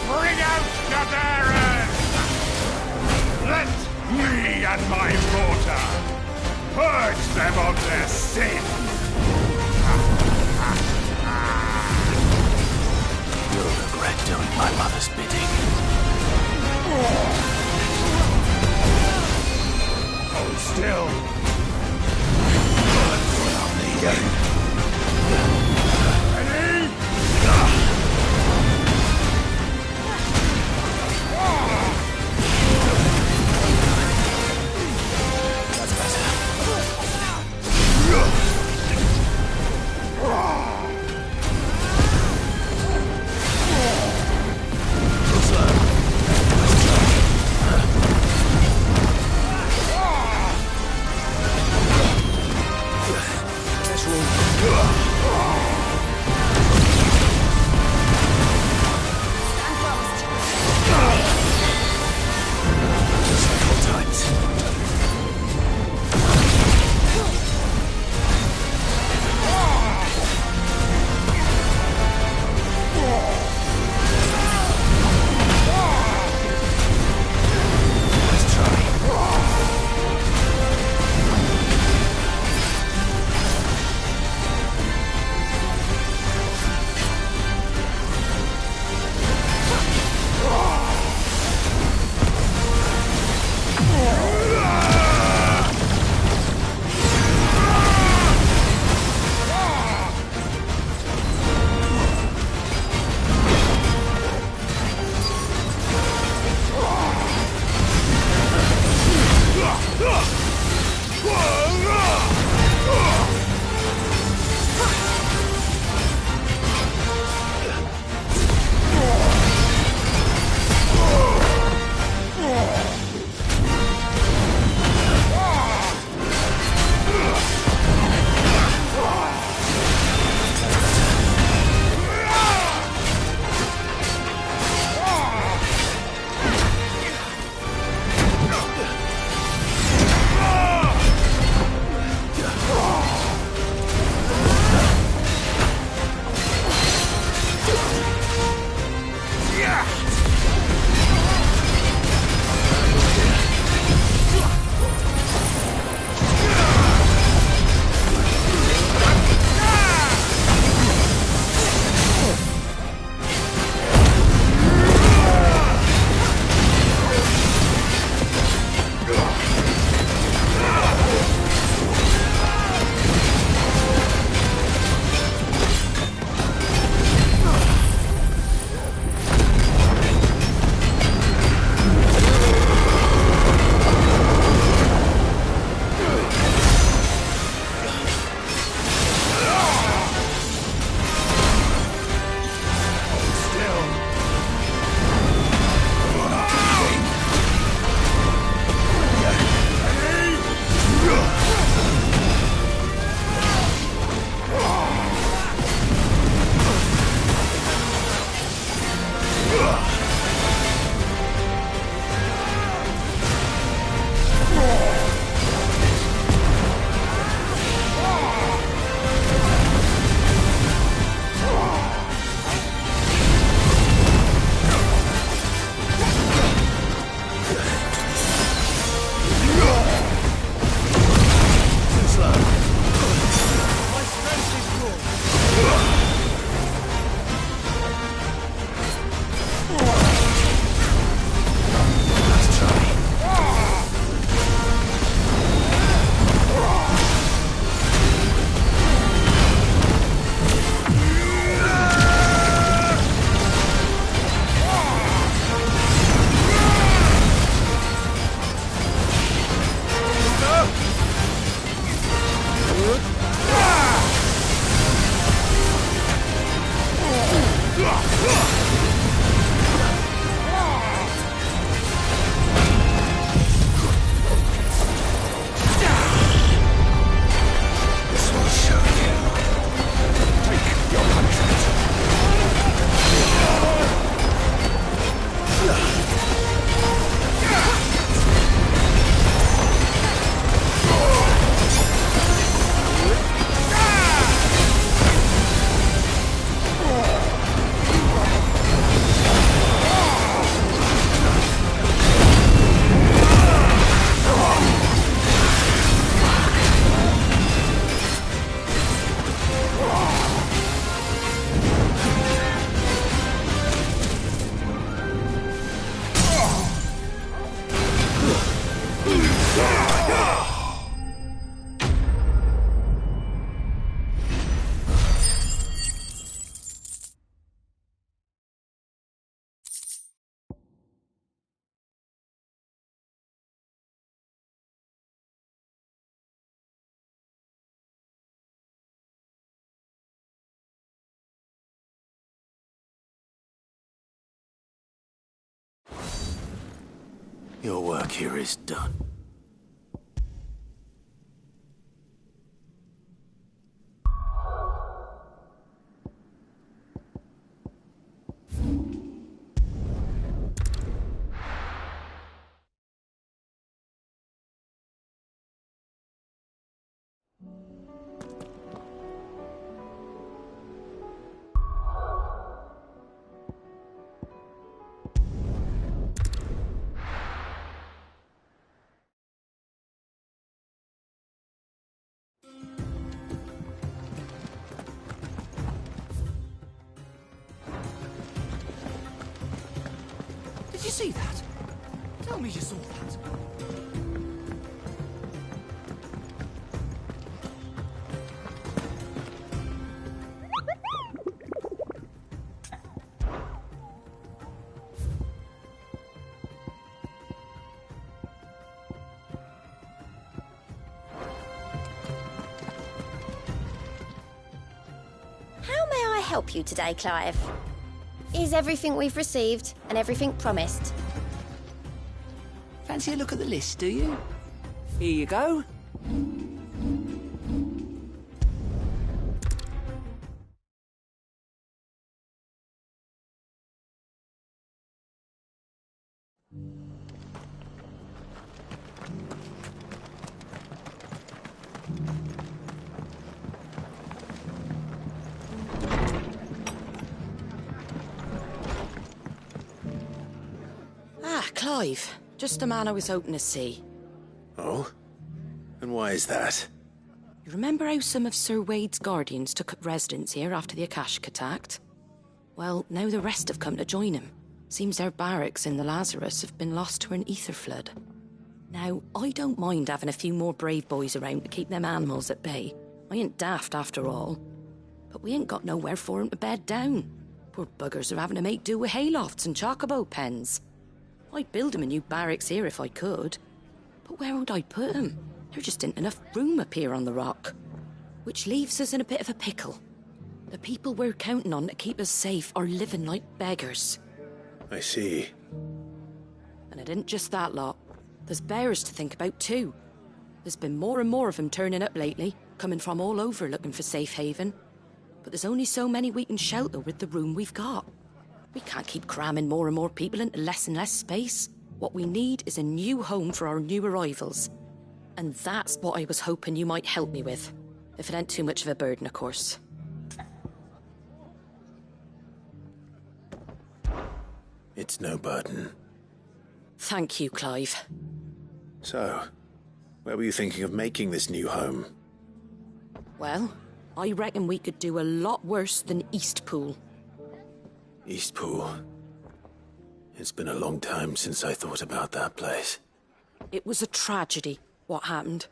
Bring out your dares! Let me and my daughter purge them of their sin! You'll regret doing my mother's bidding. Hold still! Ready? That's better. This room. Your work here is done. Did you see that? Tell me you saw that. How may I help you today, Clive? Is everything we've received and everything promised? Fancy a look at the list, do you? Here you go. Clive, just the man I was hoping to see. Oh? And why is that? You remember how some of Sir Wade's guardians took up residence here after the Akashic attacked? Well, now the rest have come to join him. Seems their barracks in the Lazarus have been lost to an ether flood. Now, I don't mind having a few more brave boys around to keep them animals at bay. I ain't daft after all. But we ain't got nowhere for 'em to bed down. Poor buggers are having to make do with haylofts and chocobo pens. I'd build 'em a new barracks here if I could. But where would I put 'em? There just ain't enough room up here on the rock. Which leaves us in a bit of a pickle. The people we're counting on to keep us safe are living like beggars. I see. And it ain't just that lot. There's bears to think about too. There's been more and more of 'em turning up lately, coming from all over looking for safe haven. But there's only so many we can shelter with the room we've got. We can't keep cramming more and more people into less and less space. What we need is a new home for our new arrivals. And that's what I was hoping you might help me with. If it ain't too much of a burden, of course. It's no burden. Thank you, Clive. So, where were you thinking of making this new home? Well, I reckon we could do a lot worse than Eastpool. Eastpool. It's been a long time since I thought about that place. It was a tragedy, what happened.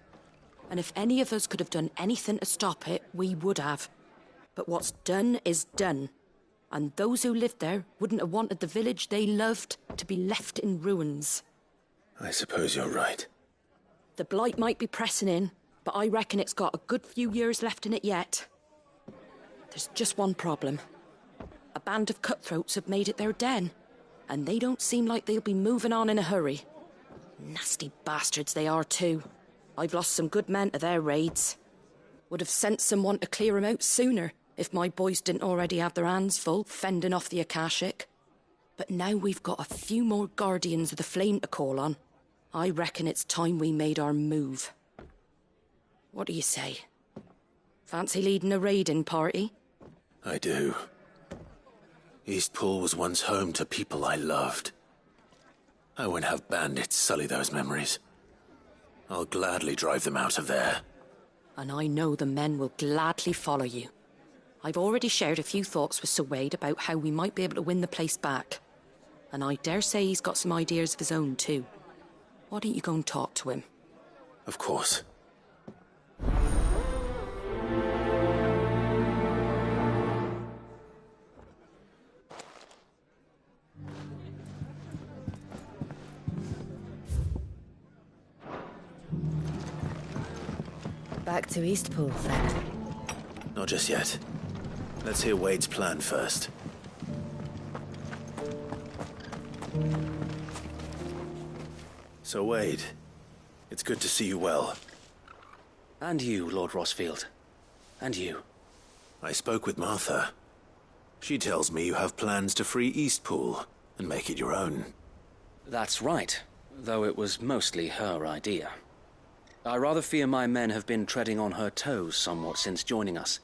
And if any of us could have done anything to stop it, we would have. But what's done is done. And those who lived there wouldn't have wanted the village they loved to be left in ruins. I suppose you're right. The blight might be pressing in, but I reckon it's got a good few years left in it yet. There's just one problem. A band of cutthroats have made it their den, and they don't seem like they'll be moving on in a hurry. Nasty bastards they are too. I've lost some good men to their raids. Would have sent someone to clear 'em out sooner, if my boys didn't already have their hands full fending off the Akashic. But now we've got a few more guardians of the flame to call on. I reckon it's time we made our move. What do you say? Fancy leading a raiding party? I do. Eastpool was once home to people I loved. I won't have bandits sully those memories. I'll gladly drive them out of there. And I know the men will gladly follow you. I've already shared a few thoughts with Sir Wade about how we might be able to win the place back. And I dare say he's got some ideas of his own too. Why don't you go and talk to him? Of course. Back to Eastpool, then. Not just yet. Let's hear Wade's plan first. So Wade, it's good to see you well. And you, Lord Rosfield. And you. I spoke with Martha. She tells me you have plans to free Eastpool and make it your own. That's right, though it was mostly her idea. I rather fear my men have been treading on her toes somewhat since joining us,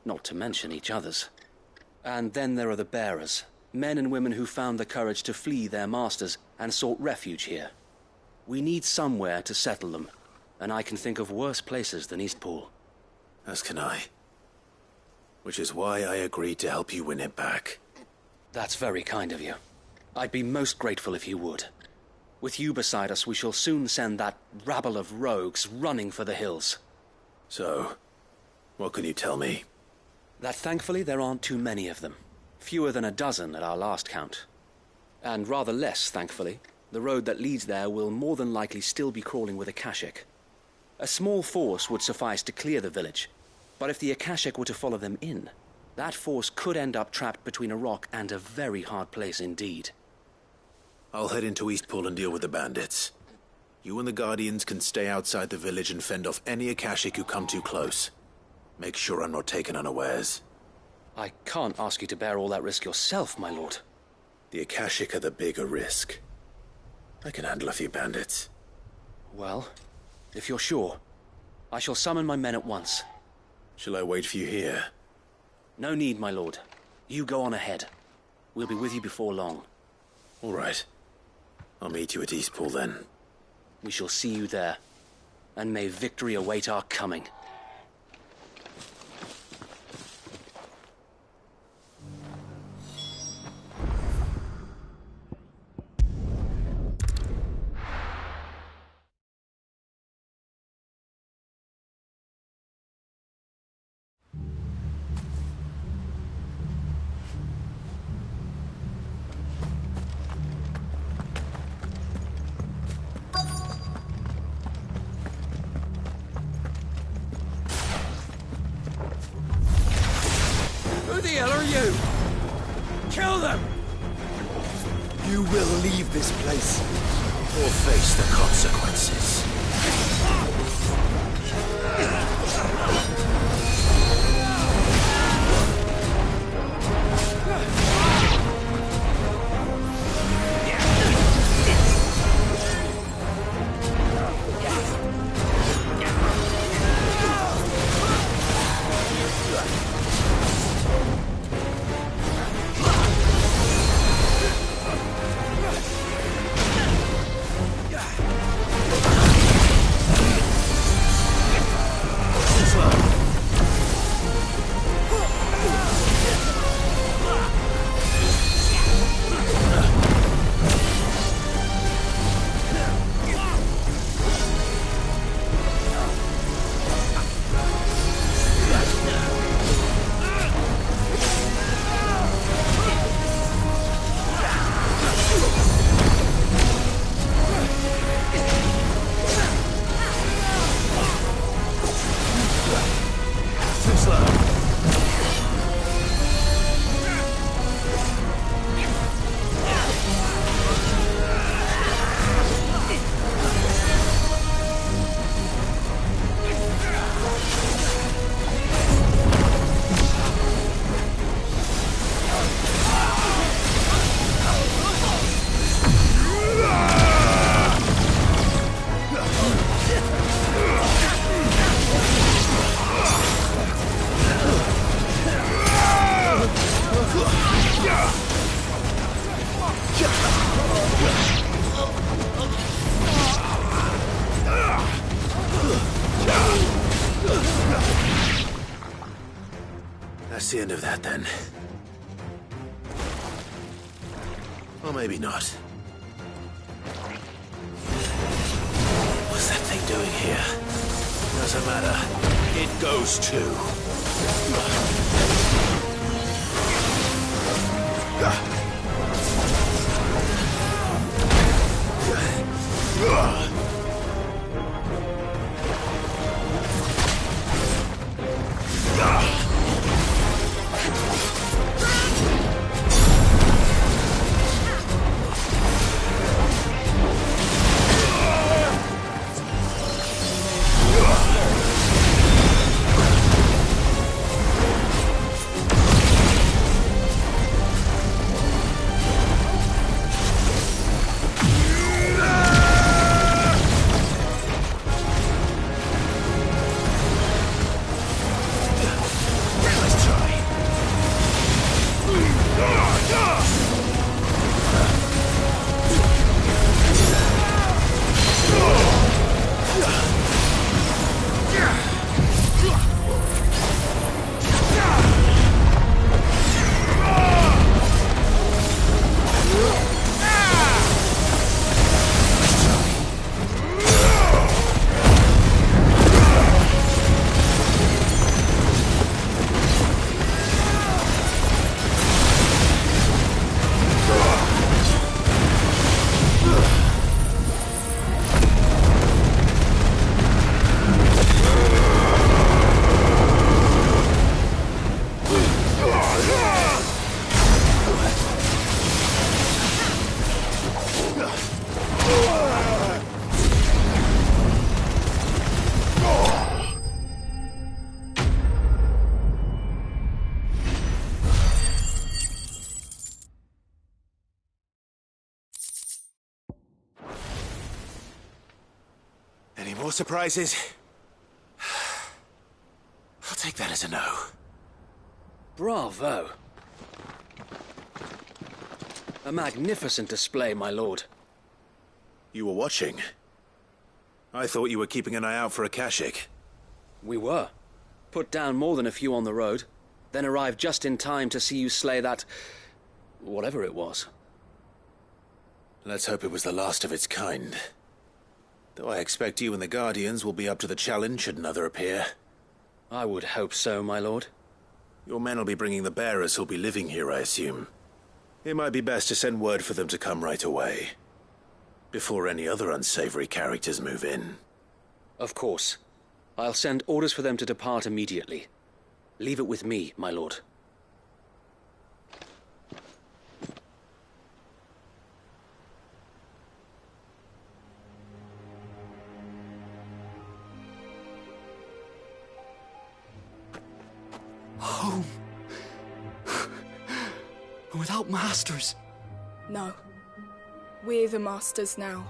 not to mention each other's. And then there are the bearers, men and women who found the courage to flee their masters and sought refuge here. We need somewhere to settle them, and I can think of worse places than Eastpool. As can I. Which is why I agreed to help you win it back. That's very kind of you. I'd be most grateful if you would. With you beside us, we shall soon send that rabble of rogues running for the hills. So, what can you tell me? That thankfully there aren't too many of them. Fewer than a dozen at our last count. And rather less, thankfully. The road that leads there will more than likely still be crawling with Akashic. A small force would suffice to clear the village, but if the Akashic were to follow them in, that force could end up trapped between a rock and a very hard place indeed. I'll head into Eastpool and deal with the bandits. You and the Guardians can stay outside the village and fend off any Akashic who come too close. Make sure I'm not taken unawares. I can't ask you to bear all that risk yourself, my lord. The Akashic are the bigger risk. I can handle a few bandits. Well, if you're sure, I shall summon my men at once. Shall I wait for you here? No need, my lord. You go on ahead. We'll be with you before long. All right. I'll meet you at Eastpool then. We shall see you there. And may victory await our coming. Who the hell are you? Kill them! You will leave this place. Or face the consequences. That's the end of that, then. Or maybe not. What's that thing doing here? Doesn't matter. It goes too. more surprises? I'll take that as a no. Bravo. A magnificent display, my lord. You were watching? I thought you were keeping an eye out for a Kashik. We were. Put down more than a few on the road, then arrived just in time to see you slay that... whatever it was. Let's hope it was the last of its kind. Though I expect you and the Guardians will be up to the challenge should another appear. I would hope so, my lord. Your men will be bringing the bearers who'll be living here, I assume. It might be best to send word for them to come right away, before any other unsavory characters move in. Of course. I'll send orders for them to depart immediately. Leave it with me, my lord. Home. Without masters. No. We're the masters now.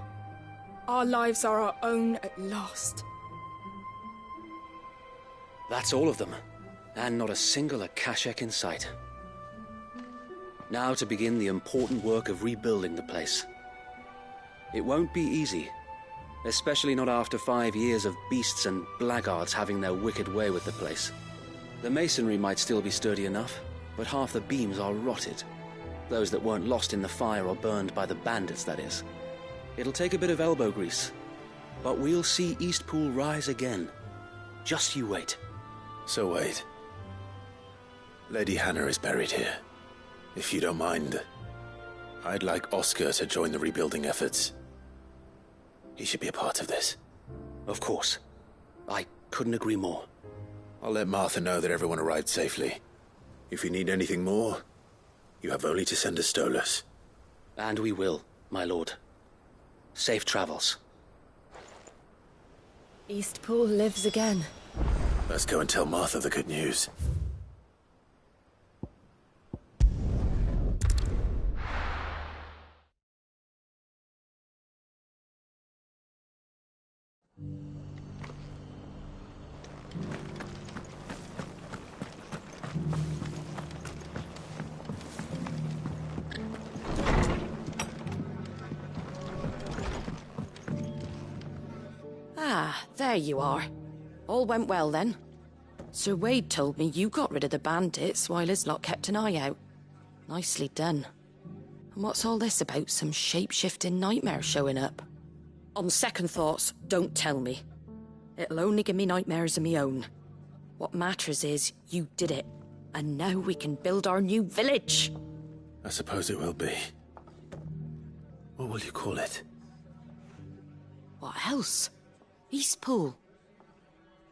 Our lives are our own at last. That's all of them, and not a single Akashek in sight. Now to begin the important work of rebuilding the place. It won't be easy, especially not after 5 years of beasts and blackguards having their wicked way with the place. The masonry might still be sturdy enough, but half the beams are rotted. Those that weren't lost in the fire or burned by the bandits, that is. It'll take a bit of elbow grease, but we'll see Eastpool rise again. Just you wait. So wait. Lady Hannah is buried here. If you don't mind, I'd like Oscar to join the rebuilding efforts. He should be a part of this. Of course. I couldn't agree more. I'll let Martha know that everyone arrived safely. If you need anything more, you have only to send a Stolas. And we will, my lord. Safe travels. Eastpool lives again. Let's go and tell Martha the good news. Ah, there you are. All went well then. Sir Wade told me you got rid of the bandits while his lot kept an eye out. Nicely done. And what's all this about some shape-shifting nightmare showing up? On second thoughts, don't tell me. It'll only give me nightmares of me own. What matters is you did it, and now we can build our new village. I suppose it will be. What will you call it? What else? Eastpool.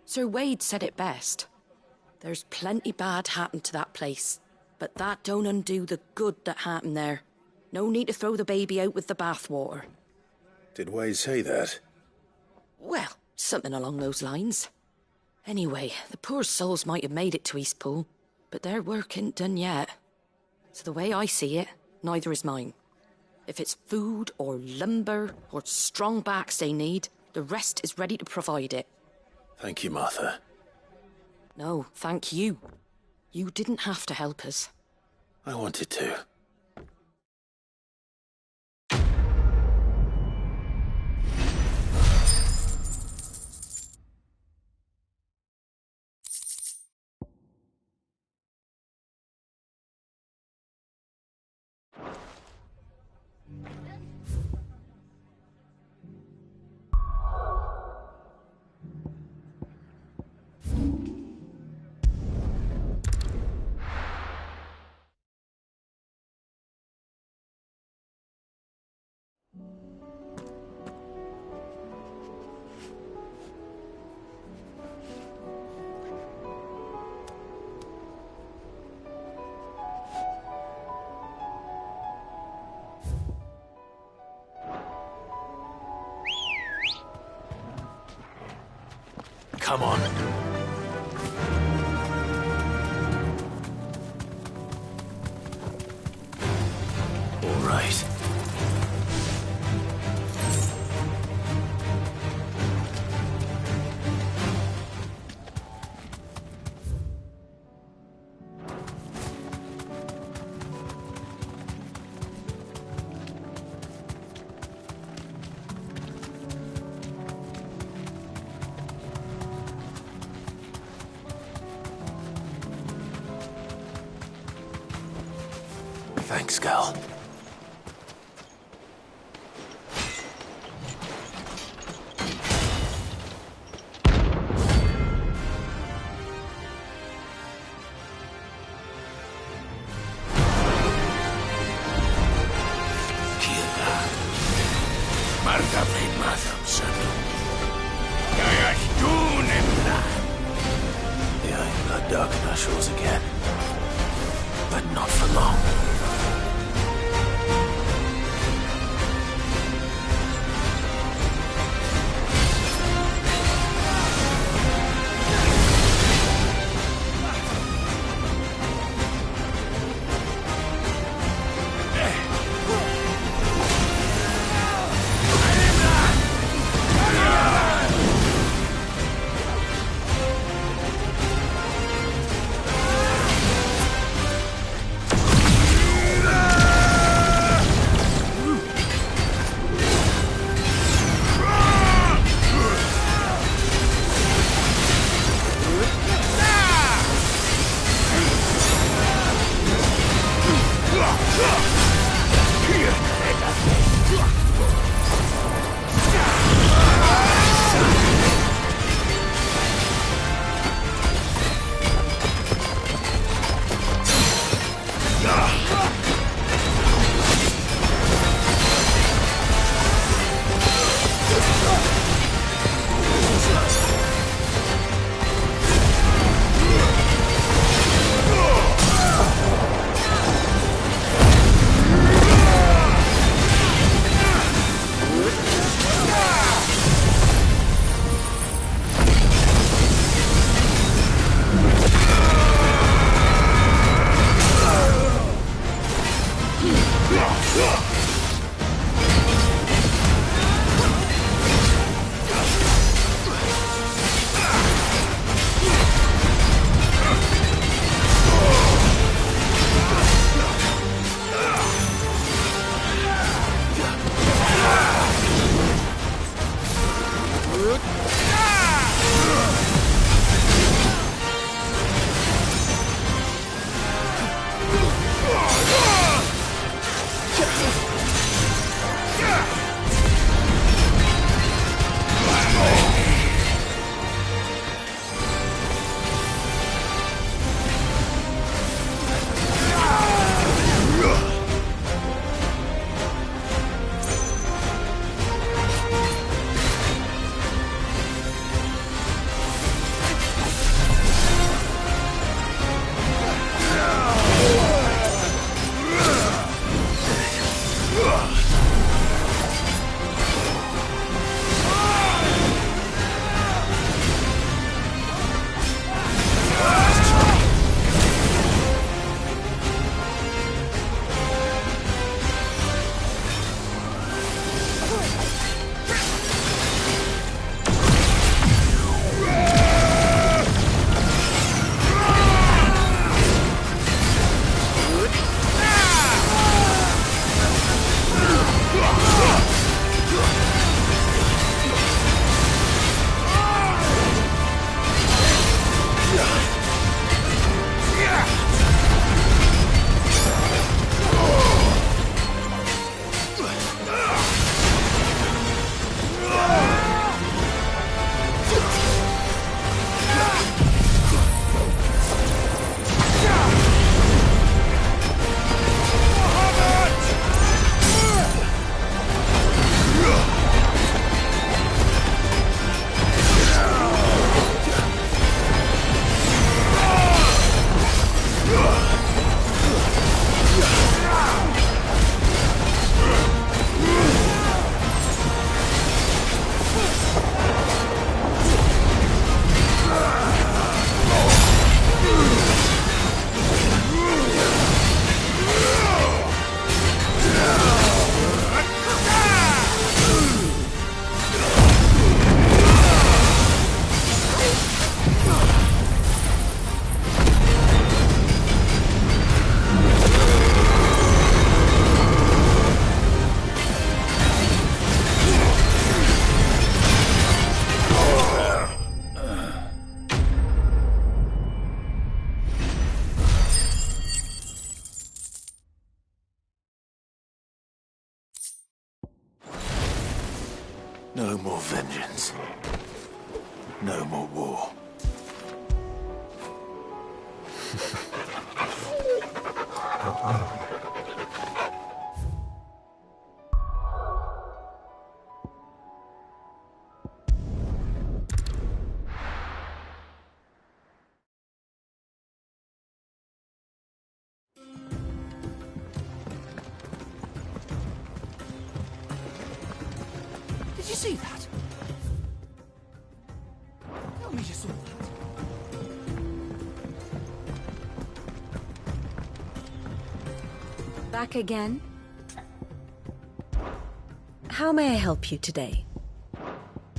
Sir Wade said it best. There's plenty bad happened to that place, but that don't undo the good that happened there. No need to throw the baby out with the bathwater. Did Wade say that? Well, something along those lines. Anyway, the poor souls might have made it to Eastpool, but their work ain't done yet. So the way I see it, neither is mine. If it's food or lumber or strong backs they need, the rest is ready to provide it. Thank you, Martha. No, thank you. You didn't have to help us. I wanted to. Come on. All right. Thanks, Gal. Darken our shores again. But not for long. No more vengeance. No more war. Did you see that? Tell me you saw that. Back again? How may I help you today?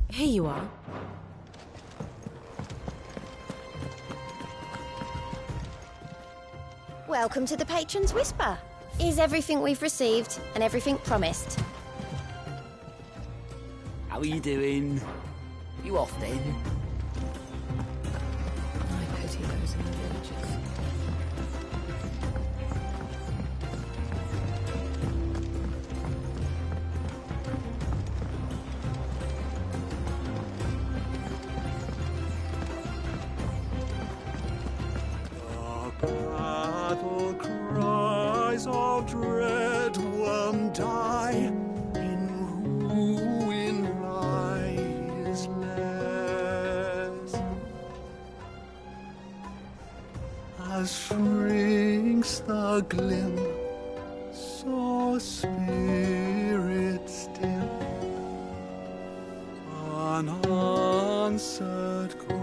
Here you are. Welcome to the Patron's Whisper. Is everything we've received and everything promised? How are you doing? You off then? I pity those in the villages. The battle cries of dread one die. In ruin lies less. As shrinks the glim, so spirits dim. Unanswered call.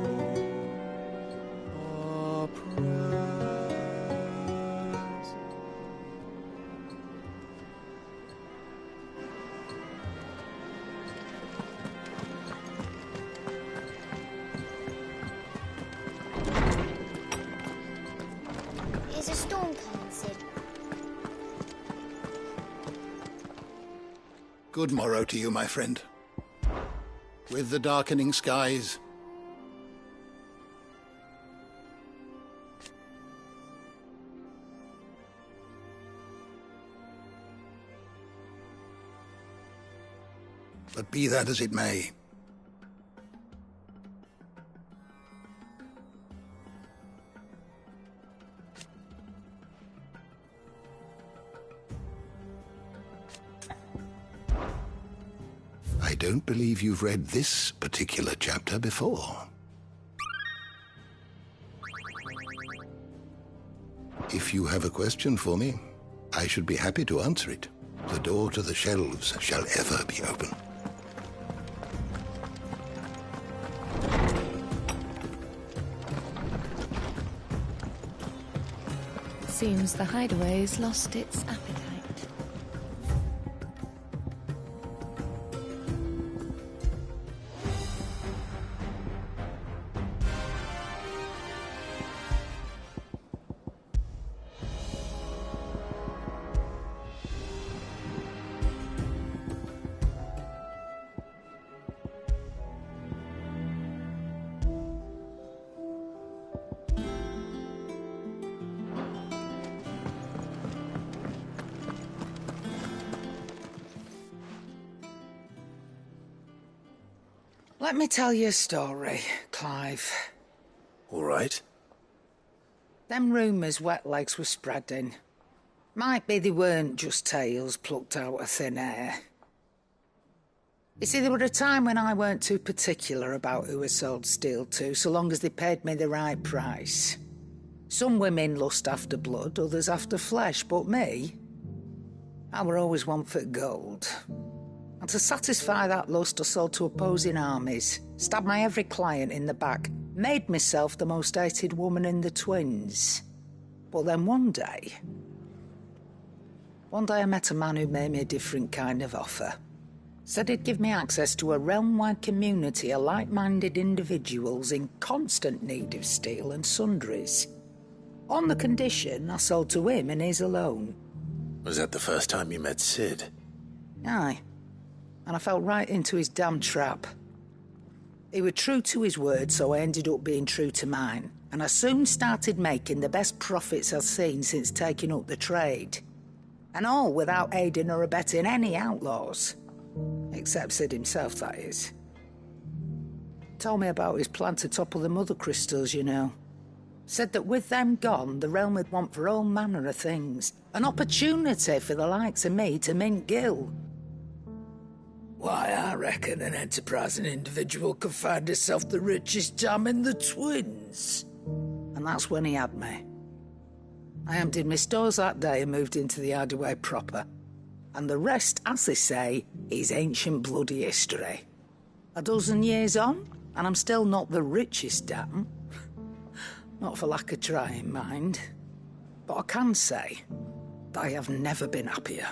Is a storm coming, Sid? Good morrow to you, my friend. With the darkening skies, but be that as it may, I don't believe you've read this particular chapter before. If you have a question for me, I should be happy to answer it. The door to the shelves shall ever be open. Seems the hideaway's lost its appetite. Let me tell you a story, Clive. All right. Them rumours Wetlegs were spreading. Might be they weren't just tales plucked out of thin air. You see, there were a time when I weren't too particular about who I sold steel to, so long as they paid me the right price. Some women lust after blood, others after flesh, but me, I were always one for gold. And to satisfy that lust, I sold to opposing armies, stabbed my every client in the back, made myself the most hated woman in the twins. But then one day I met a man who made me a different kind of offer. Said he'd give me access to a realm-wide community of like-minded individuals in constant need of steel and sundries. On the condition I sold to him and his alone. Was that the first time you met Sid? Aye. And I fell right into his damn trap. He was true to his word, so I ended up being true to mine. And I soon started making the best profits I've seen since taking up the trade. And all without aiding or abetting any outlaws. Except Sid himself, that is. Told me about his plan to topple the mother crystals, you know. Said that with them gone, the realm would want for all manner of things. An opportunity for the likes of me to mint Gil. Why, I reckon an enterprising individual could find himself the richest dam in the Twins. And that's when he had me. I emptied my stores that day and moved into the Hideaway proper. And the rest, as they say, is ancient bloody history. A dozen years on, and I'm still not the richest dam. Not for lack of trying, mind. But I can say that I have never been happier.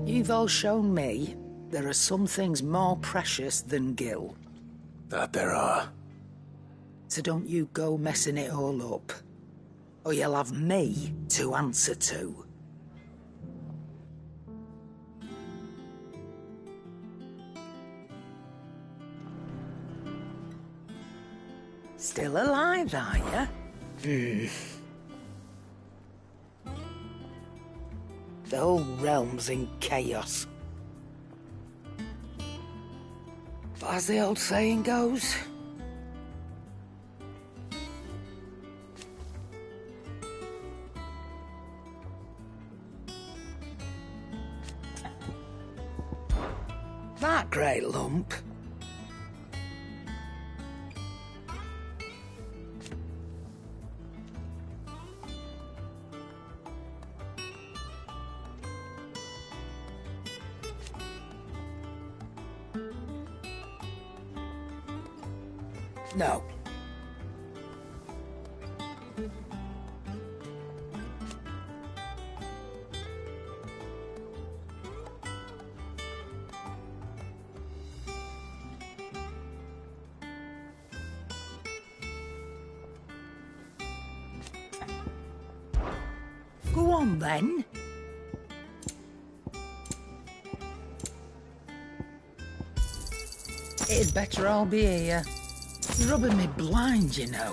You've all shown me there are some things more precious than Gil. That there are. So don't you go messing it all up, or you'll have me to answer to. Still alive, are you? The whole realm's in chaos. But as the old saying goes, that great lump. No. Go on, then. It'd better all be here. You're rubbing me blind, you know.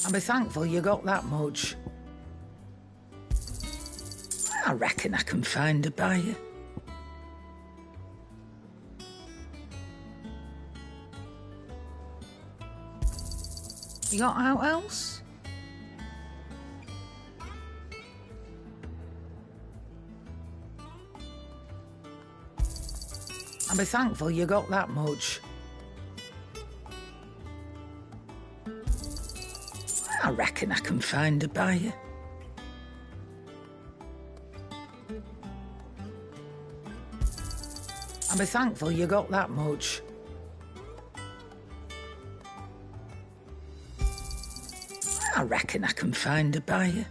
I'll be thankful you got that much. I reckon I can find a buyer. You got out else? I'll be thankful you got that much. I reckon I can find a buyer. I'll be thankful you got that much. I reckon I can find a buyer.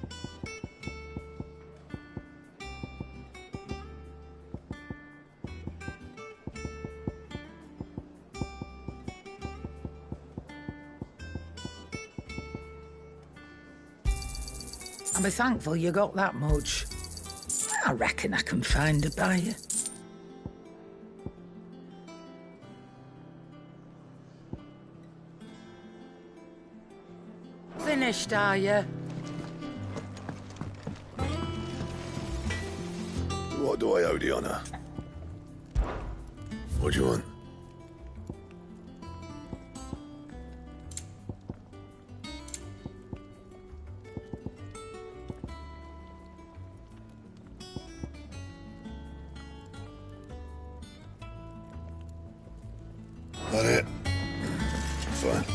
I'll be thankful you got that much. I reckon I can find a buyer. Finished, are you? What do I owe the honor? What do you want? That it? Fine.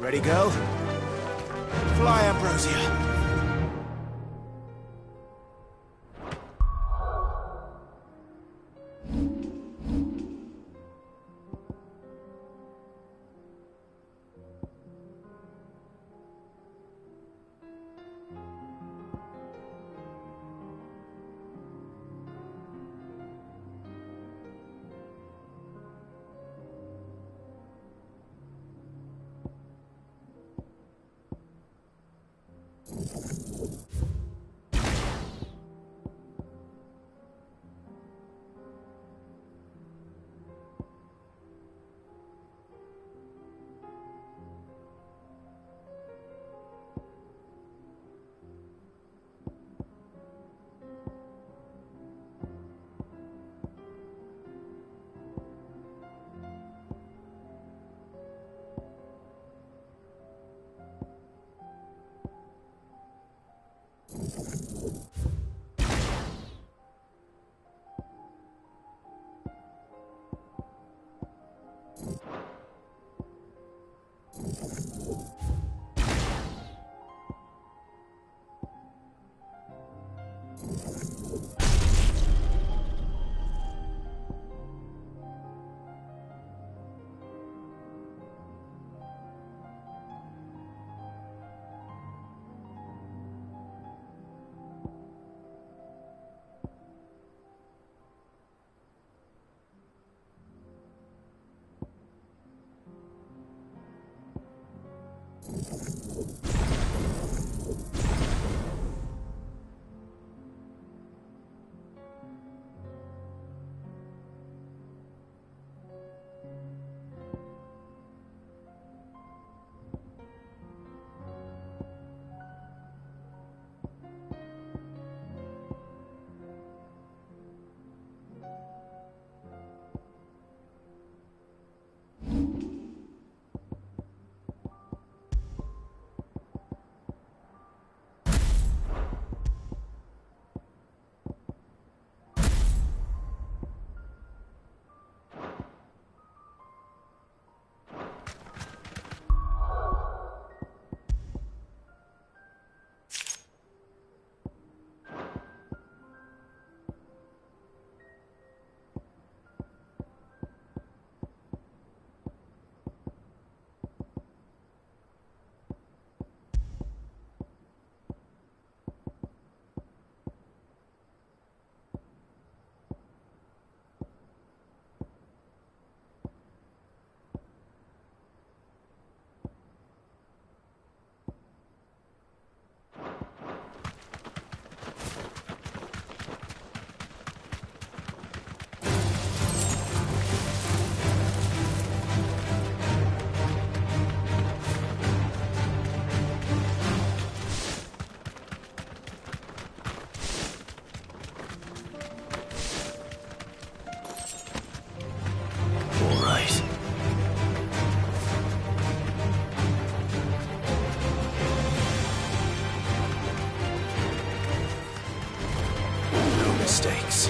Ready, go? Fly, Ambrosia. Mistakes.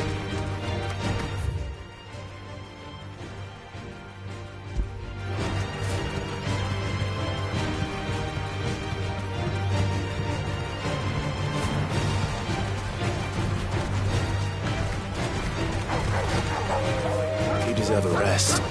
You deserve a rest.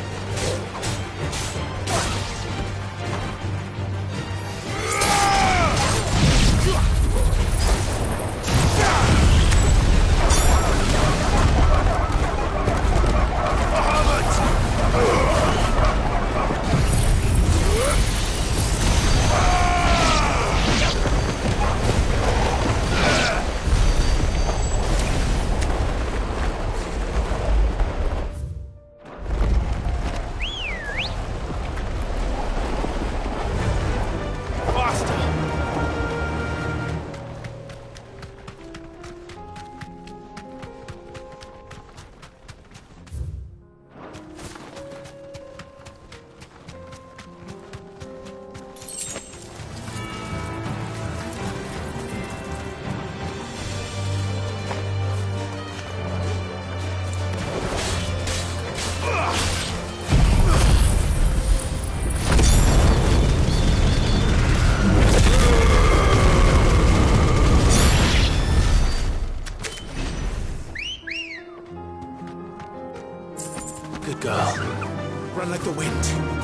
girl. Run like the wind.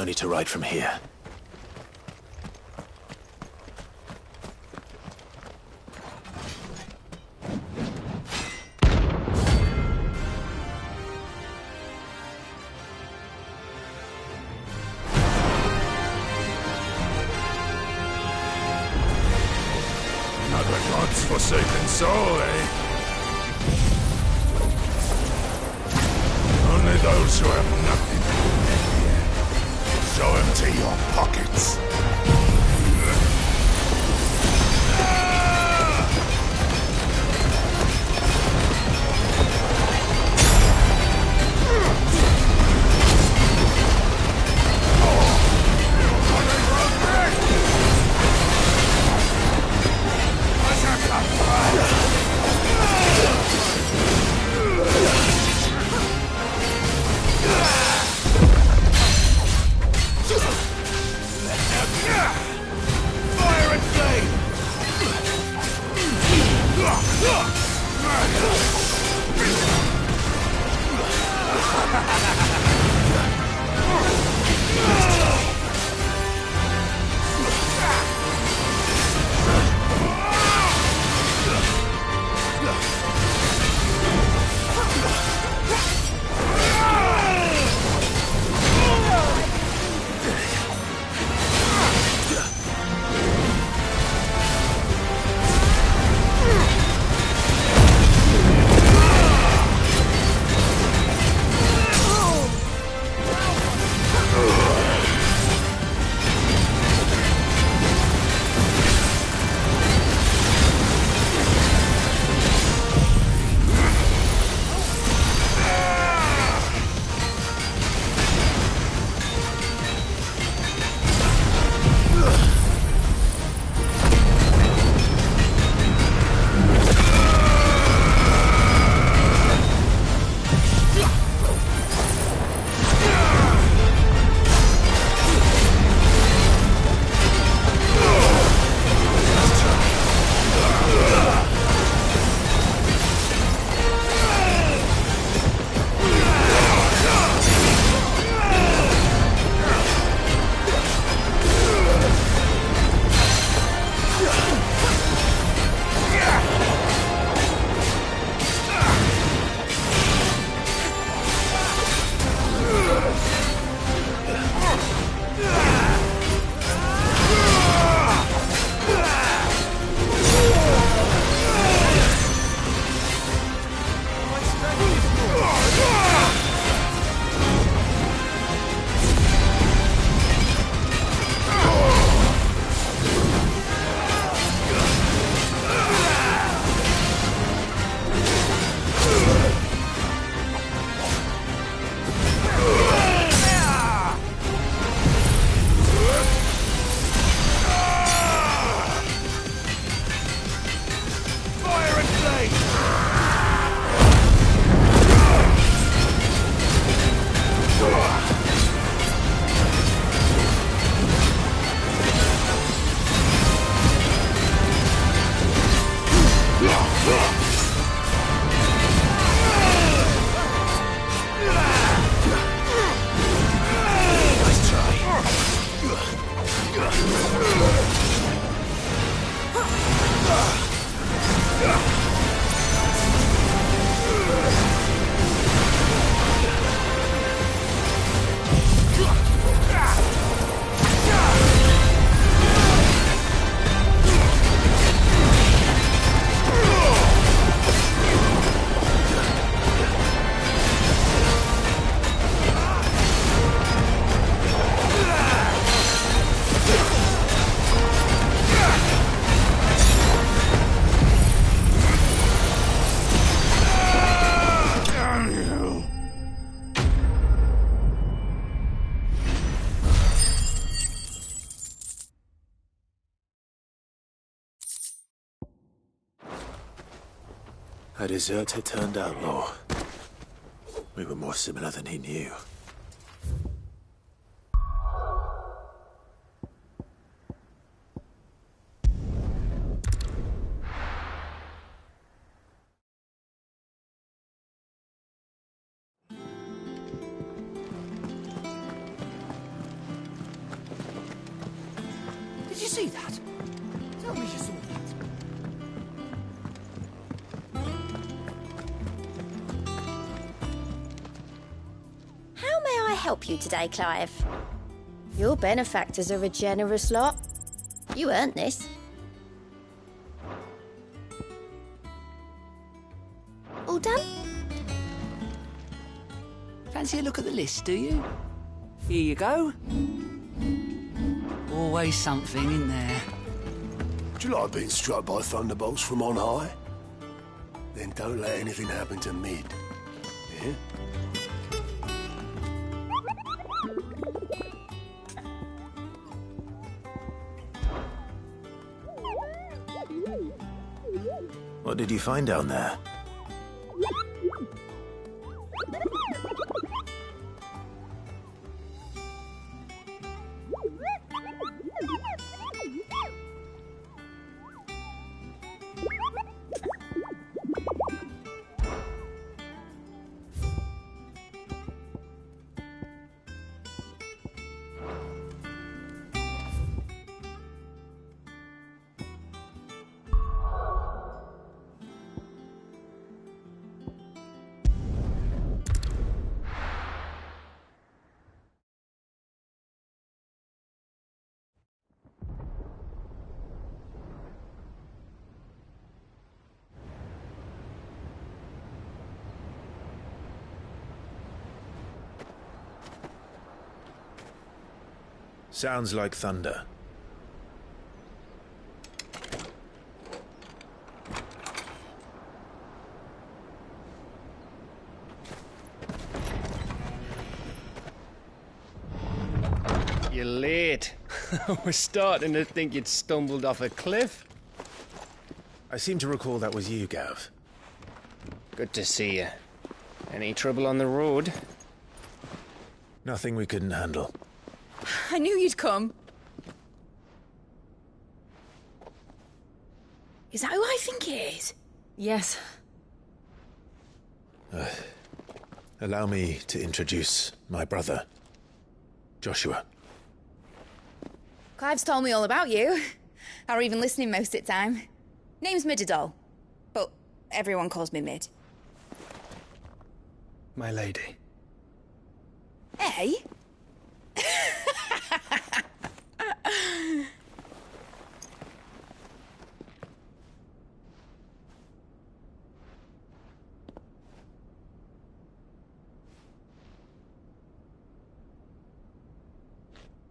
No need to ride from here. Another god's forsaken soul, eh? Only those who have nothing to empty your pockets. A deserter turned outlaw. We were more similar than he knew. Did you see that? Tell me you saw that. How may I help you today, Clive? Your benefactors are a generous lot. You earned this. All done? Fancy a look at the list, do you? Here you go. Always something in there. Do you like being struck by thunderbolts from on high? Then don't let anything happen to Mid. Yeah? What did you find down there? Sounds like thunder. You're late. I was starting to think you'd stumbled off a cliff. I seem to recall that was you, Gav. Good to see you. Any trouble on the road? Nothing we couldn't handle. I knew you'd come. Is that who I think it is? Yes. Allow me to introduce my brother, Joshua. Clive's told me all about you. Or even listening most of the time. Name's Midadol, but everyone calls me Mid. My lady. Hey?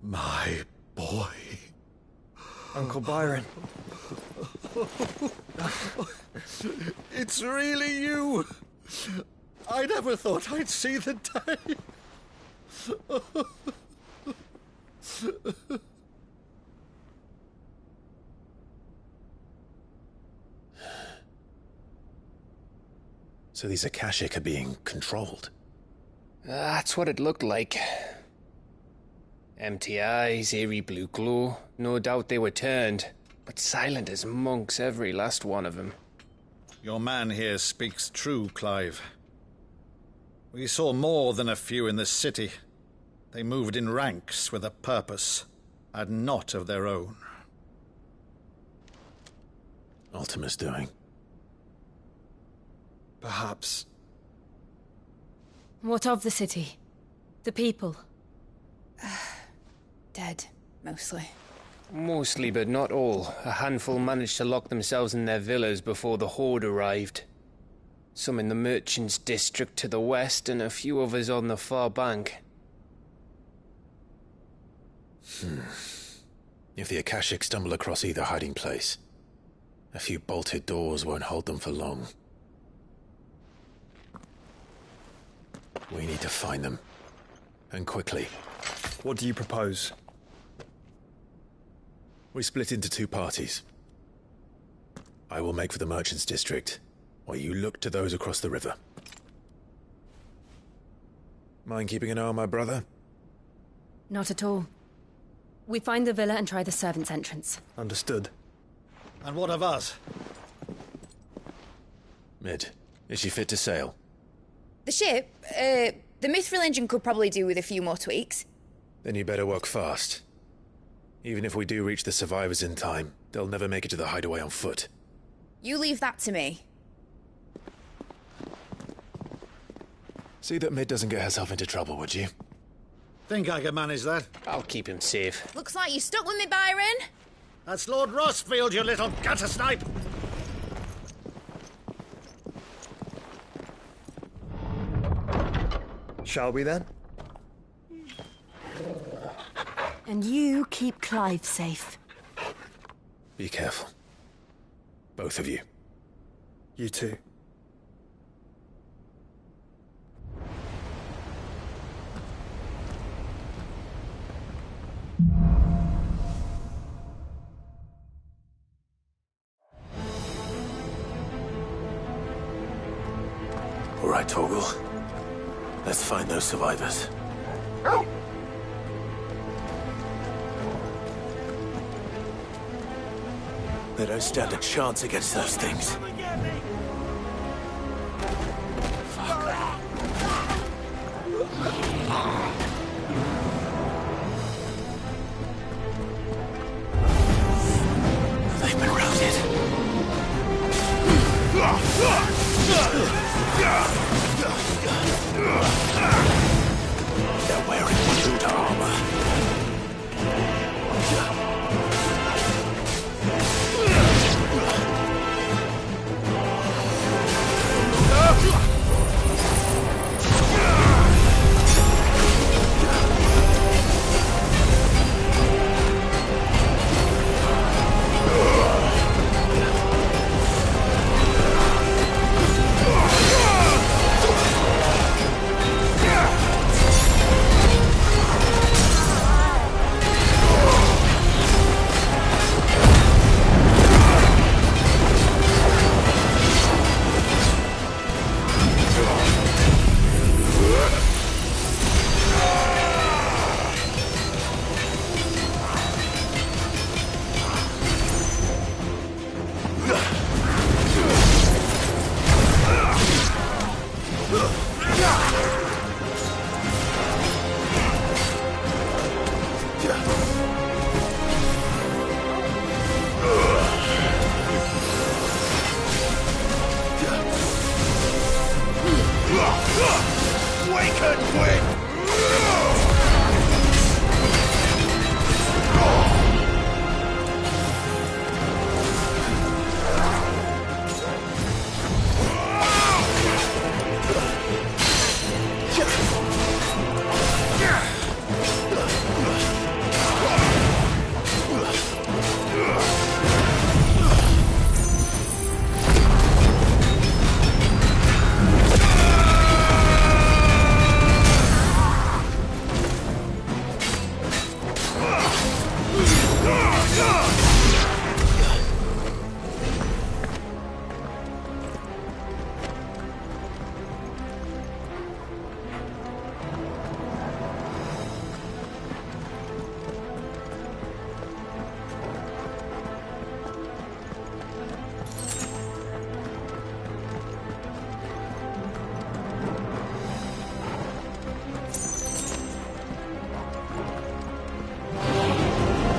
My boy. Uncle Byron. It's really you. I never thought I'd see the day. So these Akashic are being controlled? That's what it looked like. Empty eyes, eerie blue glow. No doubt they were turned, but silent as monks, every last one of them. Your man here speaks true, Clive. We saw more than a few in this city. They moved in ranks with a purpose, and not of their own. Ultima's doing. Perhaps. What of the city? The people? Dead, mostly. Mostly, but not all. A handful managed to lock themselves in their villas before the Horde arrived. Some in the Merchants' District to the west, and a few others on the far bank. If the Akashic stumble across either hiding place, a few bolted doors won't hold them for long. We need to find them. And quickly. What do you propose? We split into two parties. I will make for the Merchants' District, while you look to those across the river. Mind keeping an eye on my brother? Not at all. We find the villa and try the servants' entrance. Understood. And what of us? Mid, is she fit to sail? The ship? The mithril engine could probably do with a few more tweaks. Then you better work fast. Even if we do reach the survivors in time, they'll never make it to the hideaway on foot. You leave that to me. See that Mid doesn't get herself into trouble, would you? Think I can manage that? I'll keep him safe. Looks like you stuck with me, Byron. That's Lord Rossfield, you little gutter snipe! Shall we then? And you keep Clive safe. Be careful. Both of you. You too. All right, Torgal. Let's find those survivors. They don't stand a chance against those things. They've been routed. They're wearing blue armor.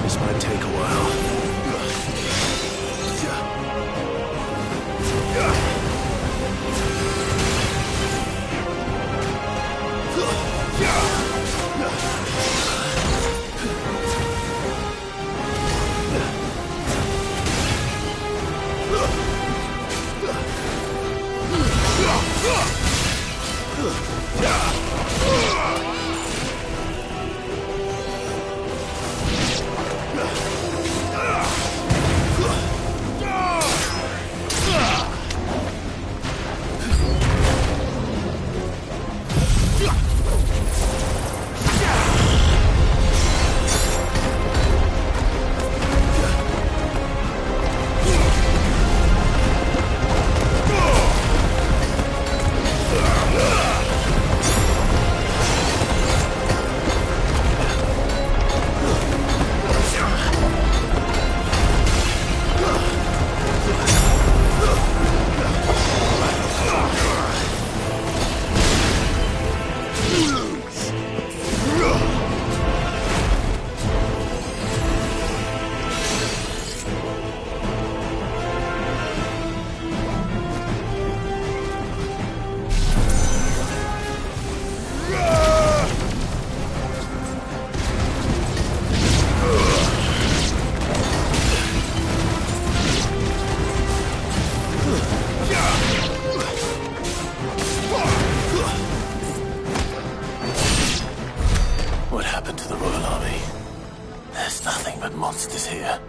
This might take a while. beast is here.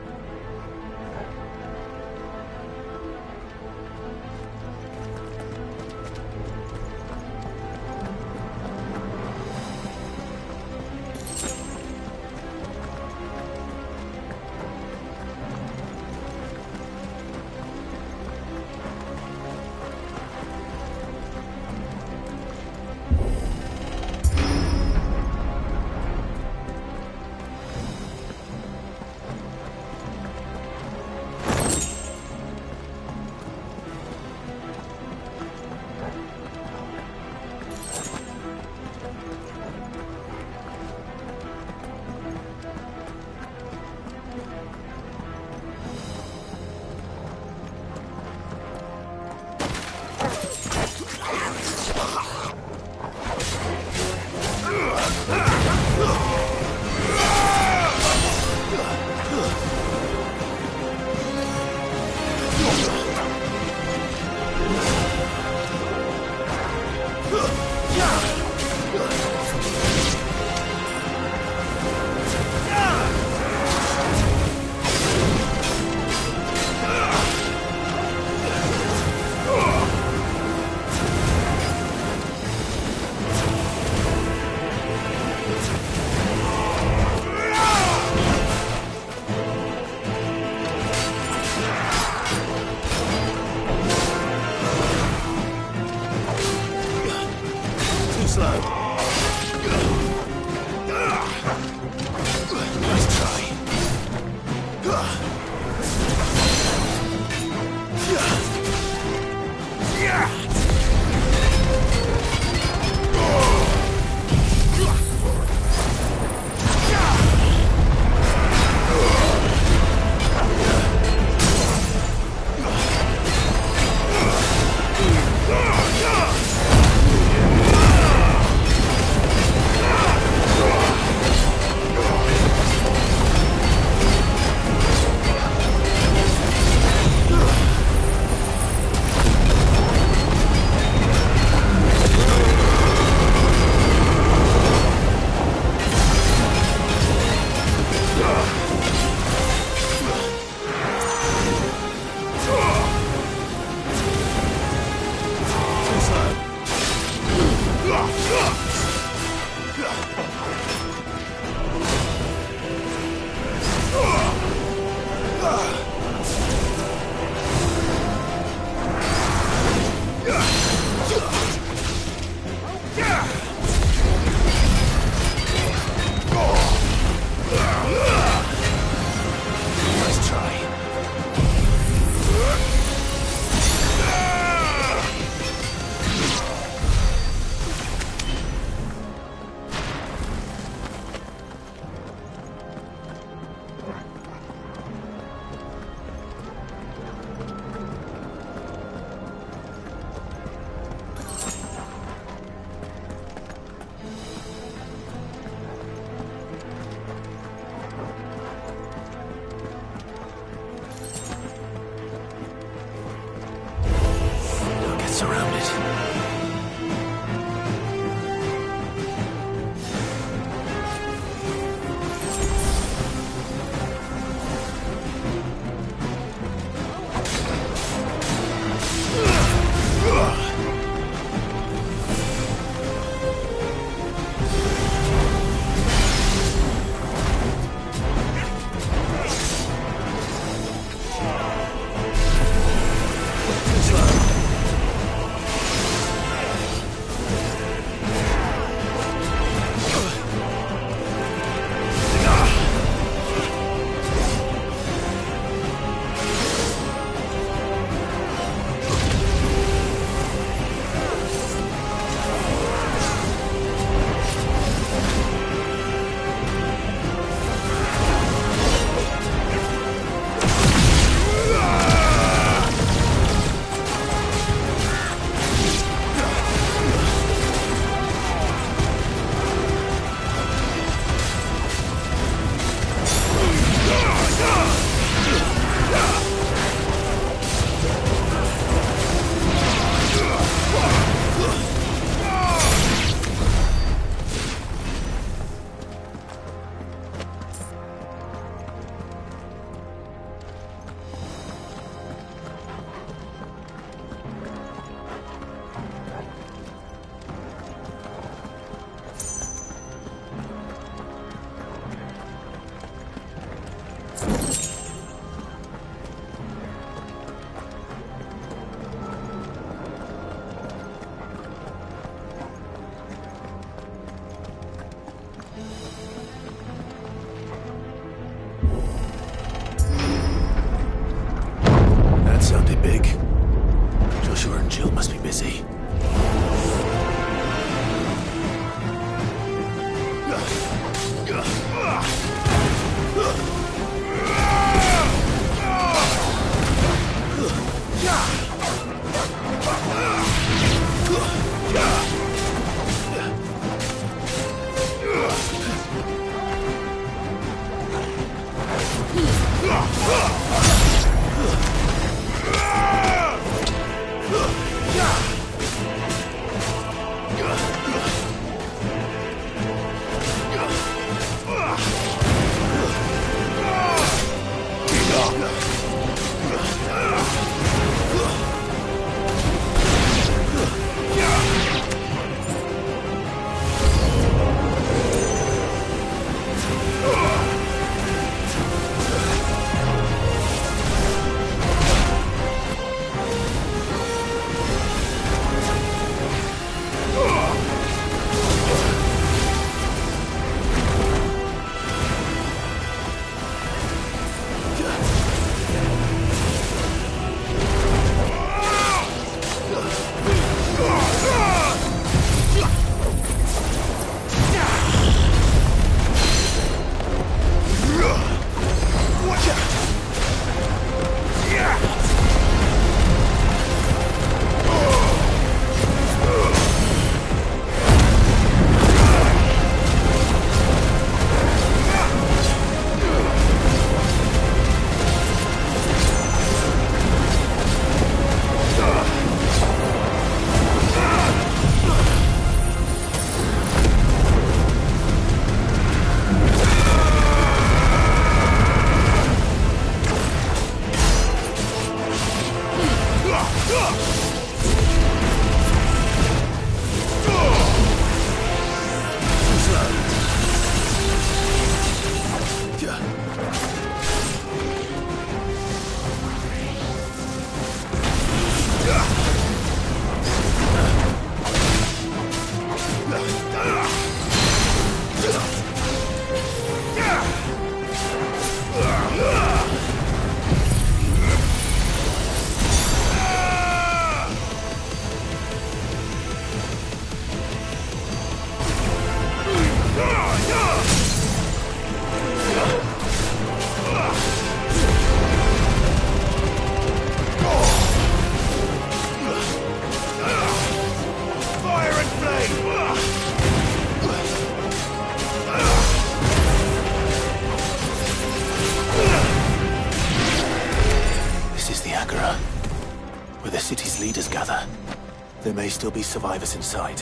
There may still be survivors inside.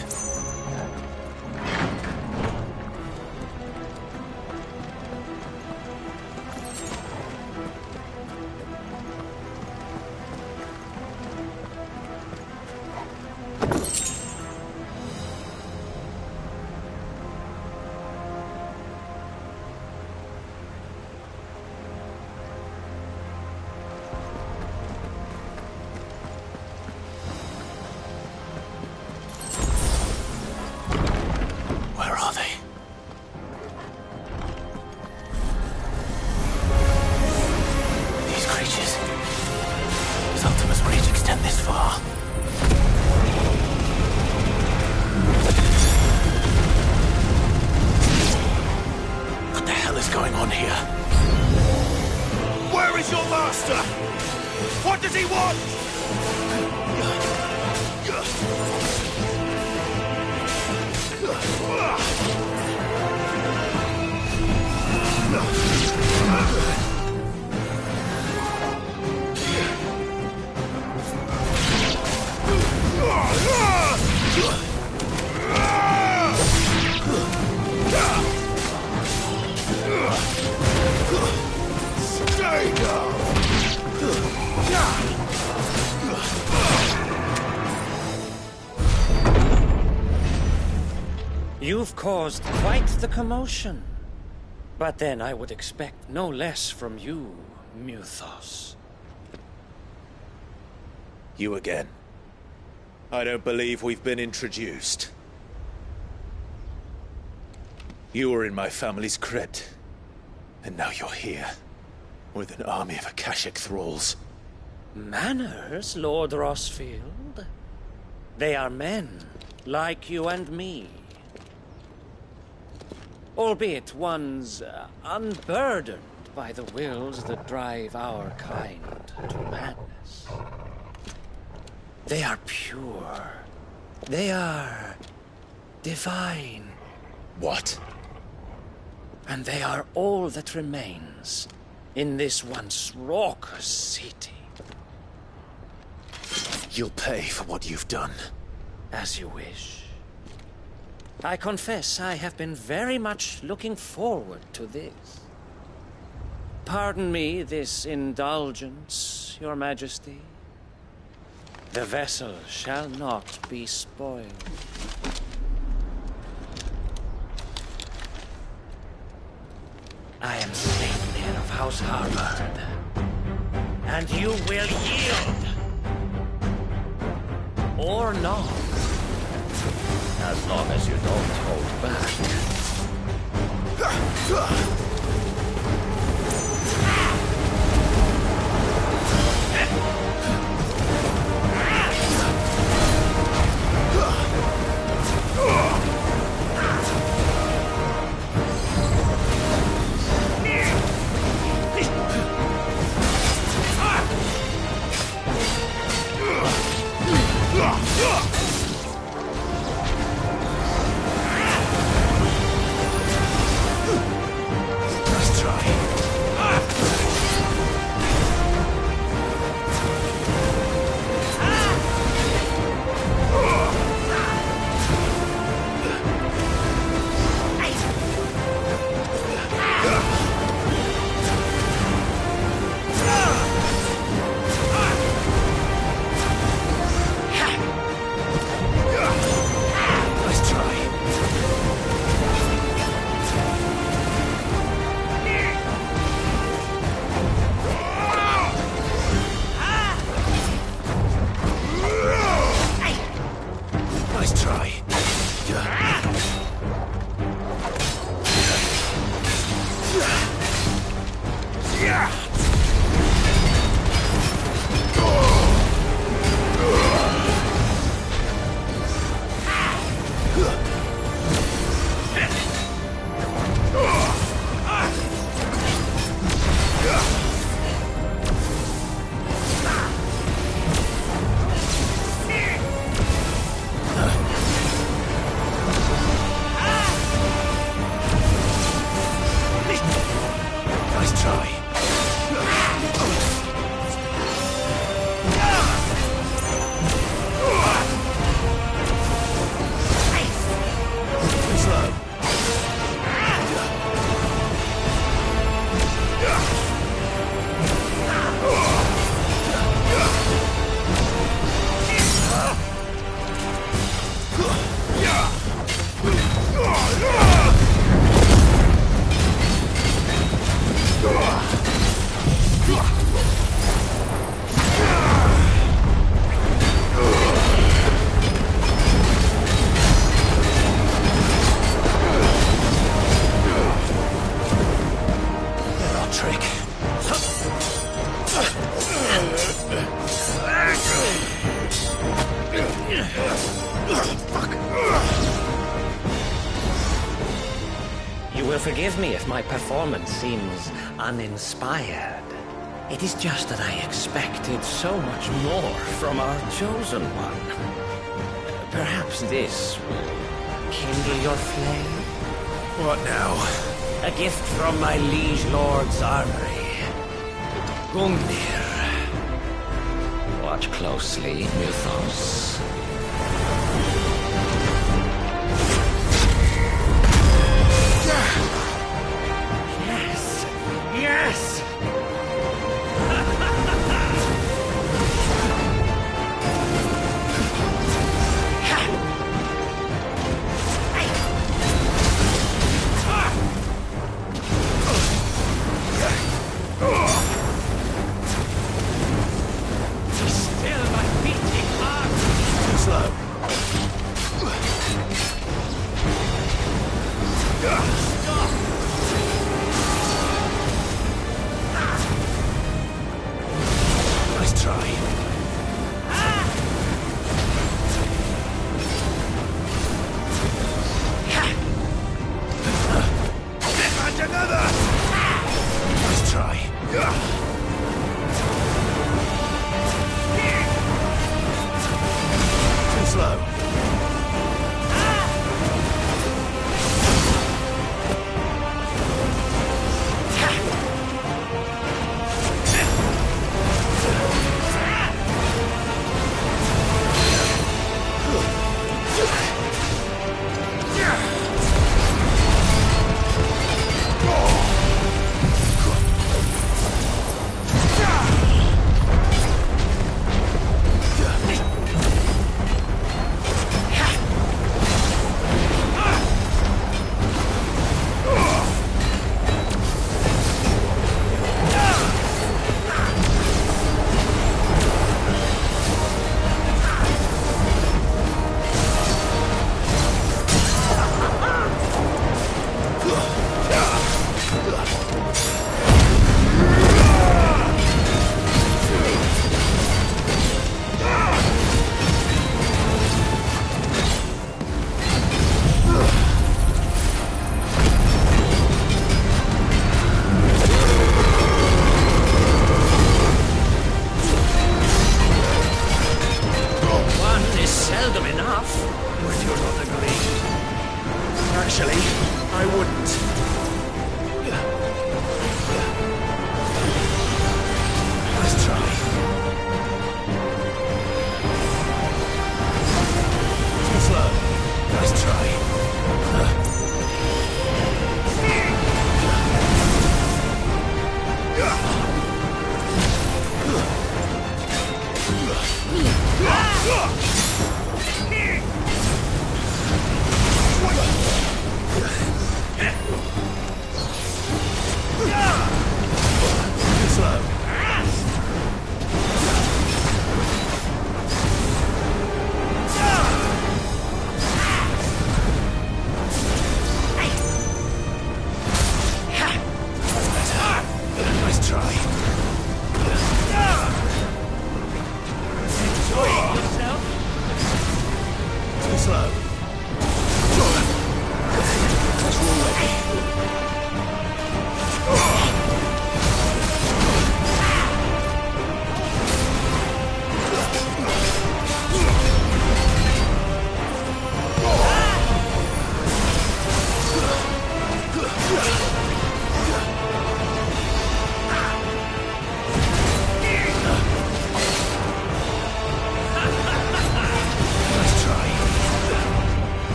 You've caused quite the commotion. But then I would expect no less from you, Muthos. You again. I don't believe we've been introduced. You were in my family's crypt, and now you're here, with an army of Akashic thralls. Manners, Lord Rossfield? They are men, like you and me. Albeit ones unburdened by the wills that drive our kind to madness. They are pure. They are divine. What? And they are all that remains in this once raucous city. You'll pay for what you've done. As you wish. I confess I have been very much looking forward to this. Pardon me this indulgence, Your Majesty. The vessel shall not be spoiled. I am Sleipnir of House Harvard, and you will yield. Or not. As long as you don't hold back. will forgive me if my performance seems uninspired. It is just that I expected so much more from our chosen one. Perhaps this will kindle your flame? What now? A gift from my liege lord's armory. Gungnir. Watch closely, Mythos. Yes! Yes!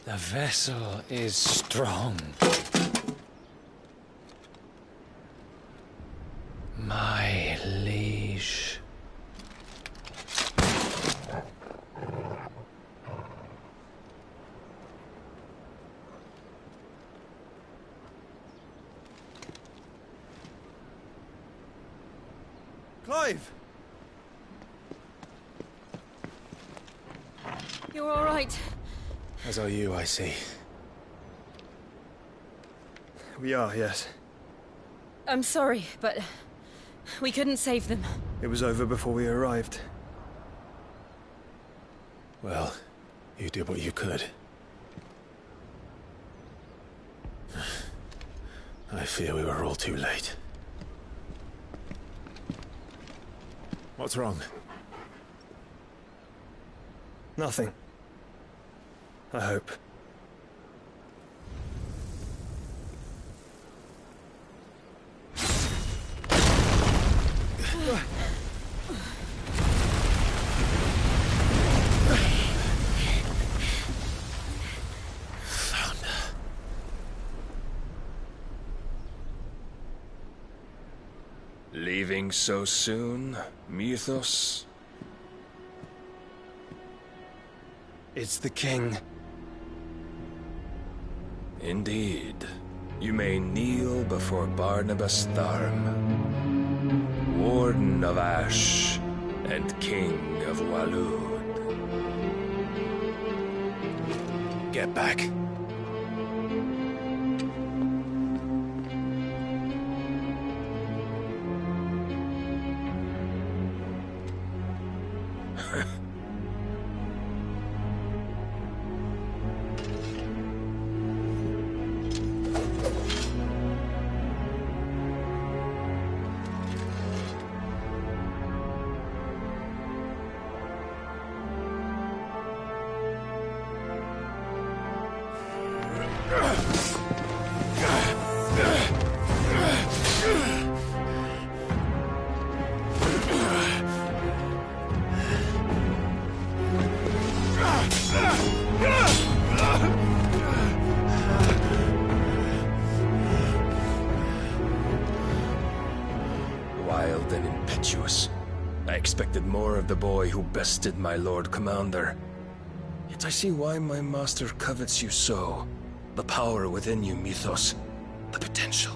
The vessel is strong. My liege. Clive! You're all right. As are you, I see. We are, yes. I'm sorry, but we couldn't save them. It was over before we arrived. Well, you did what you could. I fear we were all too late. What's wrong? Nothing. I hope. Leaving so soon, Mythos? It's the king. Indeed. You may kneel before Barnabas Tharm, Warden of Ash and King of Waloed. Get back. Wild and impetuous. I expected more of the boy who bested my Lord Commander. Yet I see why my master covets you so. The power within you, Mythos. The potential.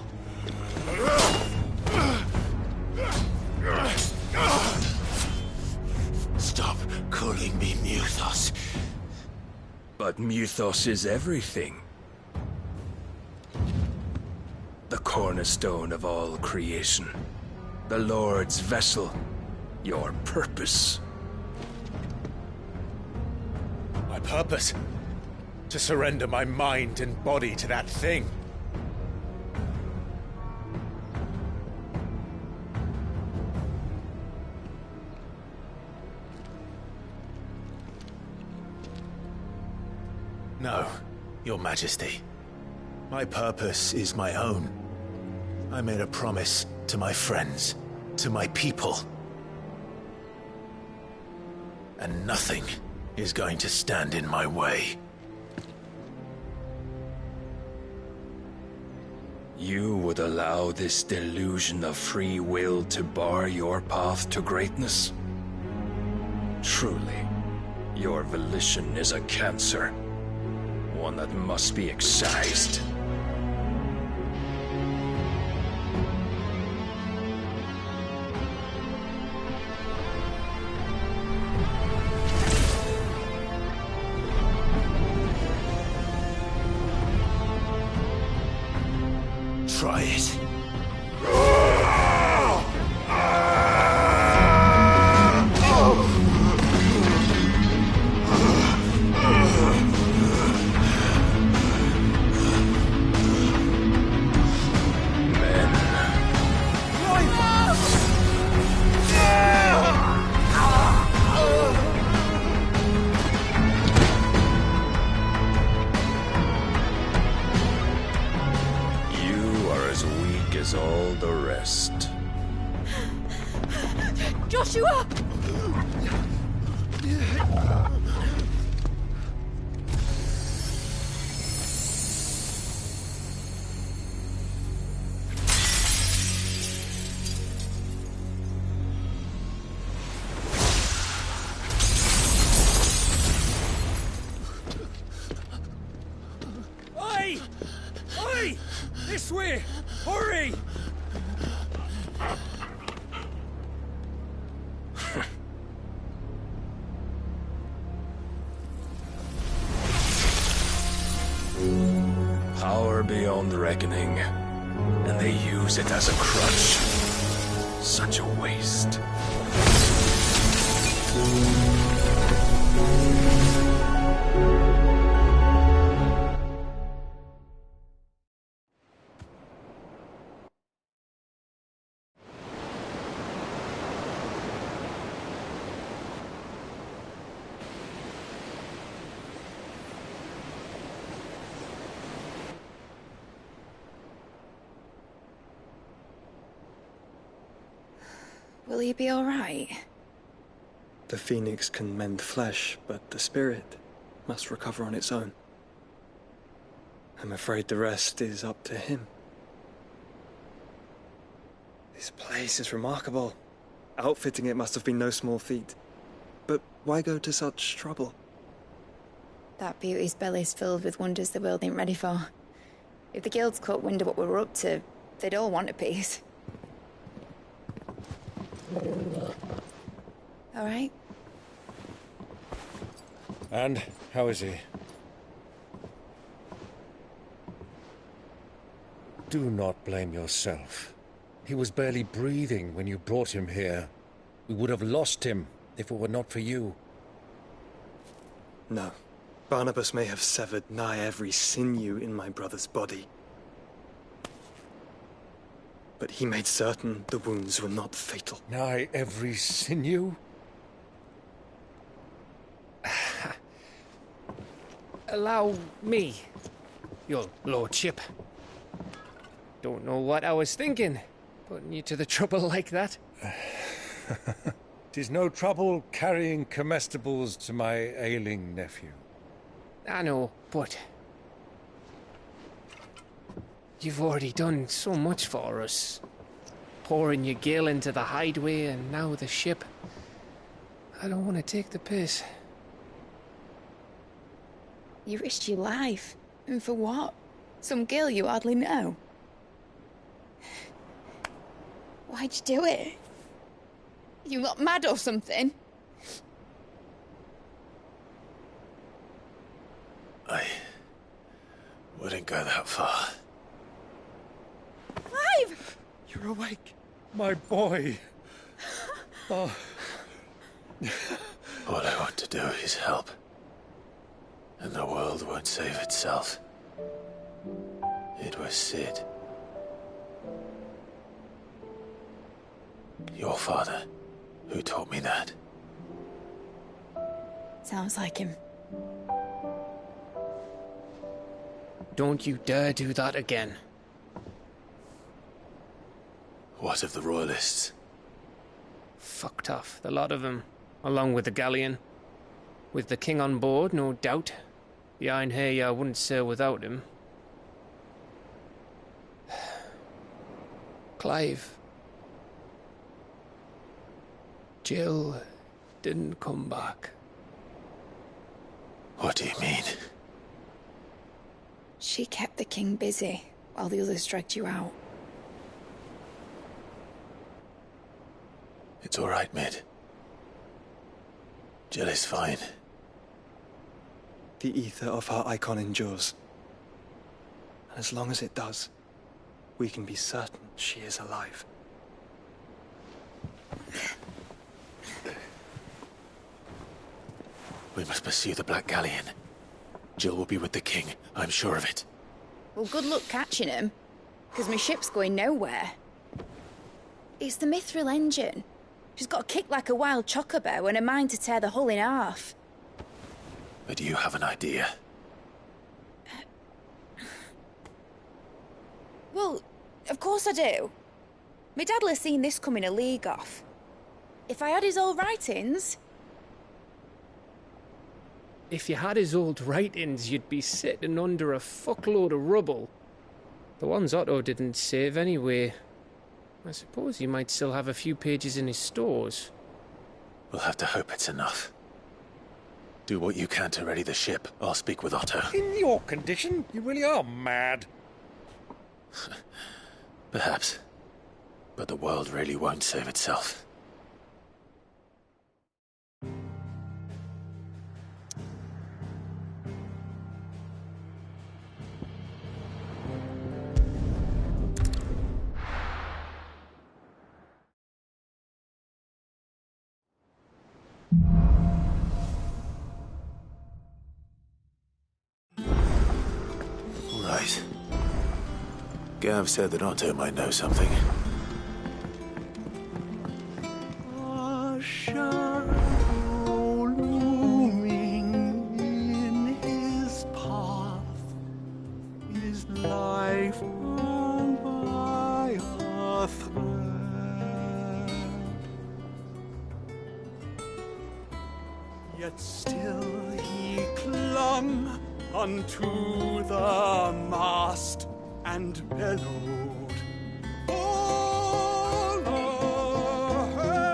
Stop calling me Mythos. But Mythos is everything. The cornerstone of all creation. The Lord's vessel. Your purpose. My purpose? To surrender my mind and body to that thing. No, Your Majesty. My purpose is my own. I made a promise to my friends, to my people. And nothing is going to stand in my way. You would allow this delusion of free will to bar your path to greatness? Truly, your volition is a cancer. One that must be excised. Try it. As all the rest. Joshua! This way! Hurry! Power beyond reckoning, and they use it as a crutch. Such a waste. Will he be all right? The phoenix can mend flesh, but the spirit must recover on its own. I'm afraid the rest is up to him. This place is remarkable. Outfitting it must have been no small feat. But why go to such trouble? That beauty's belly's filled with wonders the world ain't ready for. If the guilds caught wind of what we were up to, they'd all want a piece. All right? And how is he? Do not blame yourself. He was barely breathing when you brought him here. We would have lost him if it were not for you. No. Barnabas may have severed nigh every sinew in my brother's body. But he made certain the wounds were not fatal. Nigh every sinew? Allow me, your lordship. Don't know what I was thinking, putting you to the trouble like that. 'Tis no trouble carrying comestibles to my ailing nephew. I know, but you've already done so much for us. Pouring your gill into the hideaway and now the ship. I don't want to take the piss. You risked your life. And for what? Some girl you hardly know. Why'd you do it? You not mad or something? I wouldn't go that far. Clive! You're awake, my boy. Oh. All I want to do is help. And the world won't save itself. It was Sid. Your father, who taught me that. Sounds like him. Don't you dare do that again. What of the Royalists? Fucked off, the lot of them, along with the galleon. With the king on board, no doubt. Behind here, I wouldn't sail without him. Clive. Jill didn't come back. What do you mean? She kept the king busy while the others dragged you out. It's all right, Mid. Jill is fine. The ether of her icon endures. And as long as it does, we can be certain she is alive. We must pursue the Black Galleon. Jill will be with the king, I'm sure of it. Well, good luck catching him, because my ship's going nowhere. It's the Mithril engine. She's got a kick like a wild chocobo and a mind to tear the hull in half. But you have an idea. Well, of course I do. My dad'll have seen this coming a league off. If I had his old writings... If you had his old writings, you'd be sitting under a fuckload of rubble. The ones Otto didn't save anyway. I suppose you might still have a few pages in his stores. We'll have to hope it's enough. Do what you can to ready the ship. I'll speak with Otto. In your condition, you really are mad. Perhaps. But the world really won't save itself. Right. Gav said that Otto might know something. A shadow looming in his path, his life hung by a thread. Yet still he clung unto the mast and bellowed, all ahead!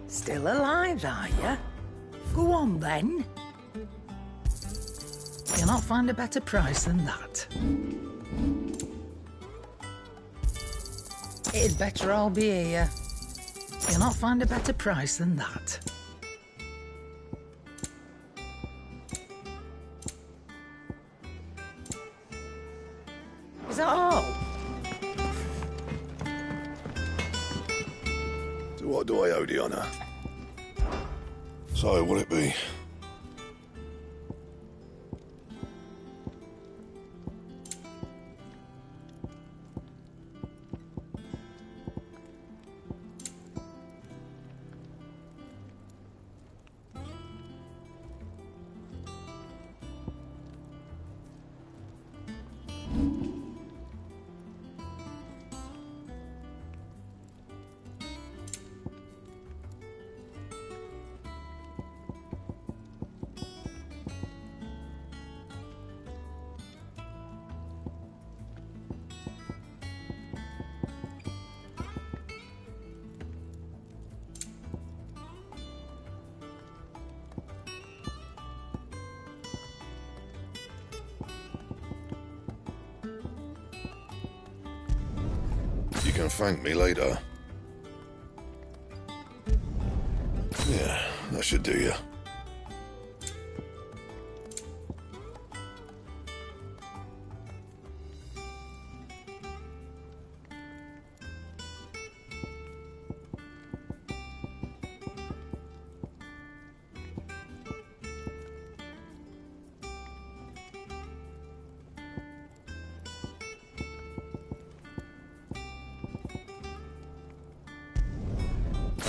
Still alive, are you? Go on, then. You'll not find a better price than that. It'd better all be here. You'll not find a better price than that. Is that all? So what do I owe the honour? So, will it be? You can thank me later. Yeah, that should do you.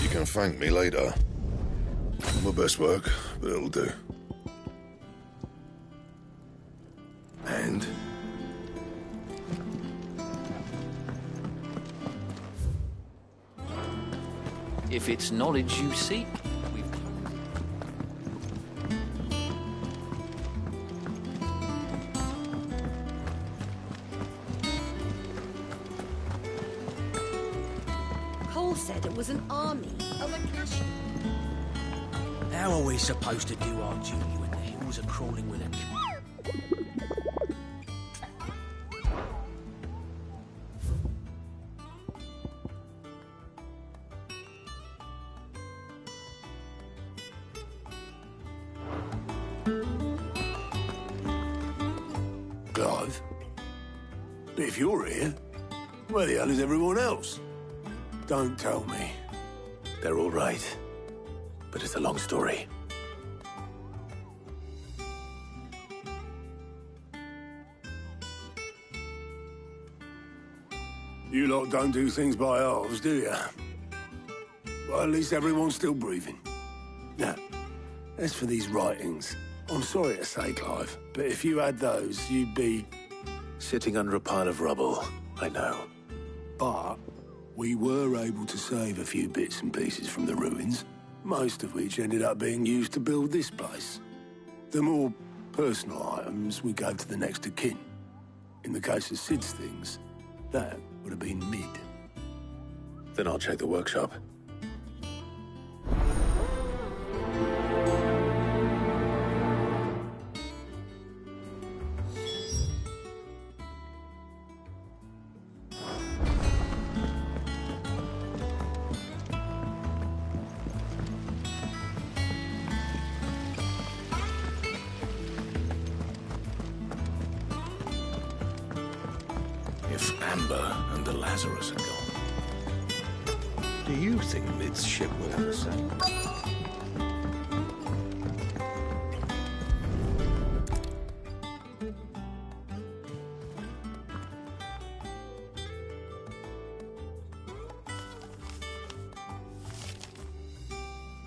You can thank me later. My best work, but it'll do. And? If it's knowledge you seek, we've... Cole said it was an army of Akashi. How are we supposed to do our duty when the hills are crawling with a... Clive? But if you're here, where the hell is everyone else? Don't tell me. They're all right. But it's a long story. You lot don't do things by halves, do you? Well, at least everyone's still breathing. Now, as for these writings, I'm sorry to say, Clive, but if you had those, you'd be... Sitting under a pile of rubble, I know. But we were able to save a few bits and pieces from the ruins, most of which ended up being used to build this place. The more personal items we gave to the next of kin. In the case of Sid's things, that would have been mid. Then I'll check the workshop. remember, and the Lazarus had gone. Do you think Mid's ship will have the same?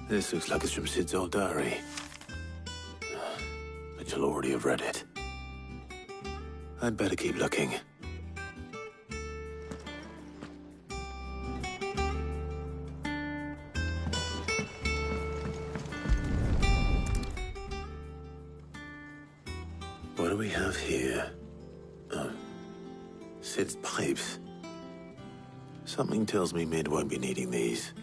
This looks like it's from Sid's old diary. But you'll already have read it. I'd better keep looking. What do we have here? Oh, Sid's pipes. Something tells me Mid won't be needing these.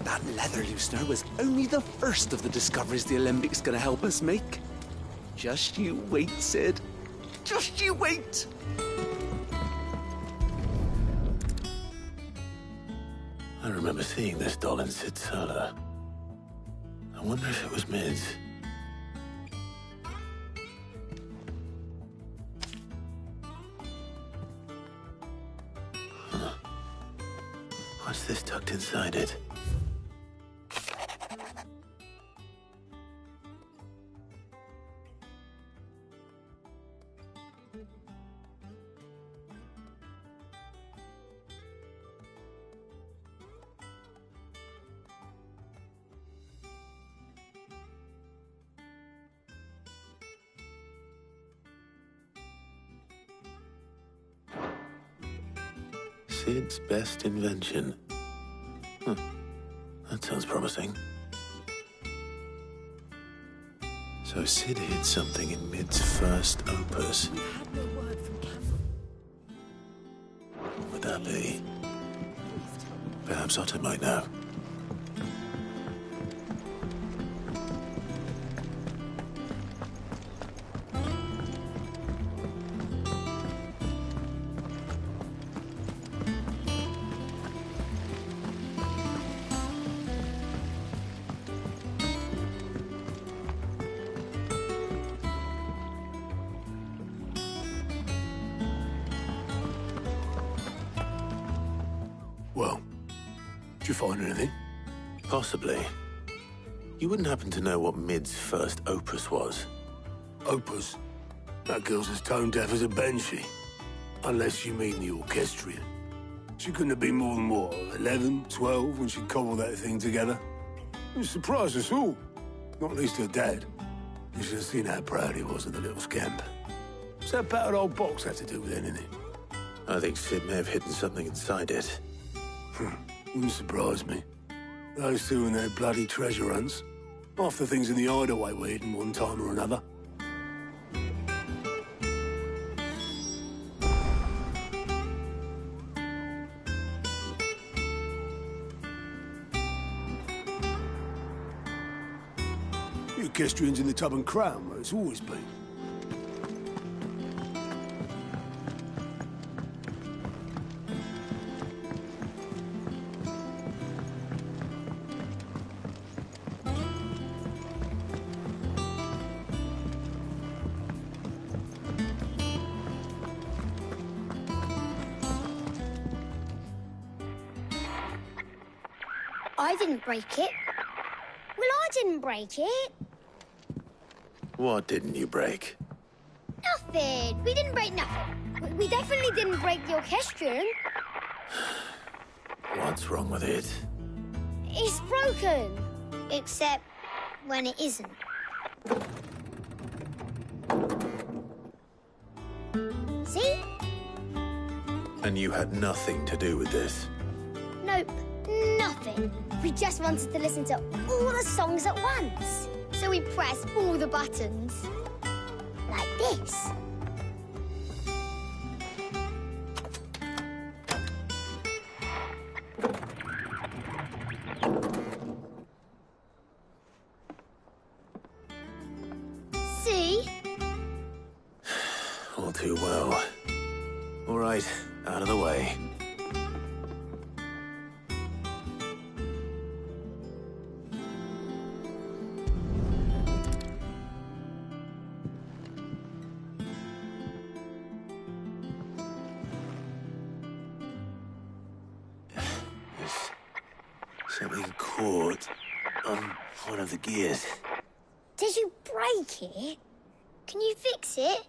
That leather loosener was only the first of the discoveries the Alembic gonna help us make. Just you wait, Sid. Just you wait! I remember seeing this doll in Sid's cellar. I wonder if it was Mid's. Huh. What's this tucked inside it? Sid's best invention. Huh. That sounds promising. So Sid hid something in Mid's first opus. We've had no word from Catherine. What would that be? Perhaps Otto might know. Well, did you find anything? Possibly. You wouldn't happen to know what Mid's first opus was? Opus? That girl's as tone deaf as a banshee. Unless you mean the orchestrion. She couldn't have been more than, what, 11, 12 when she cobbled that thing together? It surprised us all. Not least her dad. You should have seen how proud he was of the little scamp. What's that battered old box had to do with anything? I think Sid may have hidden something inside it. Wouldn't surprise me. Those two and their bloody treasure hunts. Half the things in the hideaway were hidden one time or another. The orchestrion's in the tub and crown, where it's always been. I didn't break it. Well, I didn't break it. What didn't you break? Nothing. We didn't break nothing. We definitely didn't break the orchestrion. What's wrong with it? It's broken. Except when it isn't. See? And you had nothing to do with this? Nope, nothing. We just wanted to listen to all the songs at once. So we pressed all the buttons. Like this. See? All too well. All right, out of the way. something caught on one of the gears. Did you break it? Can you fix it?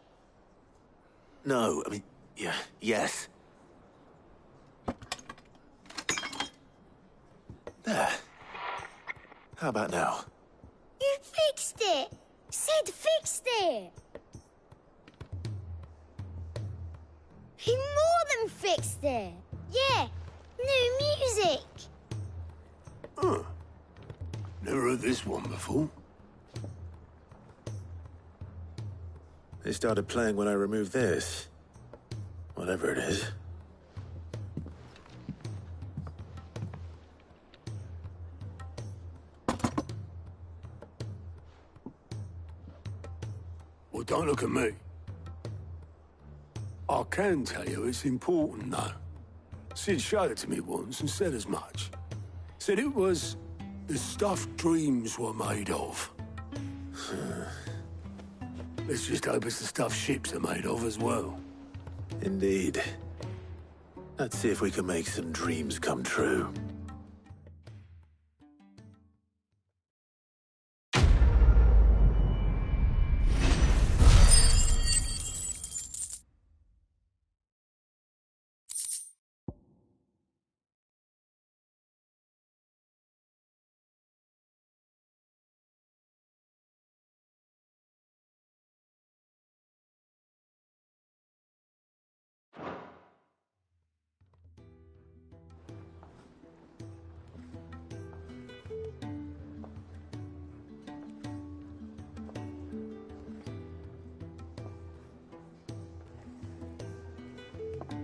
No, I mean, yeah, yes. There. How about now? You fixed it! Sid fixed it! He more than fixed it! Yeah, new music! Huh. Never heard this one before. They started playing when I removed this. Whatever it is. Well, don't look at me. I can tell you it's important, though. Sid showed it to me once and said as much. Said it was the stuff dreams were made of. Let's just hope it's the stuff ships are made of as well. Indeed. Let's see if we can make some dreams come true.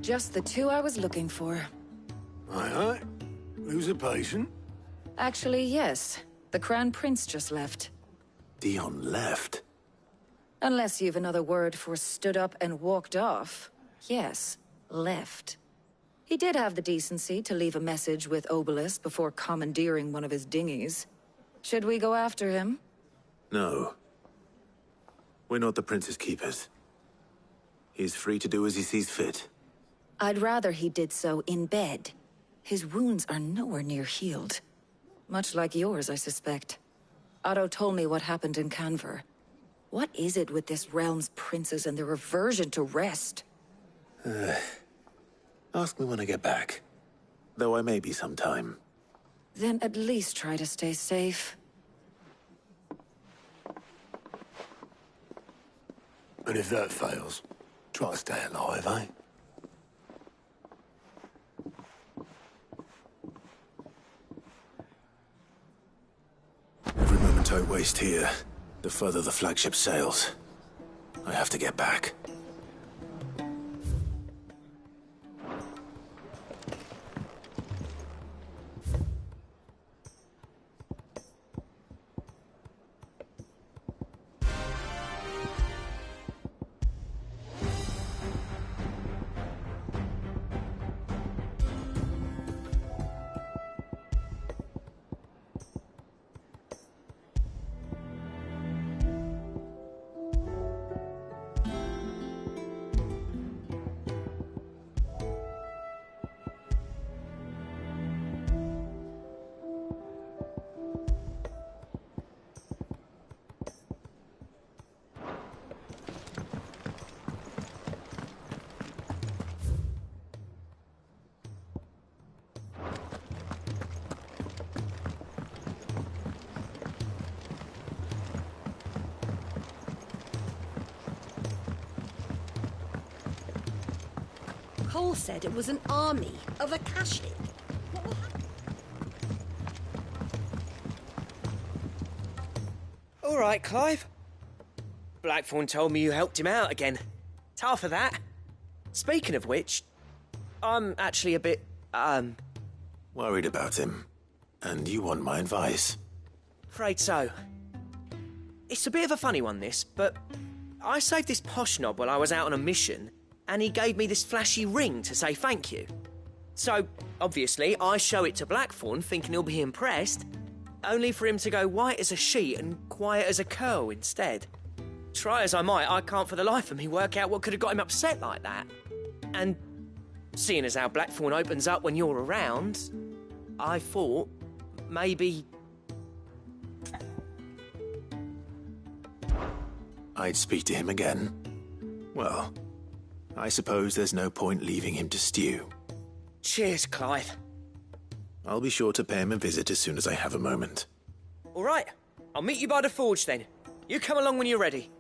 Just the two I was looking for. Aye. Who's a patient? Actually, yes. The Crown Prince just left. Dion left? Unless you've another word for stood up and walked off. Yes, left. He did have the decency to leave a message with Obelisk before commandeering one of his dinghies. Should we go after him? No. We're not the Prince's keepers. He's free to do as he sees fit. I'd rather he did so in bed. His wounds are nowhere near healed. Much like yours, I suspect. Otto told me what happened in Canver. What is it with this realm's princes and their aversion to rest? Ask me when I get back. Though I may be sometime. Then at least try to stay safe. And if that fails, try to stay alive, eh? Every moment I waste here, the further the flagship sails. I have to get back. Cole said it was an army of Akashic. All right, Clive. Blackthorn told me you helped him out again. Tough of that. Speaking of which, I'm actually a bit, Worried about him. And you want my advice? afraid so. It's a bit of a funny one, this, but I saved this posh knob while I was out on a mission, and he gave me this flashy ring to say thank you. So, obviously, I show it to Blackthorn, thinking he'll be impressed, only for him to go white as a sheet and quiet as a curl instead. Try as I might, I can't for the life of me work out what could have got him upset like that. And seeing as how Blackthorn opens up when you're around, I thought maybe... I'd speak to him again. Well, I suppose there's no point leaving him to stew. Cheers, Clive. I'll be sure to pay him a visit as soon as I have a moment. All right, I'll meet you by the forge then. You come along when you're ready.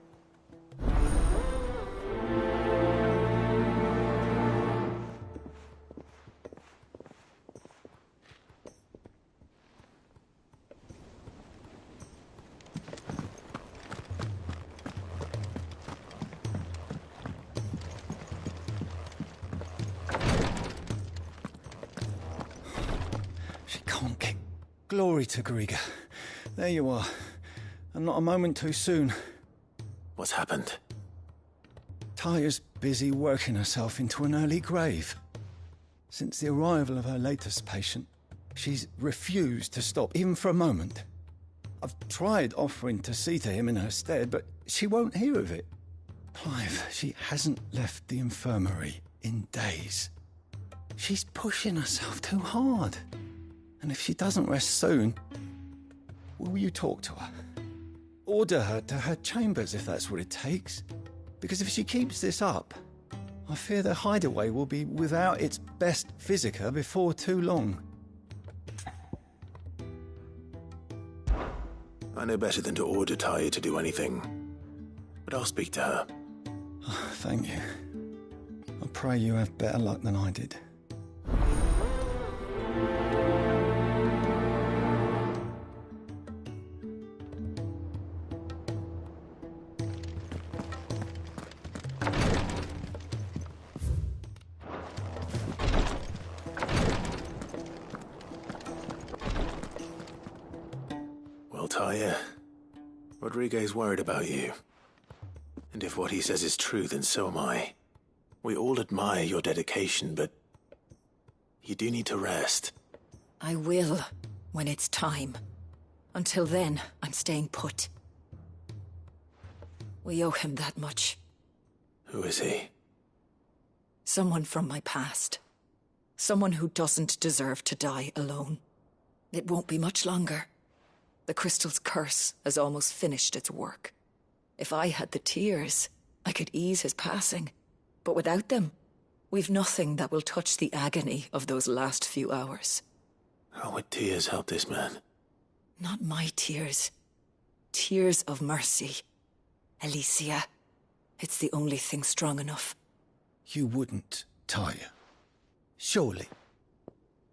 Glory to Griga. There you are. And not a moment too soon. What's happened? Taya's busy working herself into an early grave. Since the arrival of her latest patient, she's refused to stop, even for a moment. I've tried offering to see to him in her stead, but she won't hear of it. Clive, she hasn't left the infirmary in days. She's pushing herself too hard. And if she doesn't rest soon, will you talk to her? Order her to her chambers if that's what it takes. Because if she keeps this up, I fear the hideaway will be without its best physica before too long. I know better than to order Taya to do anything. But I'll speak to her. Oh, thank you. I pray you have better luck than I did. Taya, Rodriguez worried about you. And if what he says is true, then so am I. We all admire your dedication, but you do need to rest. I will, when it's time. Until then, I'm staying put. We owe him that much. Who is he? Someone from my past. Someone who doesn't deserve to die alone. It won't be much longer. The crystal's curse has almost finished its work. If I had the tears, I could ease his passing. But without them, we've nothing that will touch the agony of those last few hours. How would tears help this man? Not my tears. Tears of mercy. Alicia, it's the only thing strong enough. You wouldn't, Taya. Surely.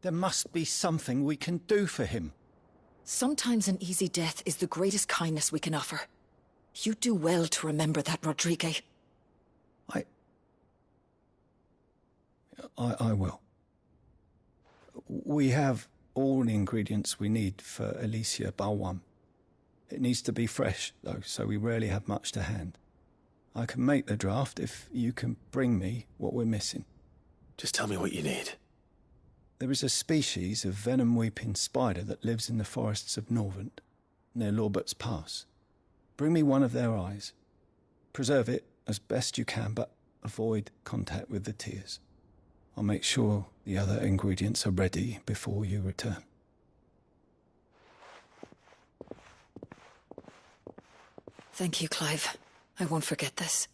There must be something we can do for him. Sometimes an easy death is the greatest kindness we can offer. You do well to remember that, Rodrigue. I will. We have all the ingredients we need for Alicia Balwam. It needs to be fresh, though, so we rarely have much to hand. I can make the draft if you can bring me what we're missing. Just tell me what you need. There is a species of venom-weeping spider that lives in the forests of Norvent, near Lorbert's Pass. Bring me one of their eyes. Preserve it as best you can, but avoid contact with the tears. I'll make sure the other ingredients are ready before you return. Thank you, Clive. I won't forget this.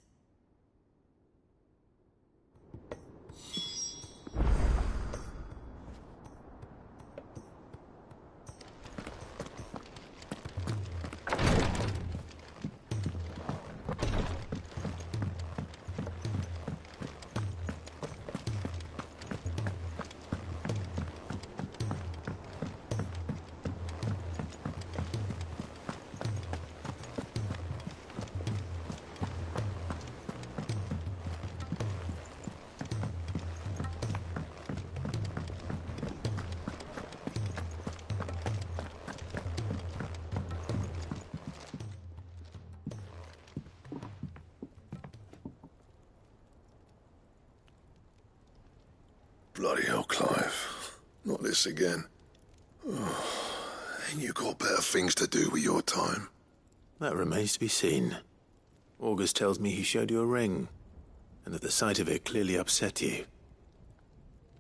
Bloody hell, Clive. Not this again. Oh, ain't you got better things to do with your time? That remains to be seen. August tells me he showed you a ring, and that the sight of it clearly upset you.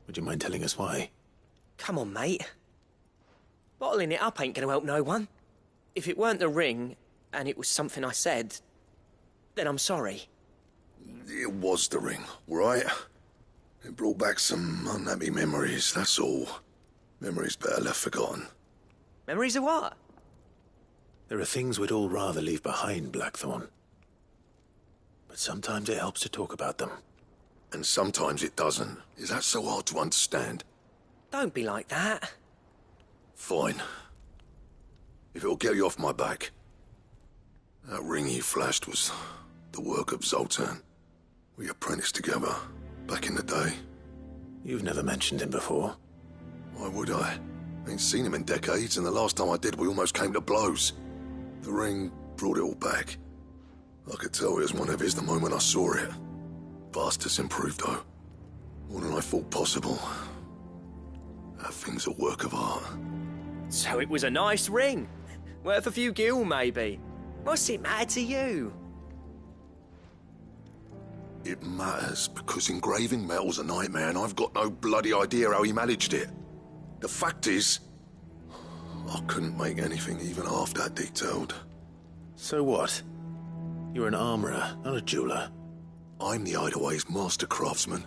Would you mind telling us why? Come on, mate. Bottling it up ain't gonna help no one. If it weren't the ring, and it was something I said, then I'm sorry. It was the ring, right? It brought back some unhappy memories, that's all. Memories better left forgotten. Memories of what? There are things we'd all rather leave behind, Blackthorn. But sometimes it helps to talk about them. And sometimes it doesn't. Is that so hard to understand? Don't be like that. Fine. If it'll get you off my back. That ring you flashed was the work of Zoltan. We apprenticed together, back in the day. You've never mentioned him before. Why would I? Ain't seen him in decades, and the last time I did, we almost came to blows. The ring brought it all back. I could tell it was one of his the moment I saw it. Vast has improved, though. More than I thought possible. That thing's a work of art. So it was a nice ring. Worth a few gil, maybe. What's it matter to you? It matters because engraving metal's a nightmare and I've got no bloody idea how he managed it. The fact is, I couldn't make anything even half that detailed. So what? You're an armourer, not a jeweller. I'm the Hideaway's master craftsman.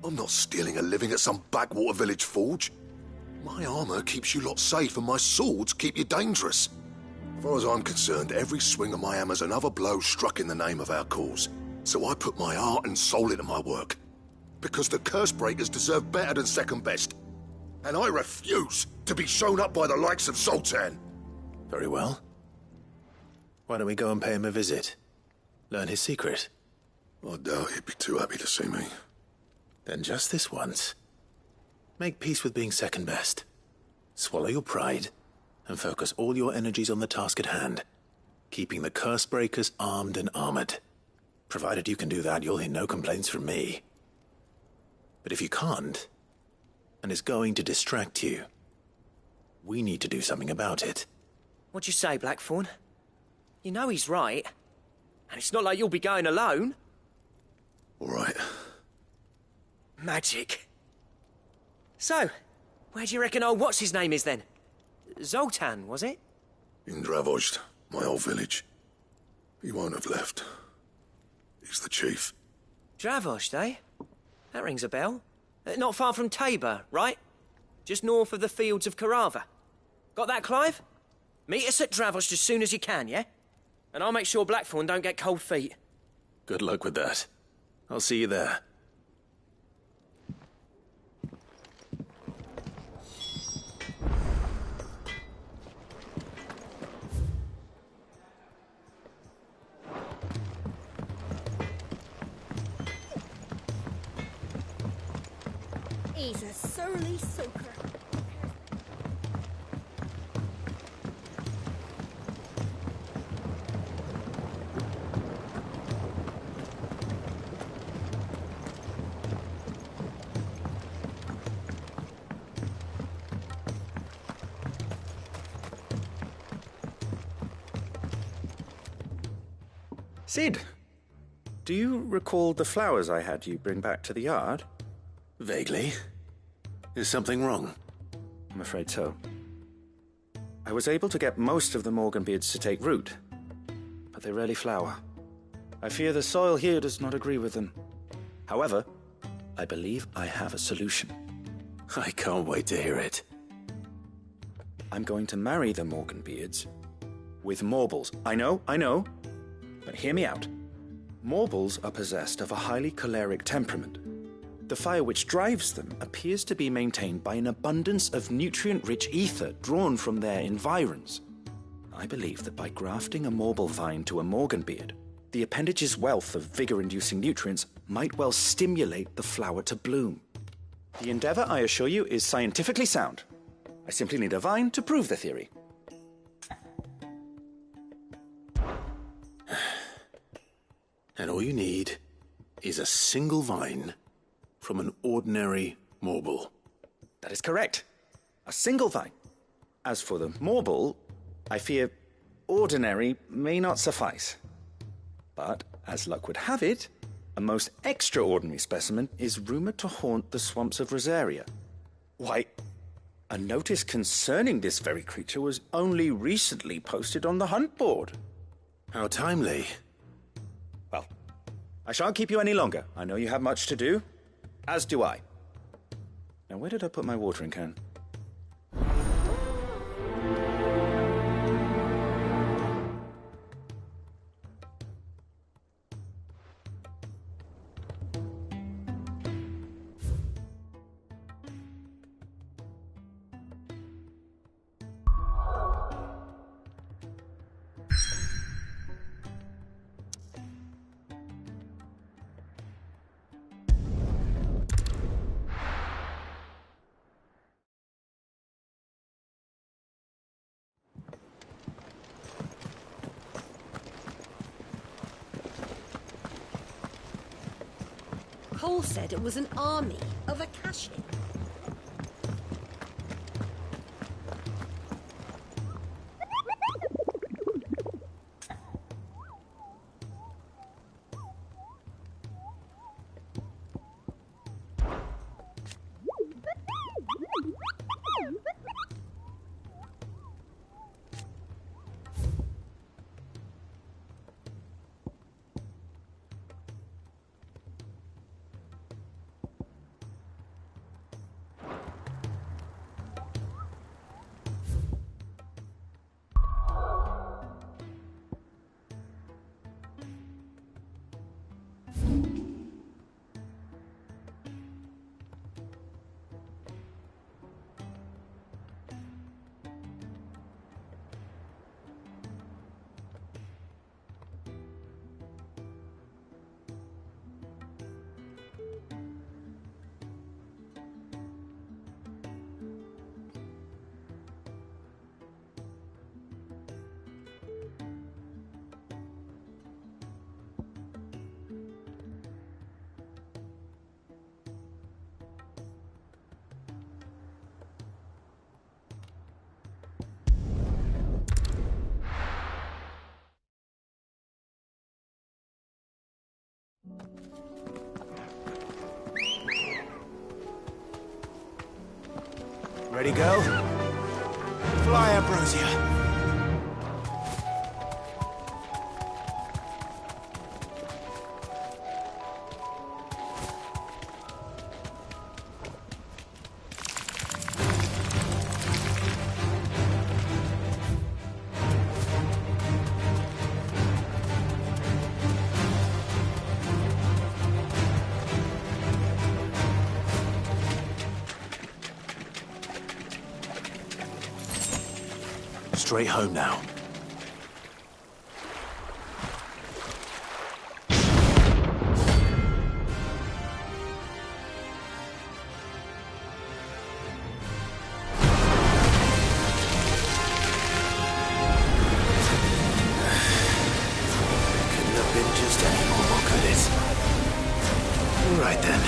I'm not stealing a living at some backwater village forge. My armour keeps you lot safe and my swords keep you dangerous. As far as I'm concerned, every swing of my hammer's another blow struck in the name of our cause. So I put my heart and soul into my work. Because the curse breakers deserve better than second best. And I refuse to be shown up by the likes of Zoltan. Very well. Why don't we go and pay him a visit? Learn his secret. I doubt he'd be too happy to see me. Then just this once. Make peace with being second best. Swallow your pride and focus all your energies on the task at hand. Keeping the curse breakers armed and armored. Provided you can do that, you'll hear no complaints from me. But if you can't, and it's going to distract you, we need to do something about it. What'd you say, Blackthorn? You know he's right. And it's not like you'll be going alone. All right. Magic. So, where do you reckon old what's-his-name is then? Zoltan, was it? In Dravozd, my old village. He won't have left. He's the chief. Dravozd, eh? That rings a bell. Not far from Tabor, right? Just north of the fields of Carava. Got that, Clive? Meet us at Dravozd as soon as you can, yeah? And I'll make sure Blackthorn don't get cold feet. Good luck with that. I'll see you there. He's a surly soaker. Sid, do you recall the flowers I had you bring back to the yard? Vaguely. Is something wrong? I'm afraid so. I was able to get most of the Morganbeards to take root, but they rarely flower. I fear the soil here does not agree with them. However, I believe I have a solution. I can't wait to hear it. I'm going to marry the Morganbeards with Morbles. I know, but hear me out. Morbles are possessed of a highly choleric temperament. The fire which drives them appears to be maintained by an abundance of nutrient-rich ether drawn from their environs. I believe that by grafting a Morble vine to a Morganbeard, the appendage's wealth of vigor-inducing nutrients might well stimulate the flower to bloom. The endeavor, I assure you, is scientifically sound. I simply need a vine to prove the theory. And all you need is a single vine from an ordinary Morble. That is correct. A single vine. As for the Morble, I fear ordinary may not suffice. But, as luck would have it, a most extraordinary specimen is rumored to haunt the swamps of Rosaria. Why, A notice concerning this very creature was only recently posted on the hunt board. How timely. Well, I shan't keep you any longer. I know you have much to do, as do I. Now, where did I put my watering can? Cole said it was an army of Akashi. Ready, girl? Fly, Ambrosia. Straight home now. Couldn't have been just any more, could it? All right then.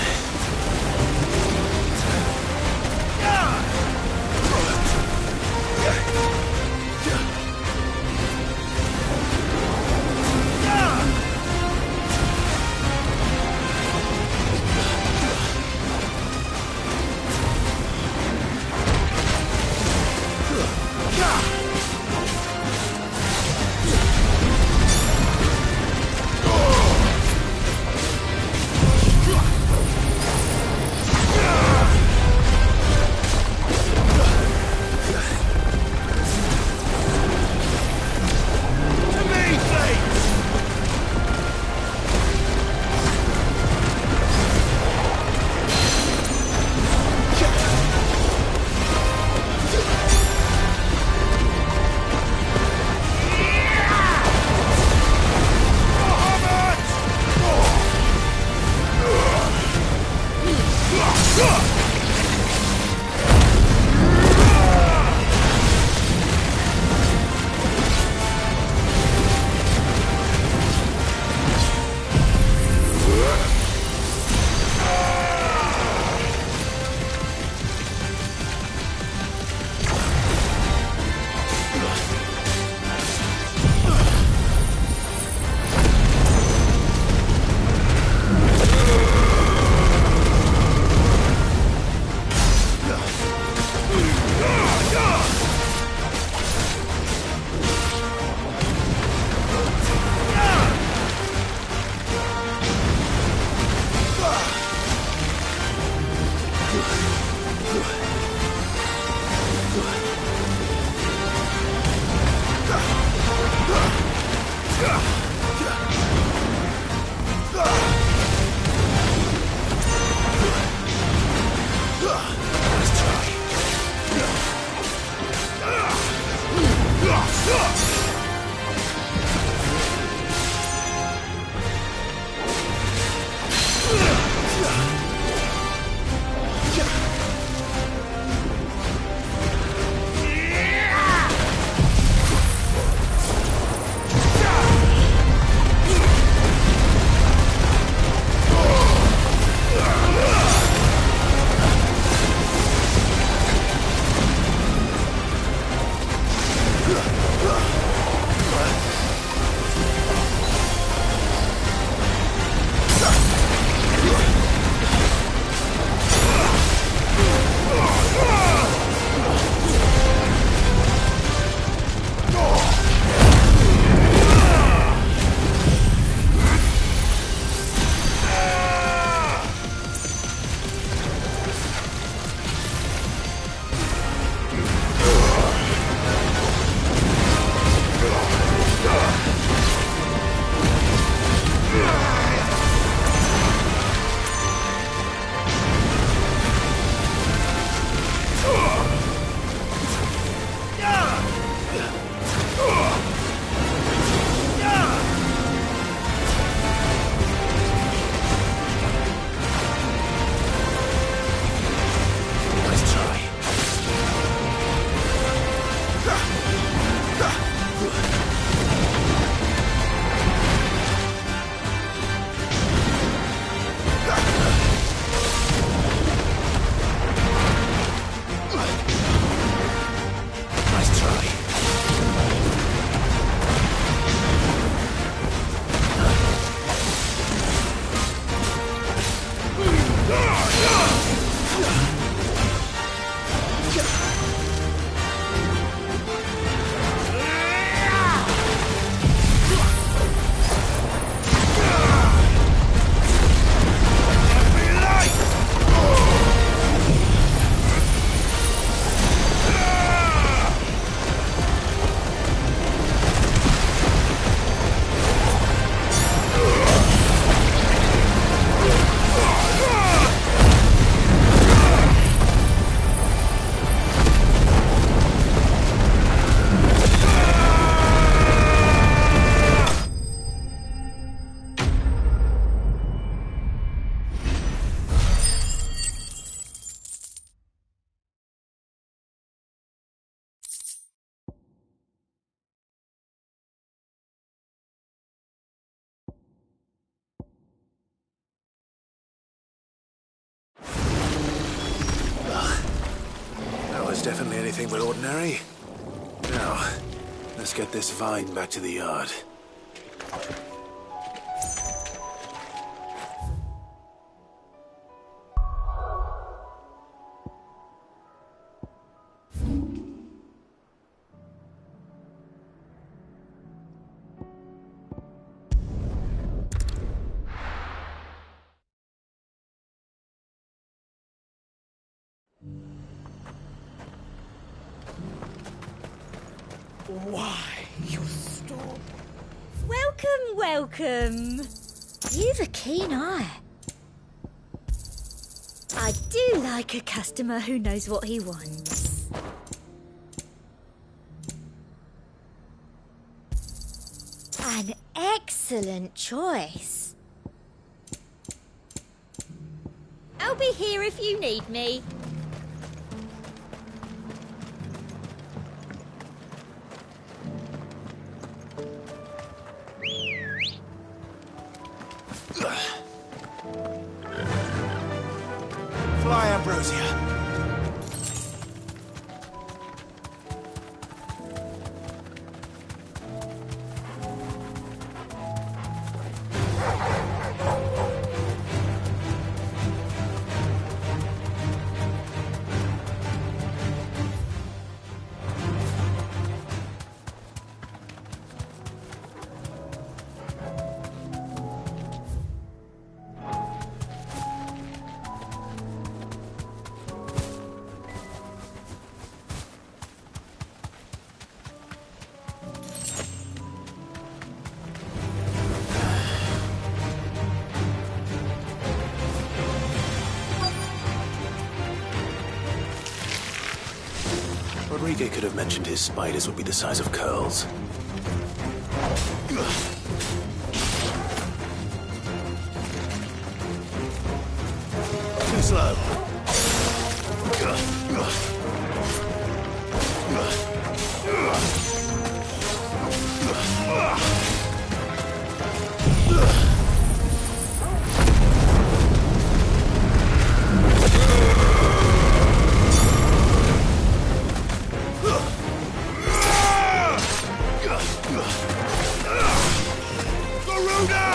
definitely anything but ordinary. Now, let's get this vine back to the yard. Why, you storm. Welcome, welcome. You've a keen eye. I do like a customer who knows what he wants. An excellent choice. I'll be here if you need me. Fly, Ambrosia. Rodriguez could have mentioned his spiders would be the size of curls. Too slow.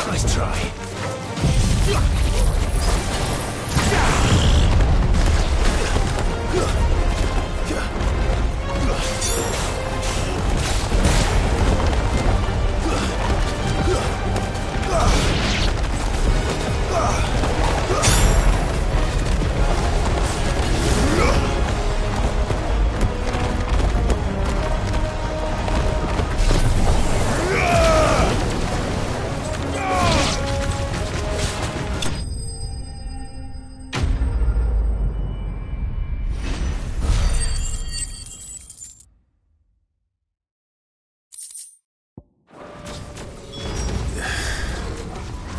Nice try.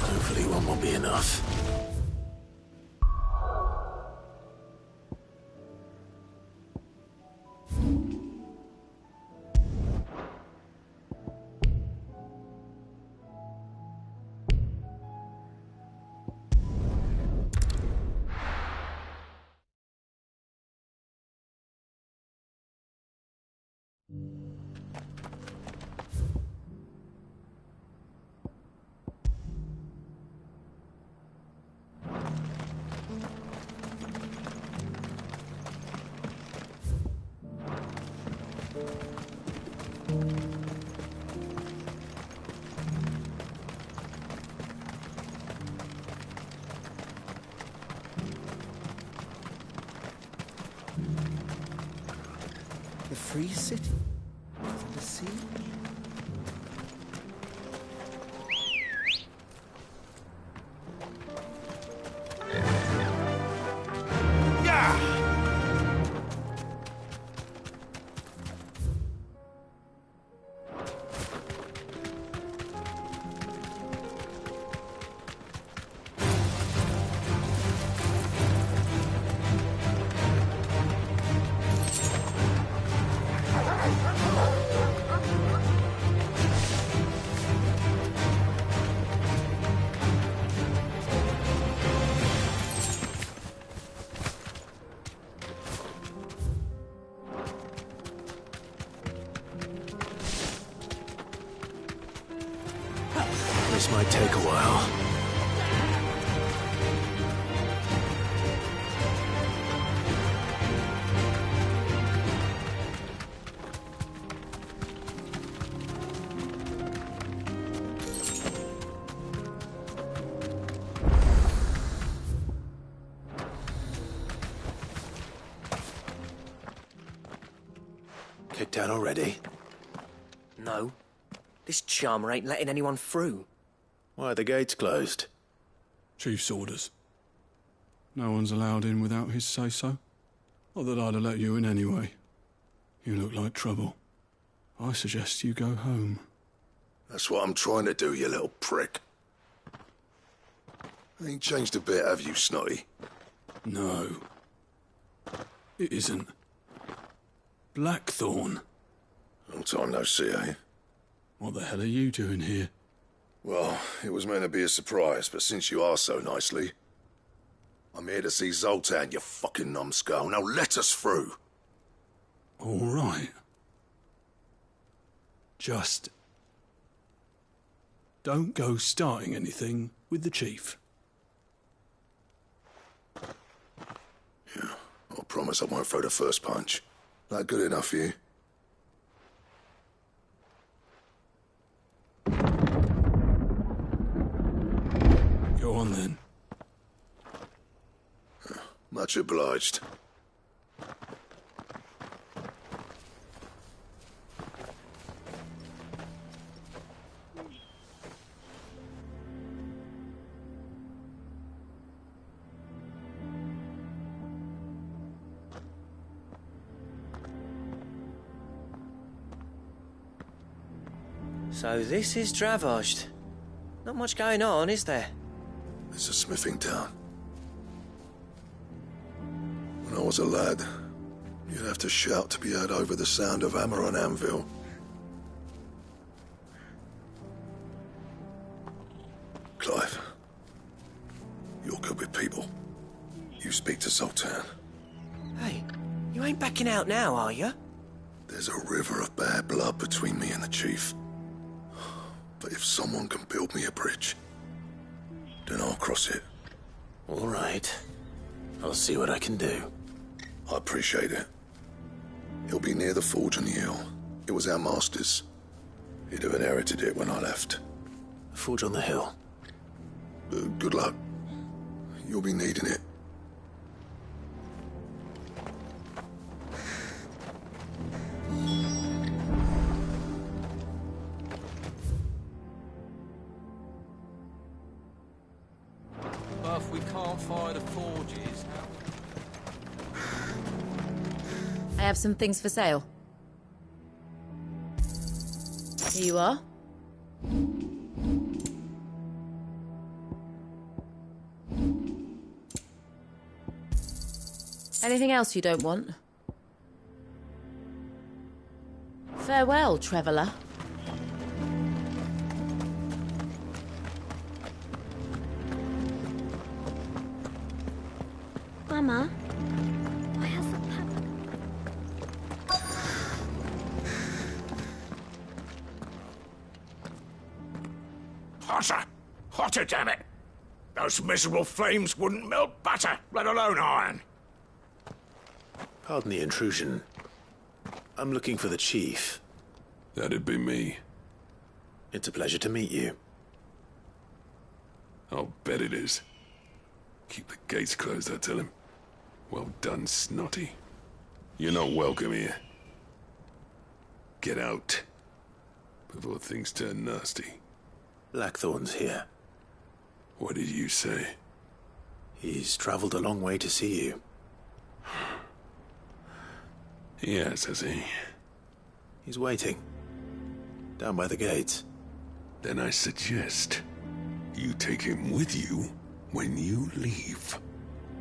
Hopefully one will be enough. The free city? The siege? might take a while. Kicked out already? No. This charmer ain't letting anyone through. Why are the gates closed? Chief's orders. No one's allowed in without his say-so. Not that I'd have let you in anyway. You look like trouble. I suggest you go home. That's what I'm trying to do, you little prick. Ain't changed a bit, have you, Snotty? No. It isn't. Blackthorn. Long time no see, eh? What the hell are you doing here? Well, it was meant to be a surprise, but since you are so nicely, I'm here to see Zoltan, you fucking numbskull. Now let us through. All right. Just don't go starting anything with the chief. Yeah, I promise I won't throw the first punch. That good enough for you? Go on then. Much obliged. So this is Dravoged. Not much going on, is there? It's a smithing town. When I was a lad, you'd have to shout to be heard over the sound of hammer on anvil. Clive, you're good with people. You speak to Zoltan. Hey, you ain't backing out now, are you? There's a river of bad blood between me and the chief. But if someone can build me a bridge, then I'll cross it. All right. I'll see what I can do. I appreciate it. He'll be near the forge on the hill. It was our master's. He'd have inherited it when I left. The forge on the hill? Good luck. You'll be needing it. But we can't find the forges. I have some things for sale. Here you are. Anything else you don't want? Farewell, traveller. Mama, why hasn't Hotter! Hotter, damn it! Those miserable flames wouldn't melt butter, let alone iron. Pardon the intrusion. I'm looking for the chief. That'd be me. It's a pleasure to meet you. I'll bet it is. Keep the gates closed, I tell him. Well done, Snotty. You're not welcome here. Get out. Before things turn nasty. Blackthorn's here. What did you say? He's traveled a long way to see you. Yes, has he? He's waiting. Down by the gates. Then I suggest you take him with you when you leave.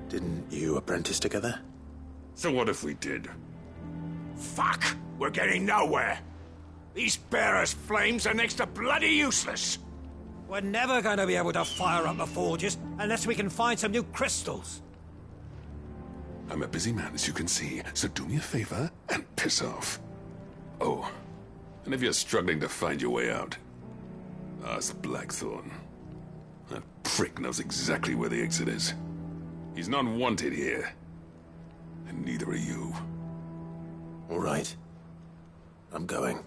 Didn't you apprentice together? So what if we did? Fuck! We're getting nowhere. These bearers' flames are next to bloody useless. We're never going to be able to fire up the forges unless we can find some new crystals. I'm a busy man, as you can see, so do me a favor and piss off. Oh, and if you're struggling to find your way out, ask Blackthorn. That prick knows exactly where the exit is. He's not wanted here. And neither are you. All right. I'm going.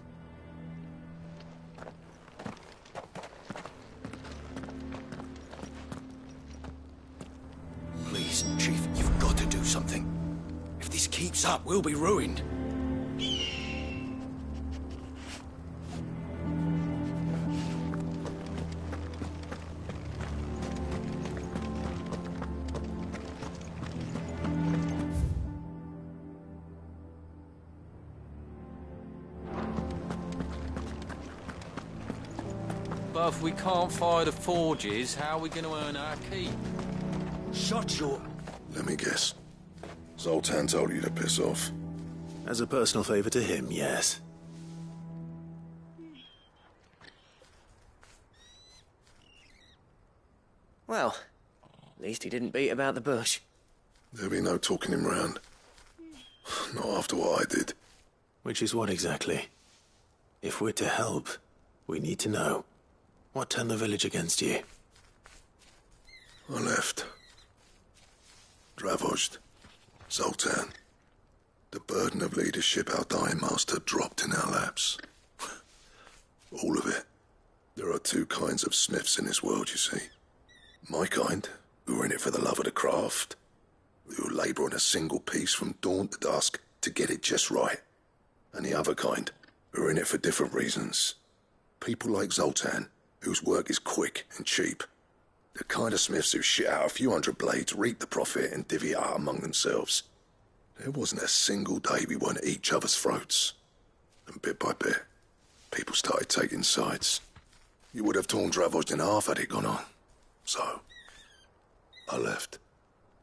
Please, Chief, you've got to do something. If this keeps up, we'll be ruined. But if we can't fire the forges, how are we going to earn our keep? Shut your... Let me guess. Zoltan told you to piss off. As a personal favor to him, yes. Well, at least he didn't beat about the bush. There'll be no talking him round. Not after what I did. Which is what exactly? If we're to help, we need to know. What turned the village against you? I left. Dravojd. Zoltan. The burden of leadership our dying master dropped in our laps. All of it. There are two kinds of smiths in this world, you see. My kind, who are in it for the love of the craft, who labour on a single piece from dawn to dusk to get it just right. And the other kind, who are in it for different reasons. People like Zoltan, whose work is quick and cheap. The kind of smiths who shit out a few hundred blades, reap the profit, and divvy it out among themselves. There wasn't a single day we weren't at each other's throats. And bit by bit, people started taking sides. You would have torn Dravojd in half had it gone on. So, I left.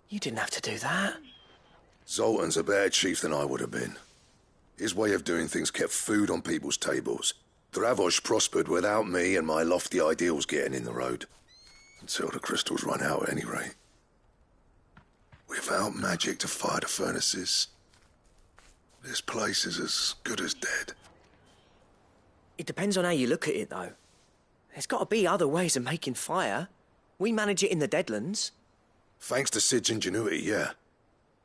You didn't have to do that. Zoltan's a better chief than I would have been. His way of doing things kept food on people's tables. Dravojd prospered without me and my lofty ideals getting in the road. Until the crystals run out at any rate. Without magic to fire the furnaces, this place is as good as dead. It depends on how you look at it, though. There's got to be other ways of making fire. We manage it in the Deadlands. Thanks to Sid's ingenuity, yeah.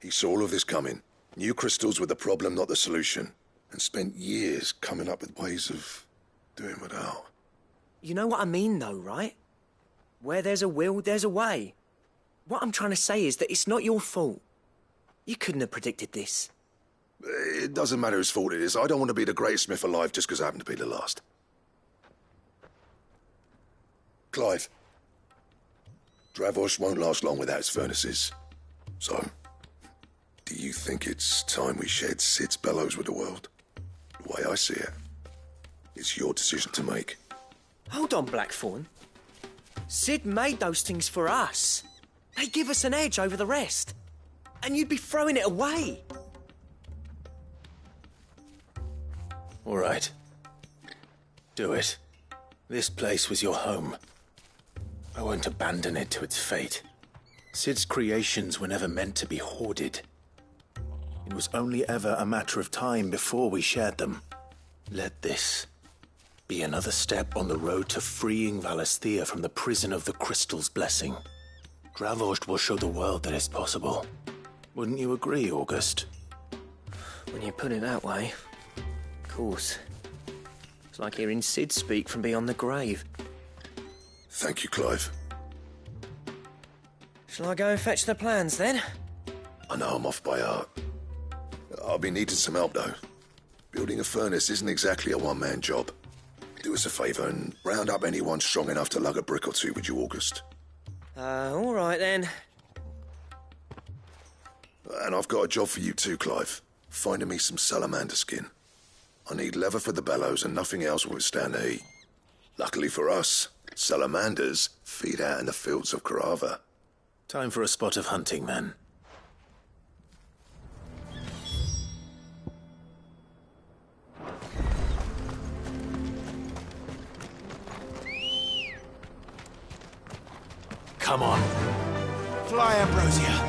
He saw all of this coming. Knew crystals were the problem, not the solution. And spent years coming up with ways of doing without. You know what I mean, though, right? Where there's a will, there's a way. What I'm trying to say is that it's not your fault. You couldn't have predicted this. It doesn't matter whose fault it is. I don't want to be the greatest smith alive just because I happen to be the last. Clive. Dravojd won't last long without its furnaces. So, do you think it's time we shared Sid's bellows with the world? The way I see it, it's your decision to make. Hold on, Blackthorn. Sid made those things for us. They give us an edge over the rest. And you'd be throwing it away. All right. Do it. This place was your home. I won't abandon it to its fate. Sid's creations were never meant to be hoarded. It was only ever a matter of time before we shared them. Let this be another step on the road to freeing Valisthea from the prison of the Crystal's blessing. Dravojd will show the world that it's possible. Wouldn't you agree, August? When you put it that way, of course. It's like hearing Sid speak from beyond the grave. Thank you, Clive. Shall I go and fetch the plans, then? I know I'm off by heart. I'll be needing some help, though. Building a furnace isn't exactly a one-man job. Do us a favour and round up anyone strong enough to lug a brick or two with you, August. All right, then. And I've got a job for you too, Clive. Finding me some salamander skin. I need leather for the bellows and nothing else will withstand the heat. Luckily for us, salamanders feed out in the fields of Carava. Time for a spot of hunting, then. Come on. Fly, Ambrosia.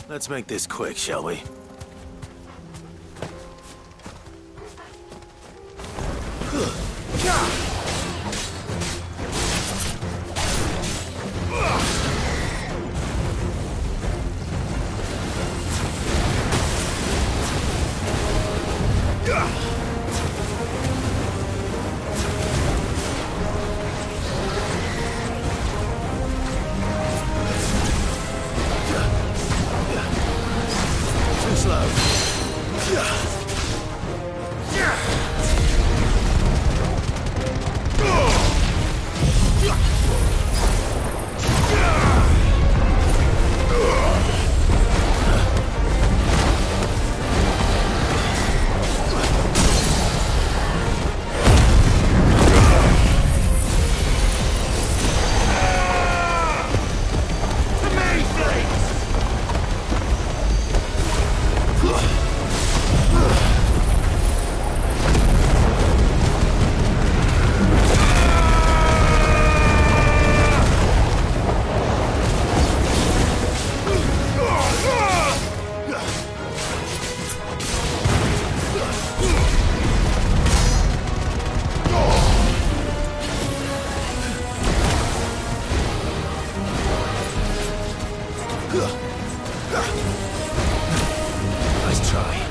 Let's make this quick, shall we? Too slow. Nice try.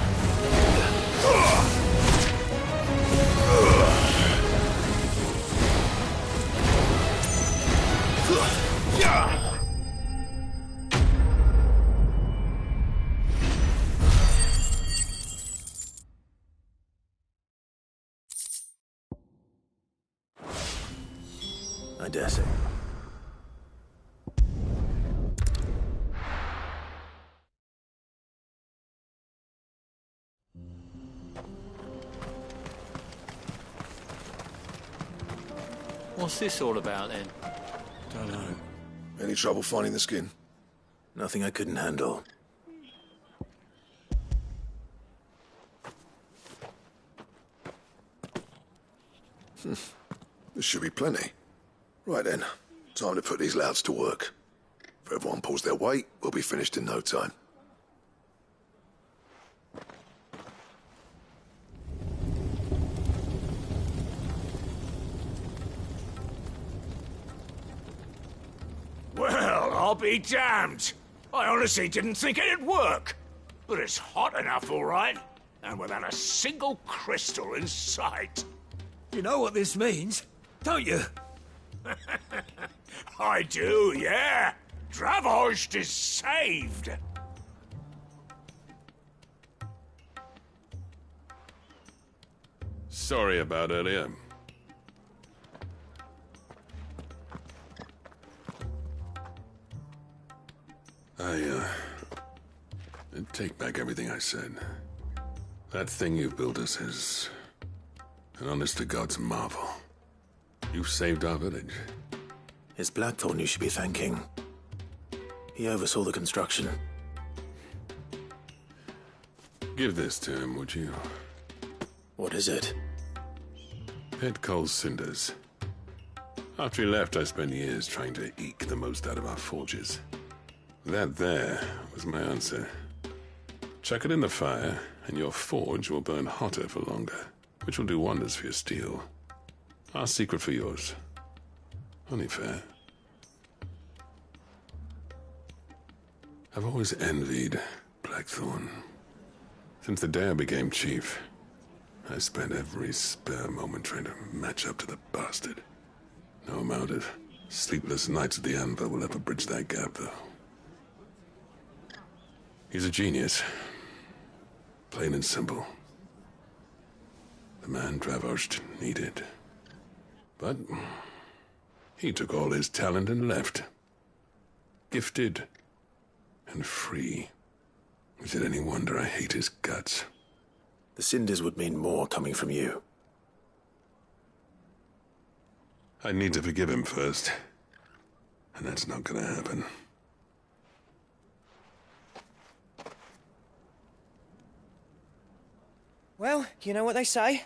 I dare say. What's this all about, then? Don't know. Any trouble finding the skin? Nothing I couldn't handle. There should be plenty. Right then, time to put these louts to work. If everyone pulls their weight, we'll be finished in no time. Well, I'll be damned. I honestly didn't think it'd work. But it's hot enough, all right. And without a single crystal in sight. You know what this means, don't you? I do, yeah. Dravost is saved. Sorry about earlier. I take back everything I said. That thing you've built us is an honest-to-God's marvel. You've saved our village. It's Blackthorn you should be thanking. He oversaw the construction. Give this to him, would you? What is it? Pet Cole's cinders. After he left, I spent years trying to eke the most out of our forges. That there was my answer. Chuck it in the fire, and your forge will burn hotter for longer, which will do wonders for your steel. Our secret for yours. Only fair. I've always envied Blackthorn. Since the day I became chief, I spent every spare moment trying to match up to the bastard. No amount of sleepless nights at the anvil will ever bridge that gap, though. He's a genius. Plain and simple. The man Dravost needed. But he took all his talent and left. Gifted and free. Is it any wonder I hate his guts? The cinders would mean more coming from you. I need to forgive him first. And that's not gonna happen. Well, you know what they say.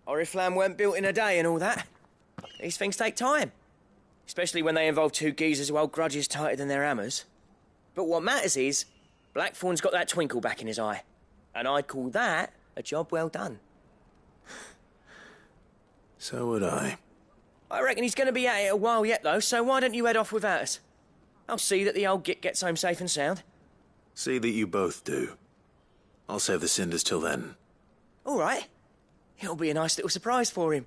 Oriflamme weren't built in a day and all that. These things take time. Especially when they involve two geezers who hold grudges tighter than their hammers. But what matters is, Blackthorn's got that twinkle back in his eye. And I'd call that a job well done. So would I. I reckon he's going to be at it a while yet, though, so why don't you head off without us? I'll see that the old git gets home safe and sound. See that you both do. I'll save the cinders till then. All right. It'll be a nice little surprise for him.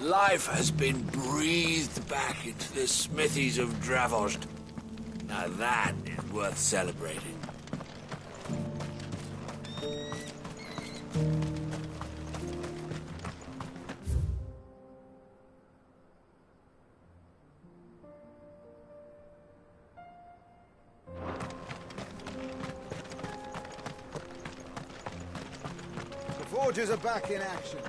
Life has been breathed back into the smithies of Dravost. Now that is worth celebrating. The forges are back in action.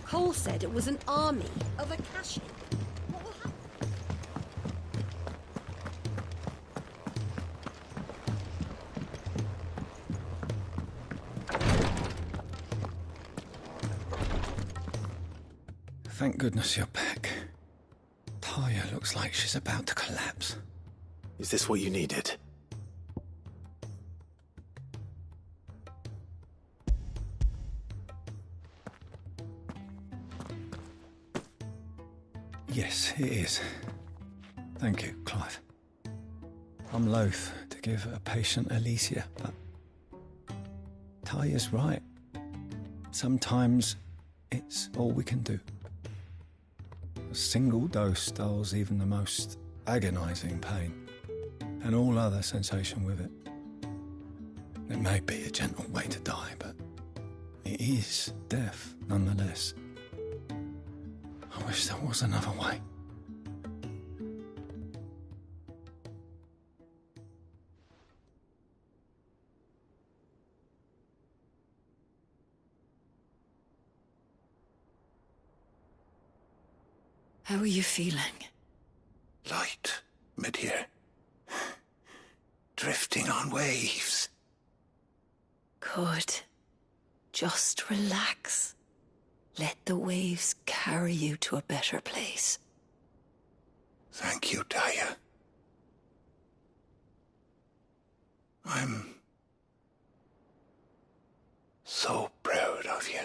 Cole said it was an army of Akashi. What will happen? Thank goodness you're back. Talia looks like she's about to collapse. Is this what you needed? Yes, it is. Thank you, Clive. I'm loath to give a patient Alicia, but Talia's right. Sometimes it's all we can do. A single dose dulls even the most agonizing pain, and all other sensation with it. It may be a gentle way to die, but it is death nonetheless. I wish there was another way. How are you feeling? Light, mid-here. Drifting on waves. Good. Just relax. Let the waves carry you to a better place. Thank you, Daya. I'm so proud of you.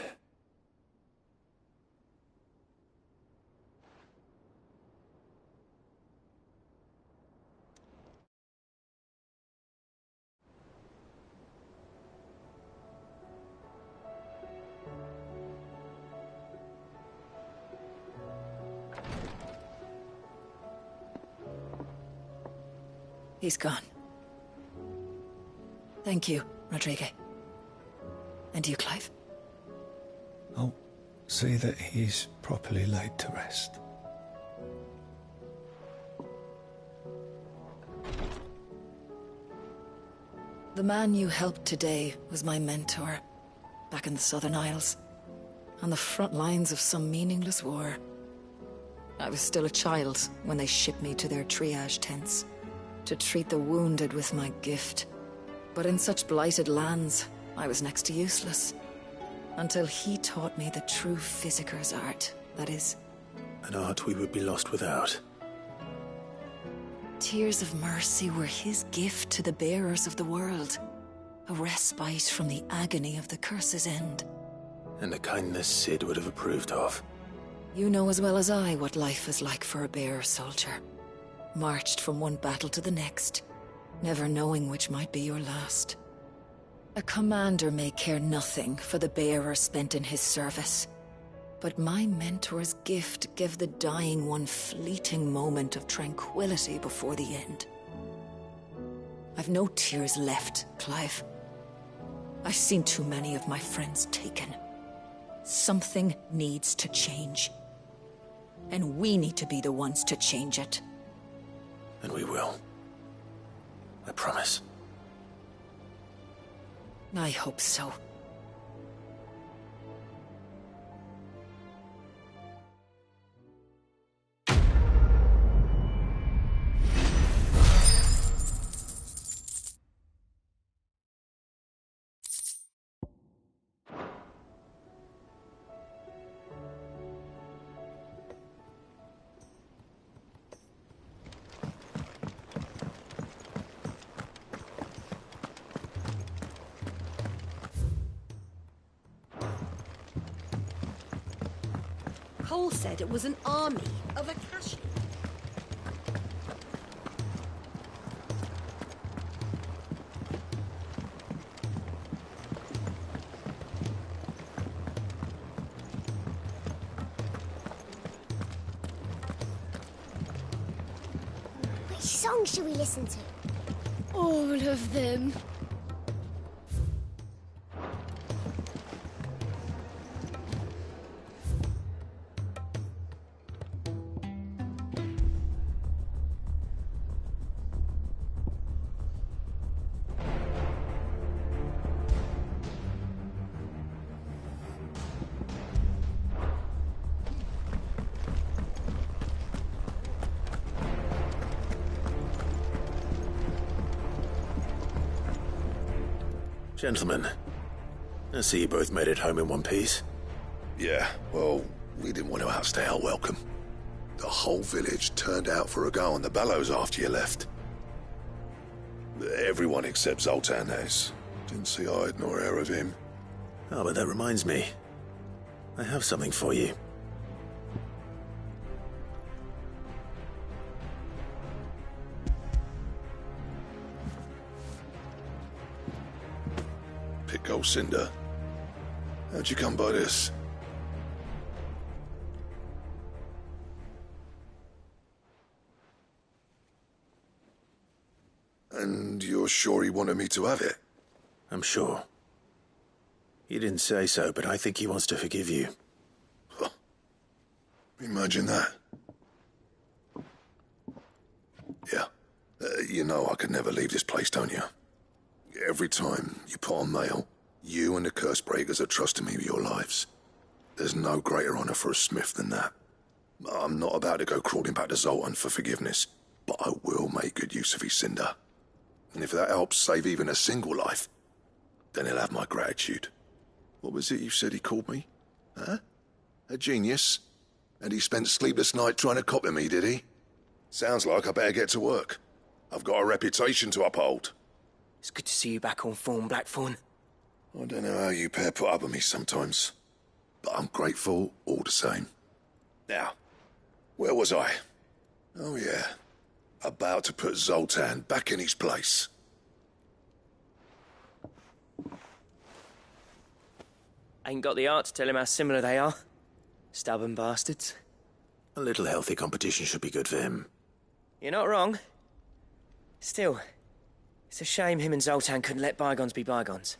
He's gone. Thank you, Rodrigue. And you, Clive? I'll see that he's properly laid to rest. The man you helped today was my mentor, back in the Southern Isles, on the front lines of some meaningless war. I was still a child when they shipped me to their triage tents, to treat the wounded with my gift. But in such blighted lands, I was next to useless. Until he taught me the true physicker's art, that is. An art we would be lost without. Tears of mercy were his gift to the bearers of the world. A respite from the agony of the curse's end. And a kindness Sid would have approved of. You know as well as I what life is like for a bearer soldier. Marched from one battle to the next, never knowing which might be your last. A commander may care nothing for the bearer spent in his service, but my mentor's gift gave the dying one fleeting moment of tranquility before the end. I've no tears left, Clive. I've seen too many of my friends taken. Something needs to change. And we need to be the ones to change it. And we will. I promise. I hope so. Cole said it was an army of Akashi. Which song should we listen to? All of them. Gentlemen, I see you both made it home in one piece. Yeah, well, we didn't want to outstay our welcome. The whole village turned out for a go on the bellows after you left. Everyone except Zoltan has. Didn't see hide nor hair of him. Oh, but that reminds me. I have something for you. Pico Cinder. How'd you come by this? And you're sure he wanted me to have it? I'm sure. He didn't say so, but I think he wants to forgive you. Huh. Imagine that. Yeah. You know I could never leave this place, don't you? Every time you put on mail, you and the Curse Breakers are trusting me with your lives. There's no greater honor for a smith than that. I'm not about to go crawling back to Zoltan for forgiveness, but I will make good use of his cinder. And if that helps save even a single life, then he'll have my gratitude. What was it you said he called me? Huh? A genius? And he spent sleepless night trying to copy me, did he? Sounds like I better get to work. I've got a reputation to uphold. It's good to see you back on form, Blackthorn. I don't know how you pair put up with me sometimes, but I'm grateful all the same. Now, where was I? Oh yeah, about to put Zoltan back in his place. Ain't got the art to tell him how similar they are. Stubborn bastards. A little healthy competition should be good for him. You're not wrong. Still, it's a shame him and Zoltan couldn't let bygones be bygones.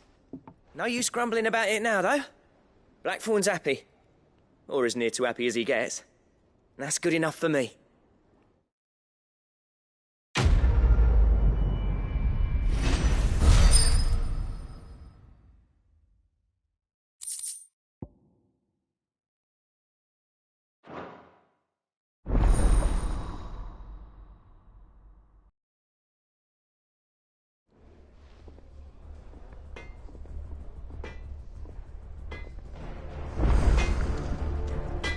No use grumbling about it now, though. Blackthorn's happy. Or as near to happy as he gets. And that's good enough for me.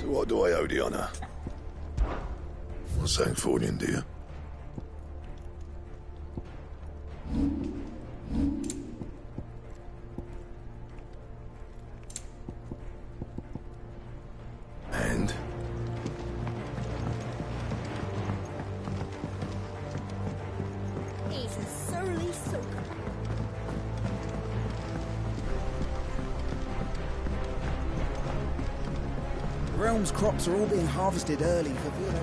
To what do I owe the honour? What's that for you, dear? And? He's a surly soaker. The realm's crops are all being harvested early for Vila.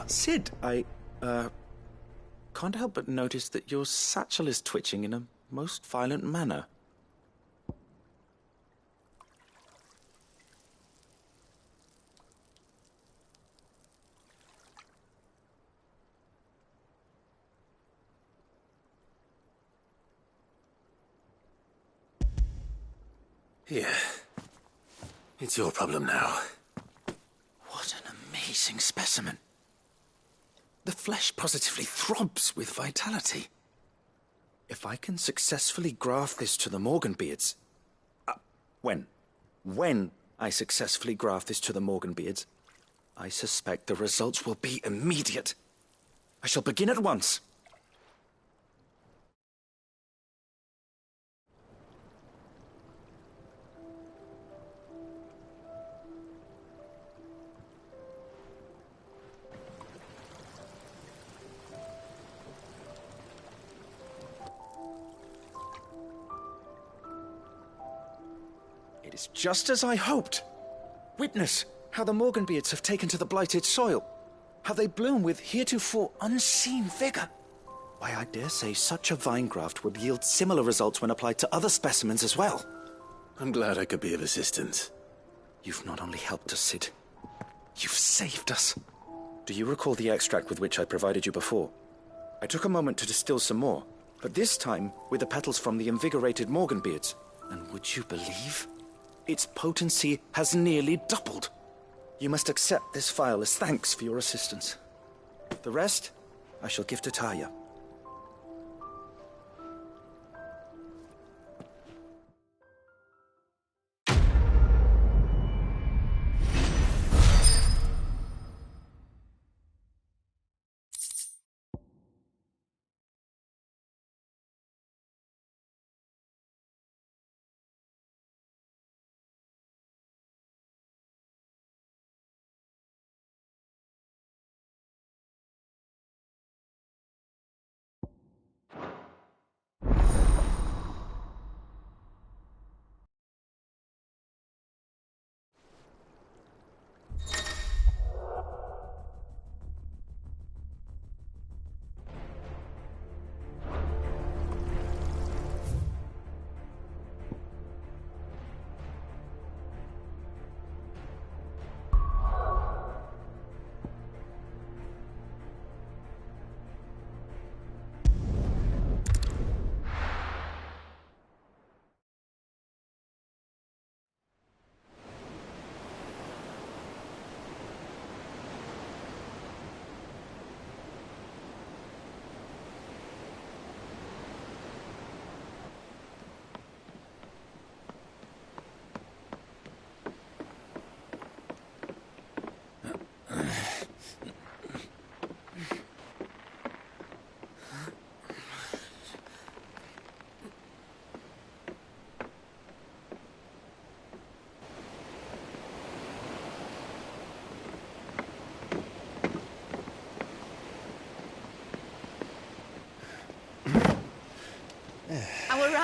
Sid, I can't help but notice that your satchel is twitching in a most violent manner. Here. It's your problem now. What an amazing specimen. The flesh positively throbs with vitality. If I can successfully graft this to the Morganbeards... When I successfully graft this to the Morganbeards, I suspect the results will be immediate. I shall begin at once. It is just as I hoped. Witness how the Morganbeards have taken to the blighted soil. How they bloom with heretofore unseen vigor. Why, I dare say such a vine graft would yield similar results when applied to other specimens as well. I'm glad I could be of assistance. You've not only helped us, Sid, you've saved us. Do you recall the extract with which I provided you before? I took a moment to distill some more, but this time with the petals from the invigorated Morganbeards. And would you believe? Its potency has nearly doubled. You must accept this vial as thanks for your assistance. The rest, I shall give to Taya.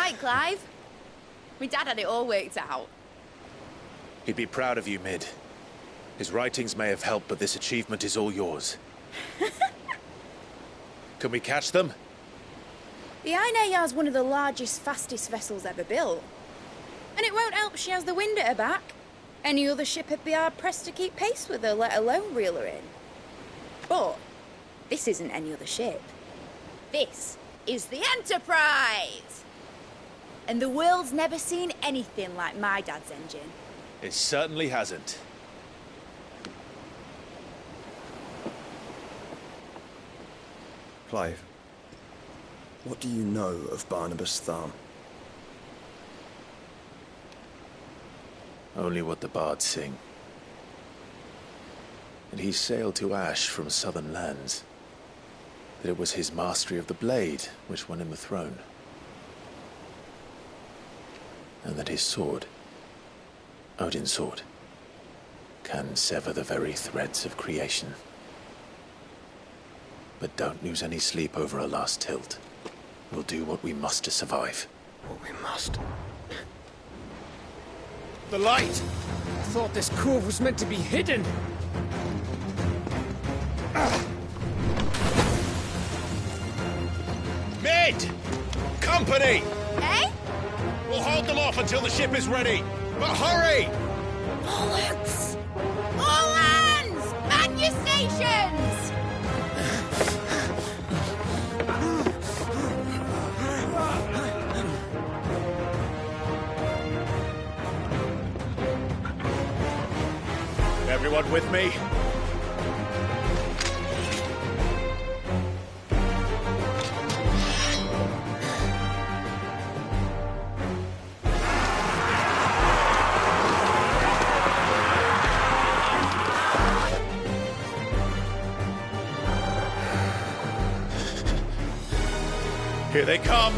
right, Clive. My dad had it all worked out. He'd be proud of you, Mid. His writings may have helped, but this achievement is all yours. Can we catch them? The Ainayar's one of the largest, fastest vessels ever built. And it won't help she has the wind at her back. Any other ship would be hard-pressed to keep pace with her, let alone reel her in. But this isn't any other ship. This is the Enterprise! And the world's never seen anything like my dad's engine. It certainly hasn't. Clive, what do you know of Barnabas Tharm? Only what the bards sing. And he sailed to Ash from southern lands. That it was his mastery of the blade which won him the throne. And that his sword, Odin's sword, can sever the very threads of creation. But don't lose any sleep over a last tilt. We'll do what we must to survive. What we must. The light! I thought this cove was meant to be hidden. Mid! Company! Eh? We'll hold them off until the ship is ready. But hurry! Bollocks! All hands! Man your stations! Everyone with me? Here they come!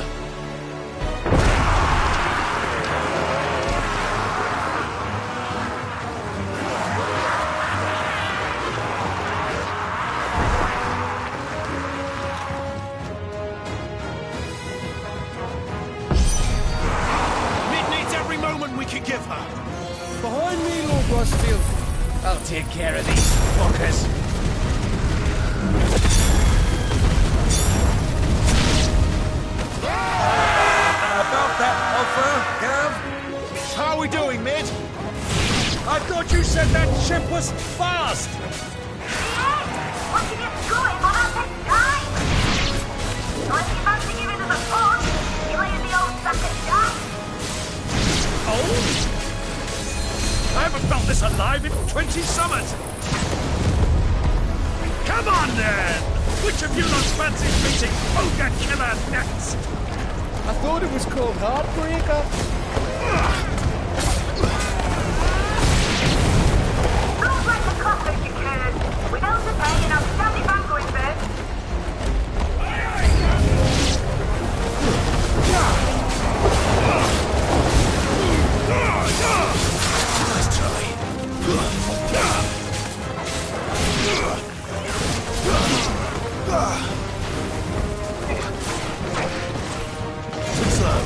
Give her. Behind me, Lord Rosfield. I'll take care of these fuckers. About that offer, Gav? How are we doing, Mid? I thought you said that ship was fast! What can you do it when I take time? Unless you fancy giving us a push, you lay in the old sack of jam. Oh? I haven't felt this alive in 20 summers! Come on, then! Which of you lot fancies meeting Ogre Killer next? I thought it was called Heartbreaker. Sounds like a classic, you could. We don't pay and I'm standing back going first. Nice try. Too slow.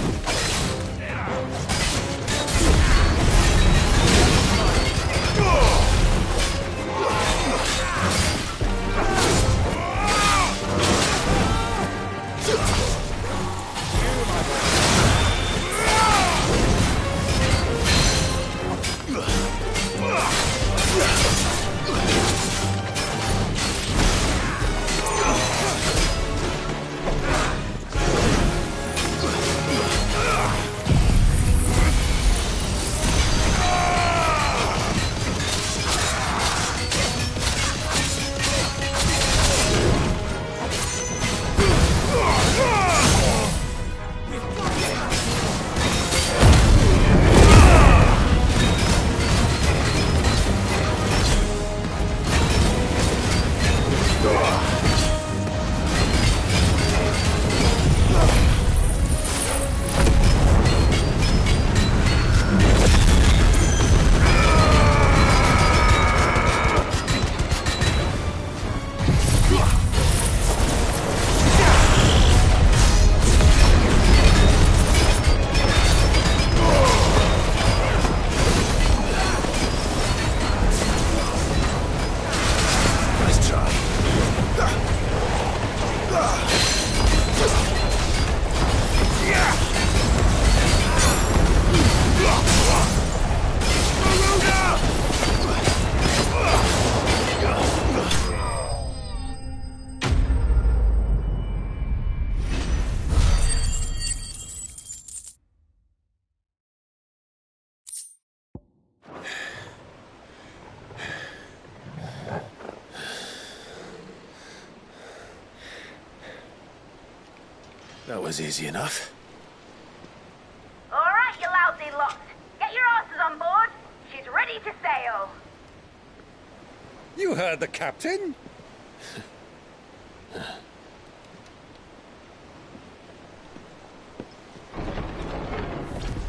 That was easy enough. All right, you lousy lot. Get your asses on board. She's ready to sail. You heard the captain.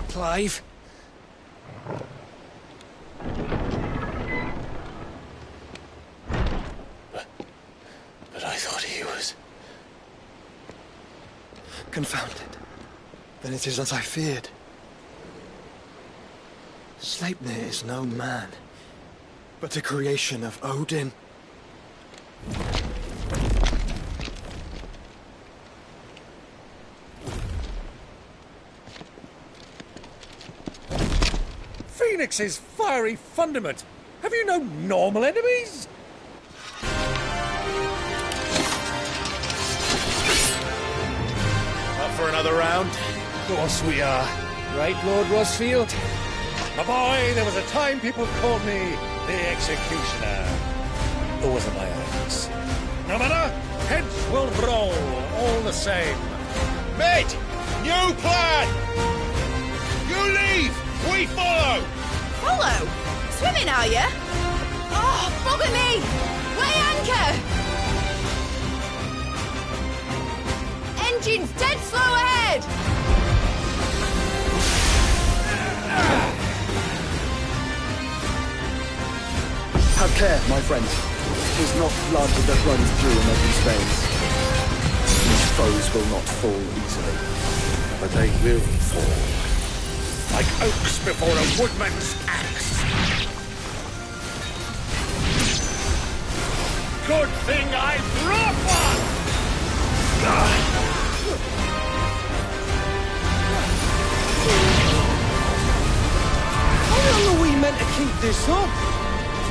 Clive? But I thought he was... Confounded. Then it is as I feared. Sleipnir is no man, but a creation of Odin. Phoenix's fiery fundament. Have you no normal enemies? Up for another round? Of course we are. Right, Lord Rosfield? My boy, there was a time people called me the Executioner. Or was it my eyes? No matter, heads will roll, all the same. Mate! New plan! You leave! We follow! Follow? Swimming, are you? Oh, bother me! Weigh anchor! Engine's dead slow ahead! Have care, my friend. 'Tis not blood that runs through in these veins. These foes will not fall easily. But they will fall. Like oaks before a woodman's axe. Good thing I brought one! How long are we meant to keep this up?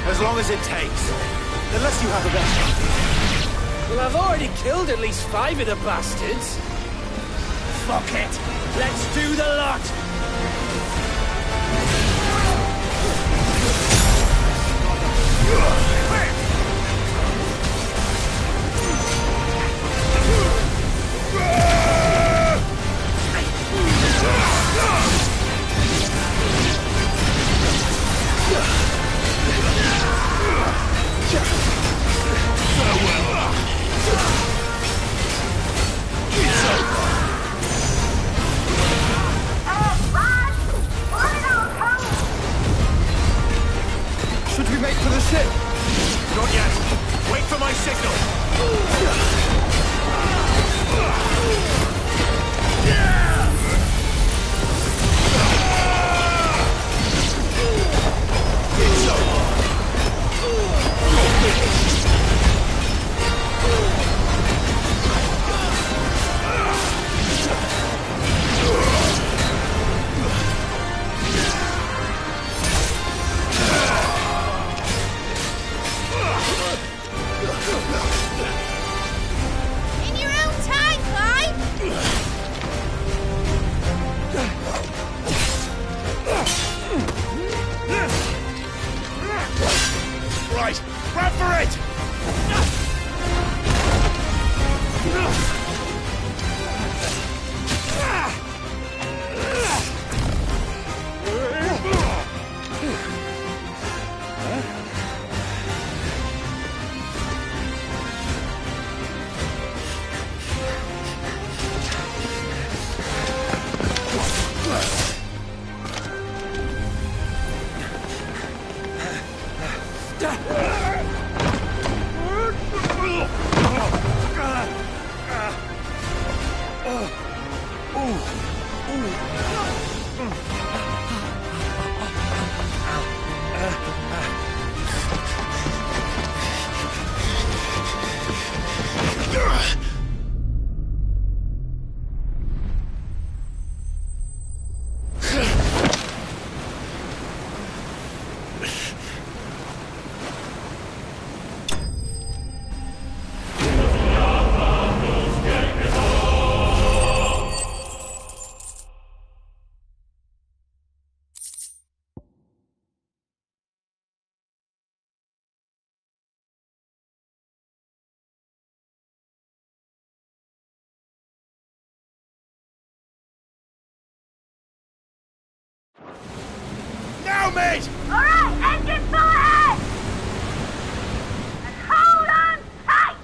As long as it takes. Unless you have a better. Well, I've already killed at least 5 of the bastards. Fuck it. Let's do the lot. Should we make for the ship? Not yet. Wait for my signal. In your own time, on, mate! Alright, engine full ahead! And hold on tight!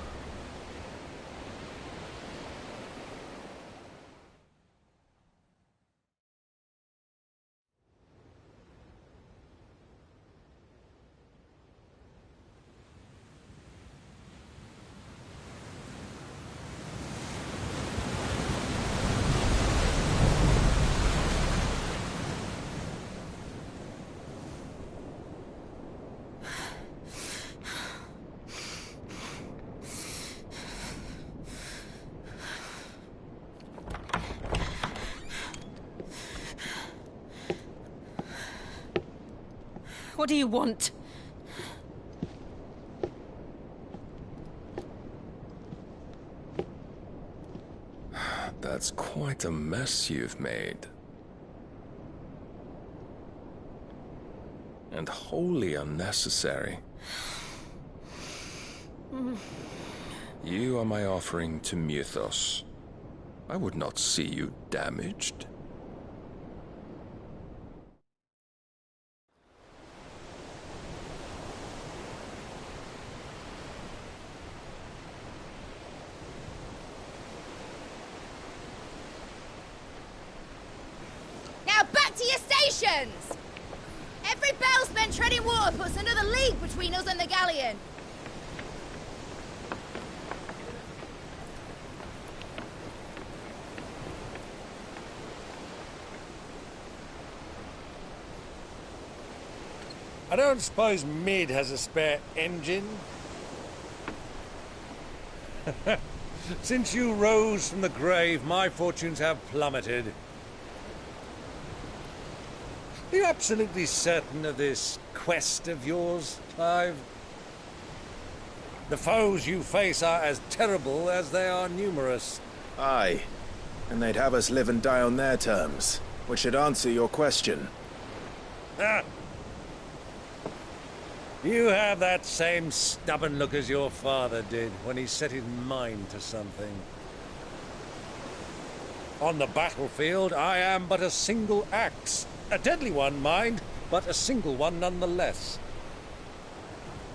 What do you want? That's quite a mess you've made. And wholly unnecessary. You are my offering to Mythos. I would not see you damaged. Now back to your stations! Every bell spent treading water puts another league between us and the galleon. I don't suppose Mid has a spare engine? Since you rose from the grave, my fortunes have plummeted. Are you absolutely certain of this quest of yours, Clive? The foes you face are as terrible as they are numerous. Aye, and they'd have us live and die on their terms, which should answer your question. Ah! You have that same stubborn look as your father did when he set his mind to something. On the battlefield, I am but a single axe. A deadly one, mind, but a single one nonetheless.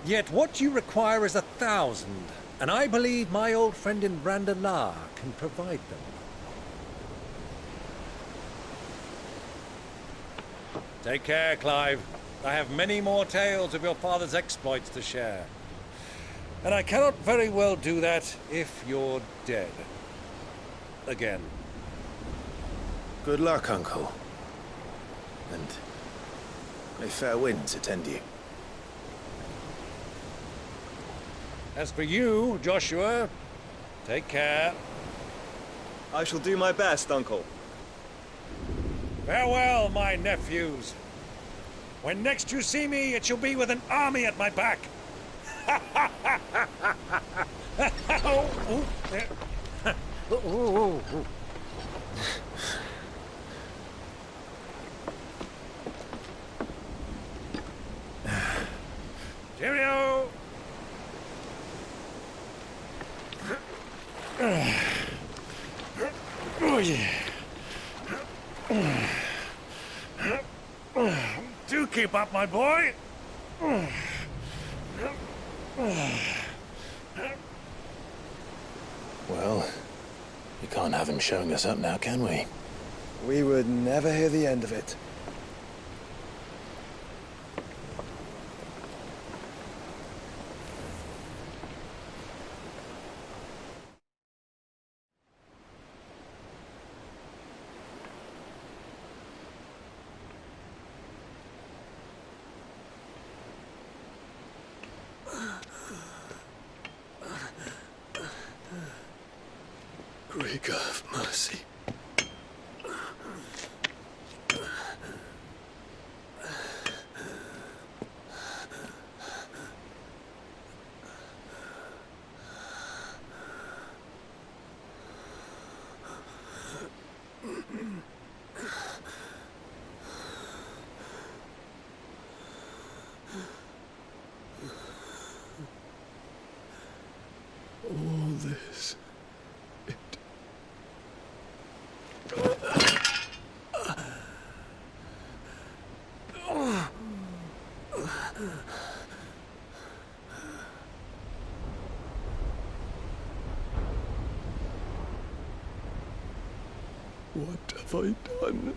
Yet what you require is 1,000, and I believe my old friend in Brandalar can provide them. Take care, Clive. I have many more tales of your father's exploits to share. And I cannot very well do that if you're dead. Again. Good luck, Uncle. And may fair winds attend you. As for you, Joshua, take care. I shall do my best, Uncle. Farewell, my nephews. When next you see me, it shall be with an army at my back. Cheerio! Oh, yeah. Do keep up, my boy. Well, we can't have him showing us up now, can we? We would never hear the end of it. Great God of mercy. All this, What have I done?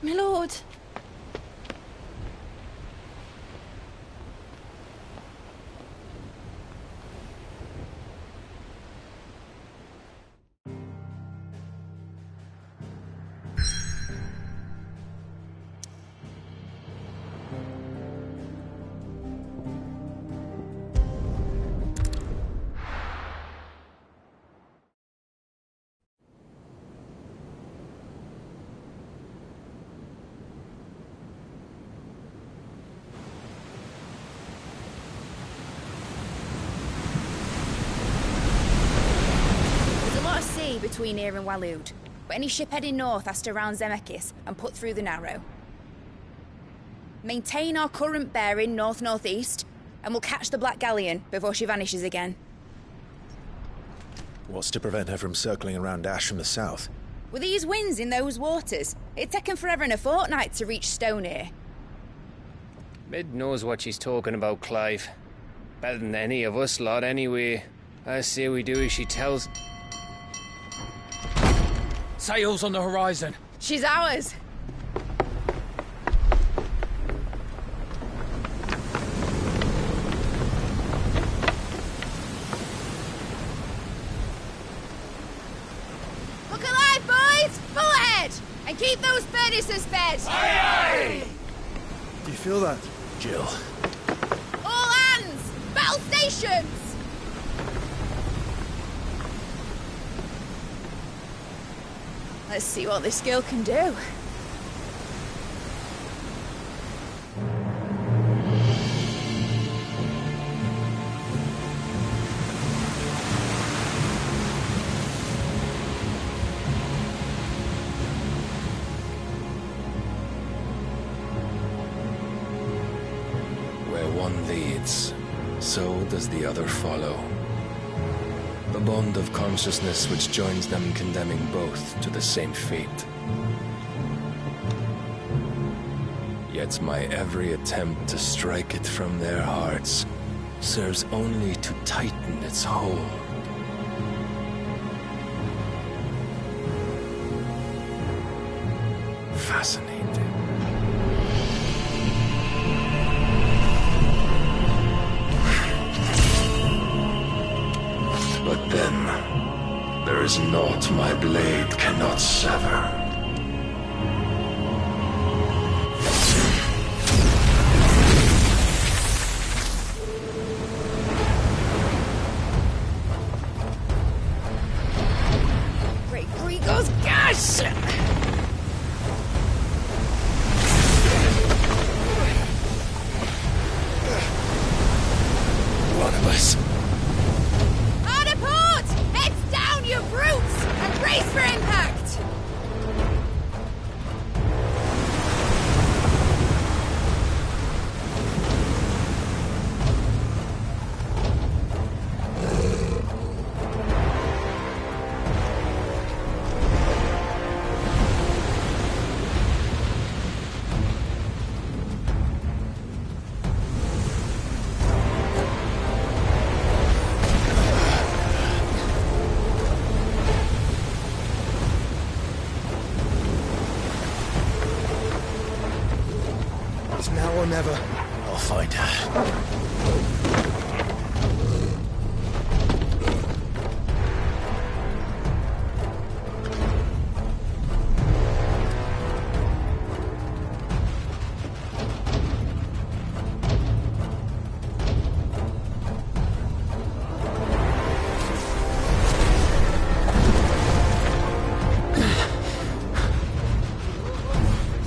My lord. Between here and Waloed, but any ship heading north has to round Zemeckis and put through the Narrow. Maintain our current bearing north-northeast, and we'll catch the Black Galleon before she vanishes again. What's to prevent her from circling around Ash from the south? With these winds in those waters, it'd taken forever and a fortnight to reach Stonehenge. Mid knows what she's talking about, Clive. Better than any of us lot, anyway. I say we do as she tells. Sails on the horizon. She's ours. Look alive, boys! Full ahead! And keep those furnaces fed! Aye, aye! Do you feel that? Jill. All hands! Battle stations! Let's see what this girl can do. Where one leads, so does the other follow. The bond of consciousness which joins them condemning both to the same fate. Yet my every attempt to strike it from their hearts serves only to tighten its hold. Fascinating. But then, there is naught my blade cannot sever. Great Gregor's gosh! One of us. You brutes! And brace for impact! Now or never. I'll find her.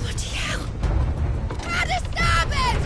Bloody hell! Out of starboard!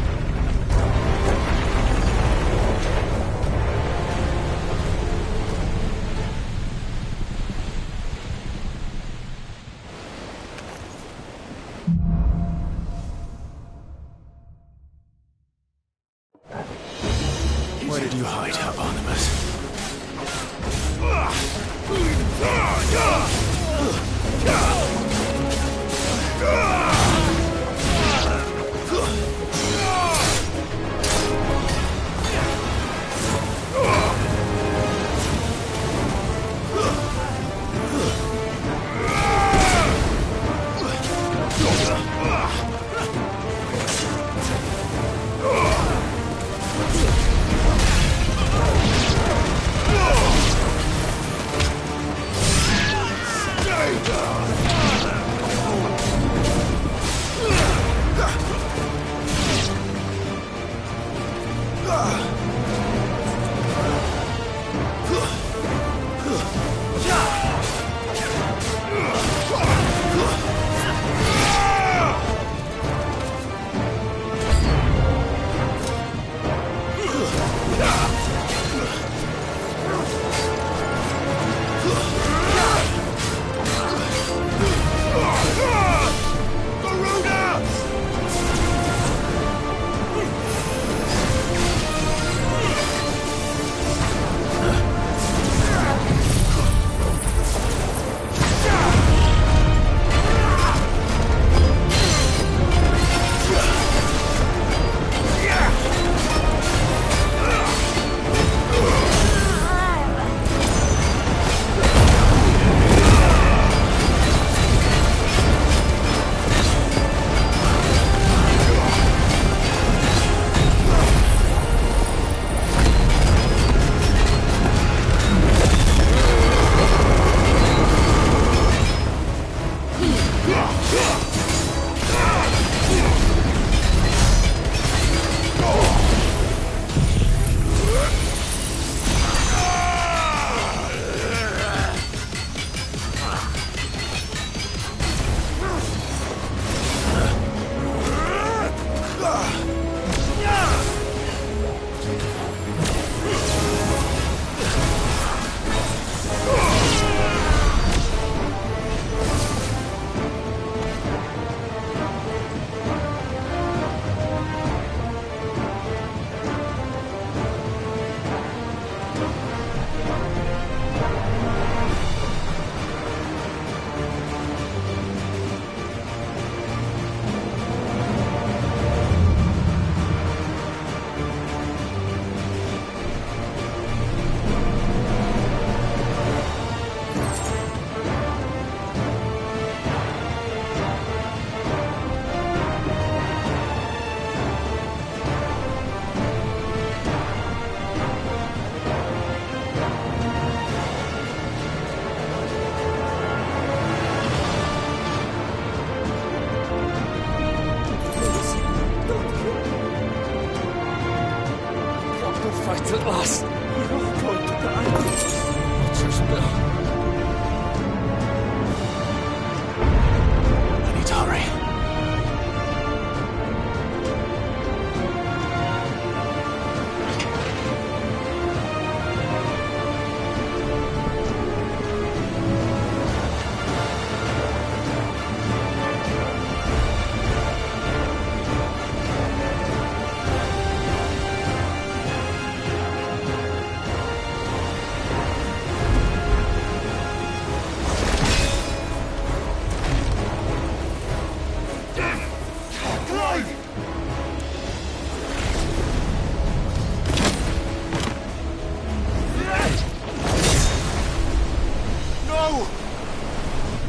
go!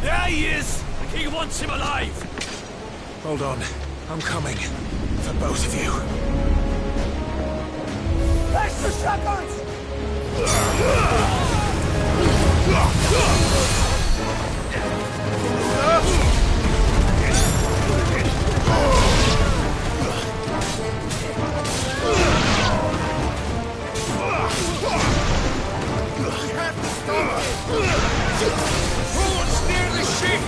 There he is! The king wants him alive! Hold on. I'm coming. For both of you. Extra seconds! Who's near the ship?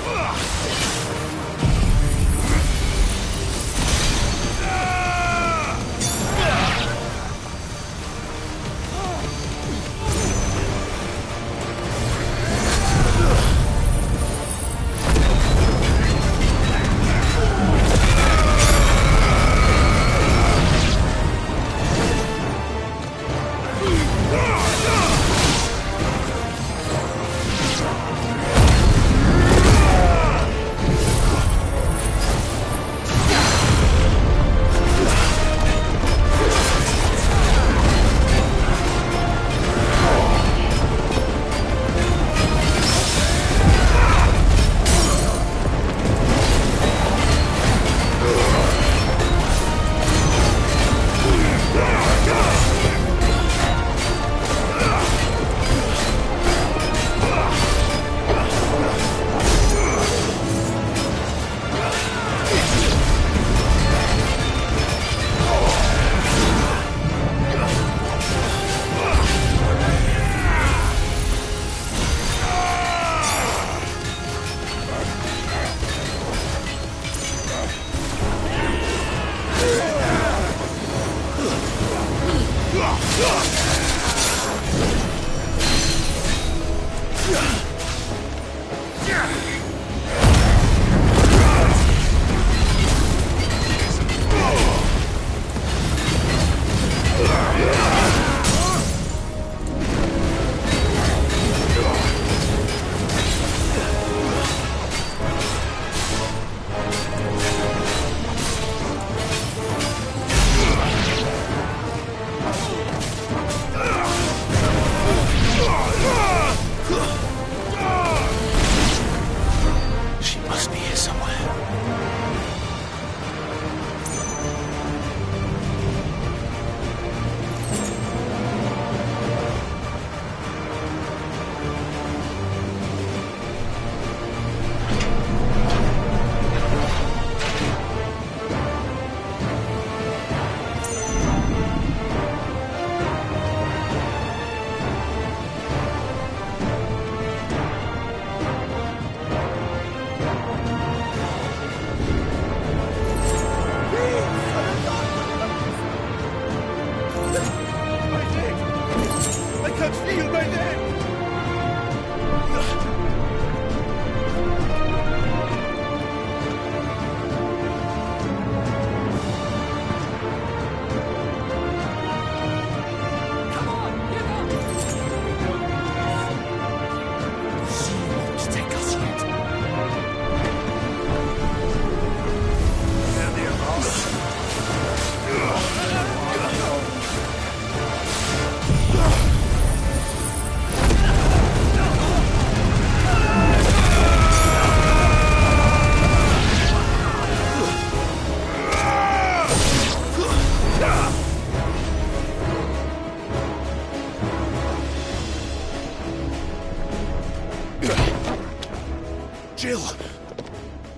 Jill!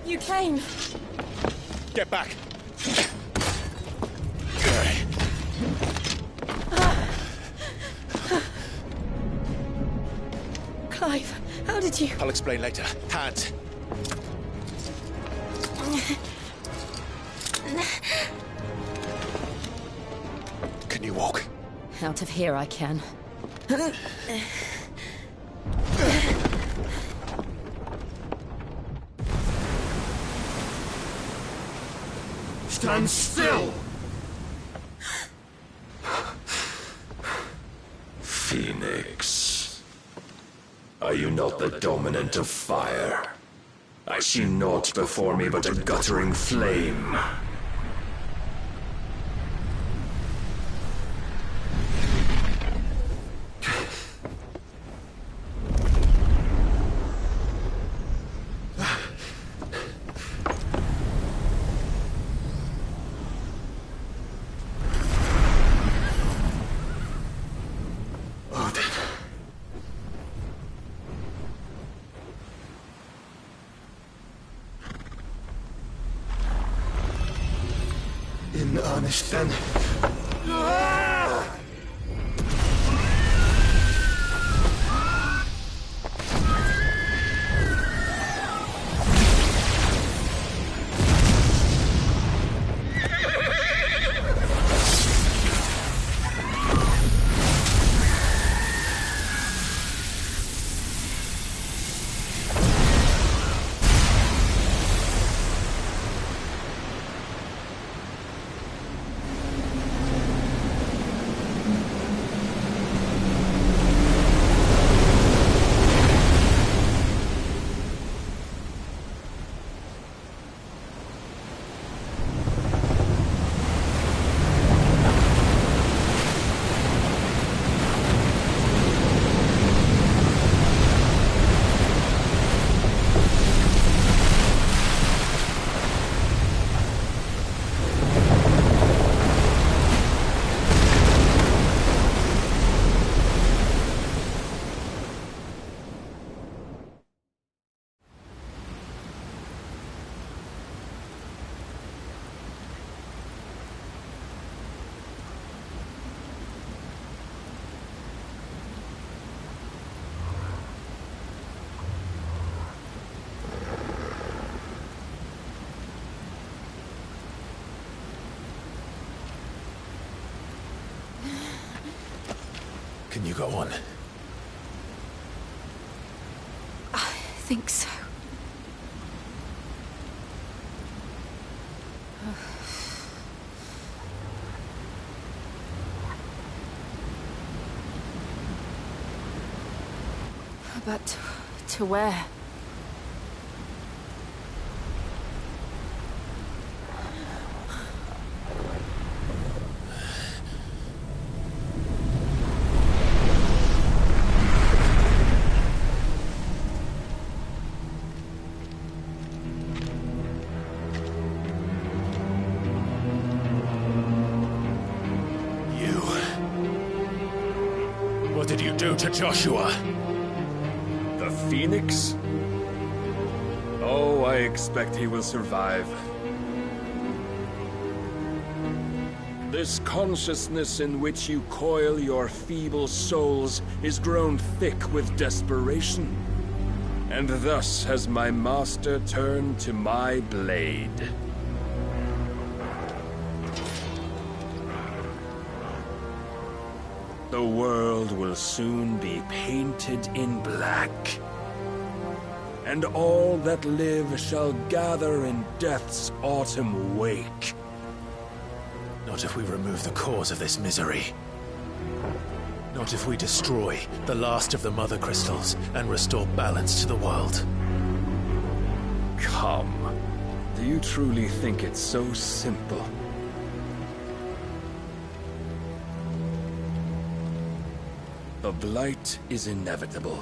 You came. Get back! Clive, how did you... I'll explain later. Hands. Can you walk? Out of here I can. Stand still! Phoenix. Are you not the dominant of fire? I see naught before me but a guttering flame. punished then. Can you go on? I think so. But to where? What did you do to Joshua? The Phoenix? Oh, I expect he will survive. This consciousness in which you coil your feeble souls is grown thick with desperation. And thus has my master turned to my blade. The world will soon be painted in black. And all that live shall gather in death's autumn wake. Not if we remove the cause of this misery. Not if we destroy the last of the Mother Crystals and restore balance to the world. Come. Do you truly think it's so simple? The blight is inevitable.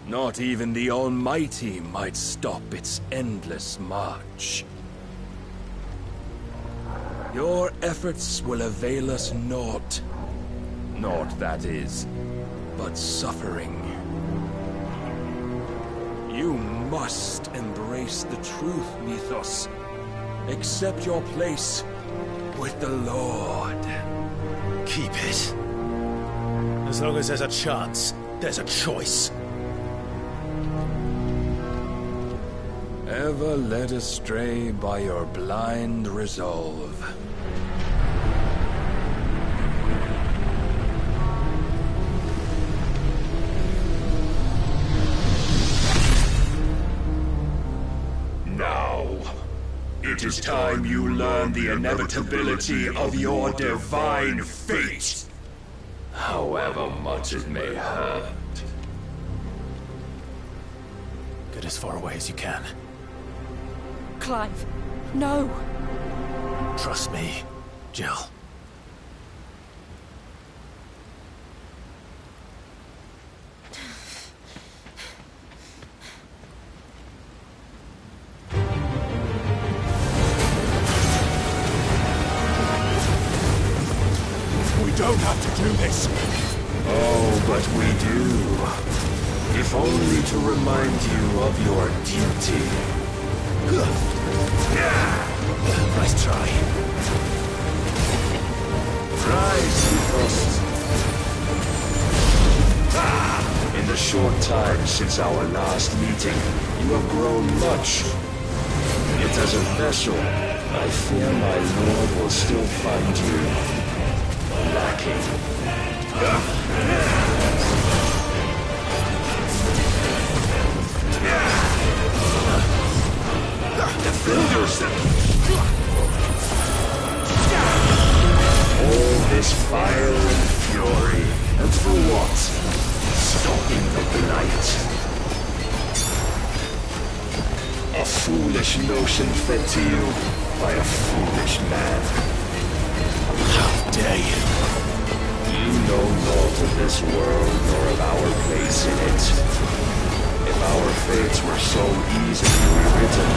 Not even the Almighty might stop its endless march. Your efforts will avail us naught. Naught, that is, but suffering. You must embrace the truth, Mythos. Accept your place with the Lord. Keep it. As long as there's a chance, there's a choice. Ever led astray by your blind resolve. Now, it is time you learn the inevitability of your divine fate. However much it may hurt. Get as far away as you can. Clive, no! Trust me, Jill. We don't have to do this. Oh, but we do. If only to remind you of your duty. Nice try. Rise, Mythos. In the short time since our last meeting, you have grown much. Yet as a vessel, I fear my lord will still find you lacking. Defend yourself! All this fire and fury, and for what? Stopping the blight. A foolish notion fed to you by a foolish man. How dare you? You know naught of this world nor of our place in it. If our fates were so easily rewritten,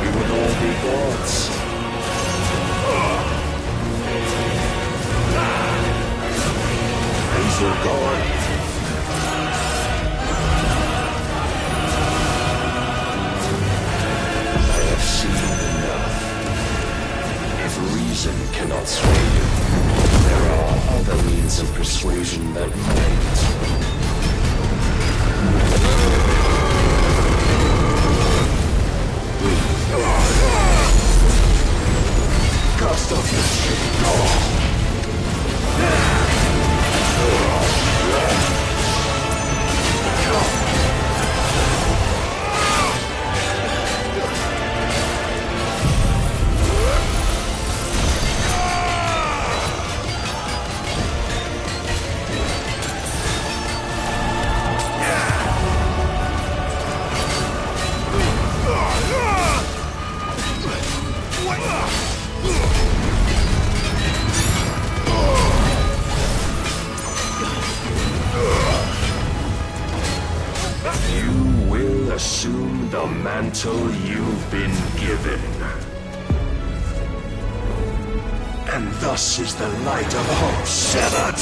we would all be gods. Razor guard. I have seen enough. If reason cannot sway you, there are other means of persuasion that might. Cast off your shit. Assume the mantle you've been given. And thus is the light of hope severed.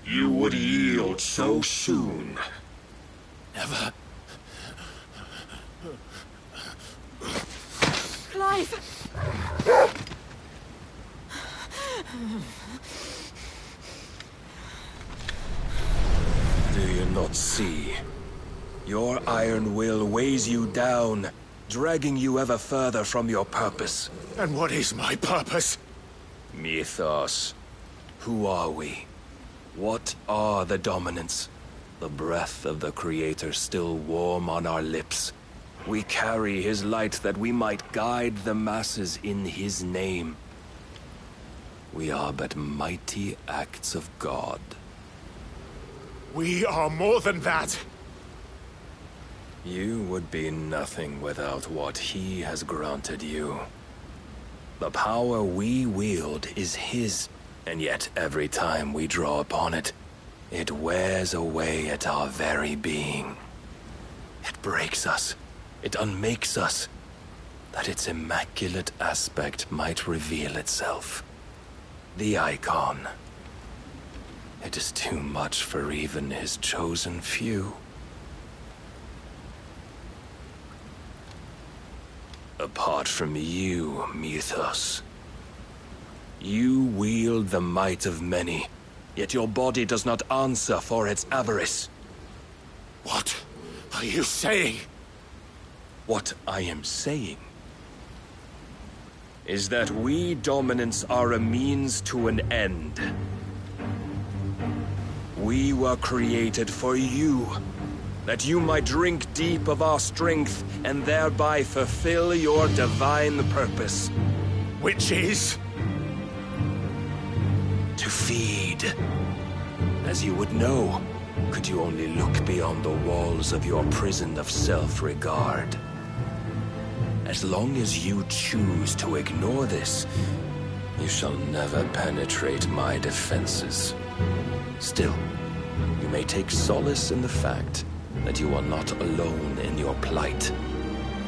You would yield so soon. Never. Clive! Do you not see? Your iron will weighs you down, dragging you ever further from your purpose. And what is my purpose? Mythos. Who are we? What are the dominants? The breath of the Creator still warm on our lips. We carry his light that we might guide the masses in his name. We are but mighty acts of God. We are more than that. You would be nothing without what he has granted you. The power we wield is his, and yet every time we draw upon it, it wears away at our very being. It breaks us. It unmakes us, that its immaculate aspect might reveal itself. The icon. It is too much for even his chosen few. Apart from you, Mythos, you wield the might of many, yet your body does not answer for its avarice. What are you saying? What I am saying is that we dominants are a means to an end. We were created for you, that you might drink deep of our strength and thereby fulfill your divine purpose. Which is? To feed. As you would know, could you only look beyond the walls of your prison of self-regard. As long as you choose to ignore this, you shall never penetrate my defenses. Still, you may take solace in the fact that you are not alone in your plight.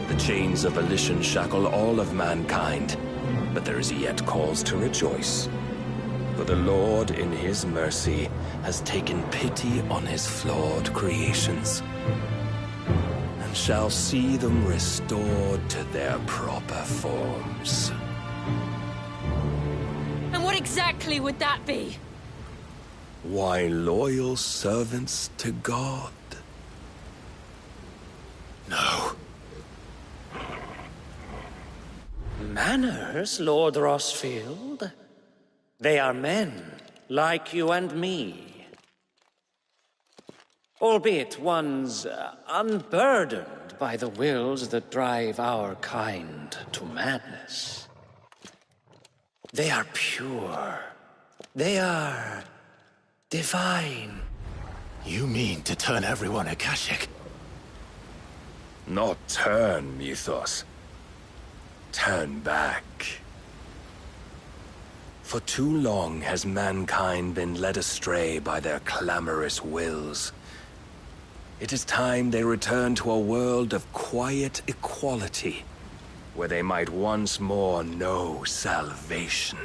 The chains of volition shackle all of mankind, but there is yet cause to rejoice. For the Lord, in his mercy, has taken pity on his flawed creations, and shall see them restored to their proper forms. And what exactly would that be? Why, loyal servants to God. No. Manners, Lord Rossfield? They are men, like you and me. Albeit one's unburdened by the wills that drive our kind to madness. They are pure. They are divine. You mean to turn everyone Akashic? Not turn, Mythos. Turn back. For too long has mankind been led astray by their clamorous wills. It is time they return to a world of quiet equality, where they might once more know salvation.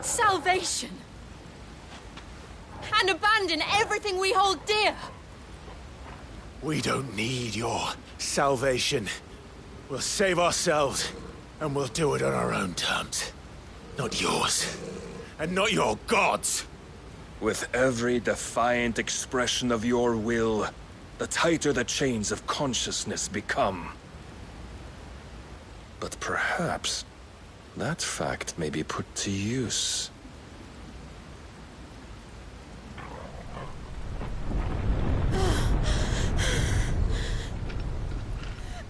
Salvation? And abandon everything we hold dear? We don't need your salvation. We'll save ourselves, and we'll do it on our own terms. Not yours. And not your gods! With every defiant expression of your will, the tighter the chains of consciousness become. But perhaps that fact may be put to use.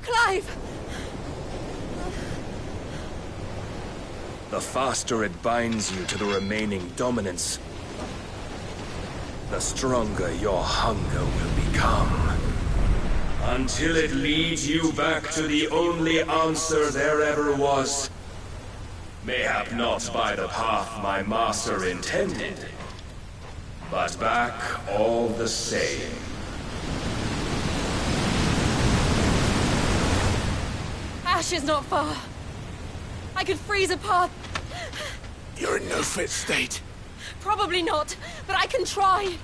Clive! The faster it binds you to the remaining dominance, the stronger your hunger will become. Until it leads you back to the only answer there ever was. Mayhap not by the path my master intended, but back all the same. Ash is not far. I could freeze a path. You're in no fit state. Probably not, but I can try.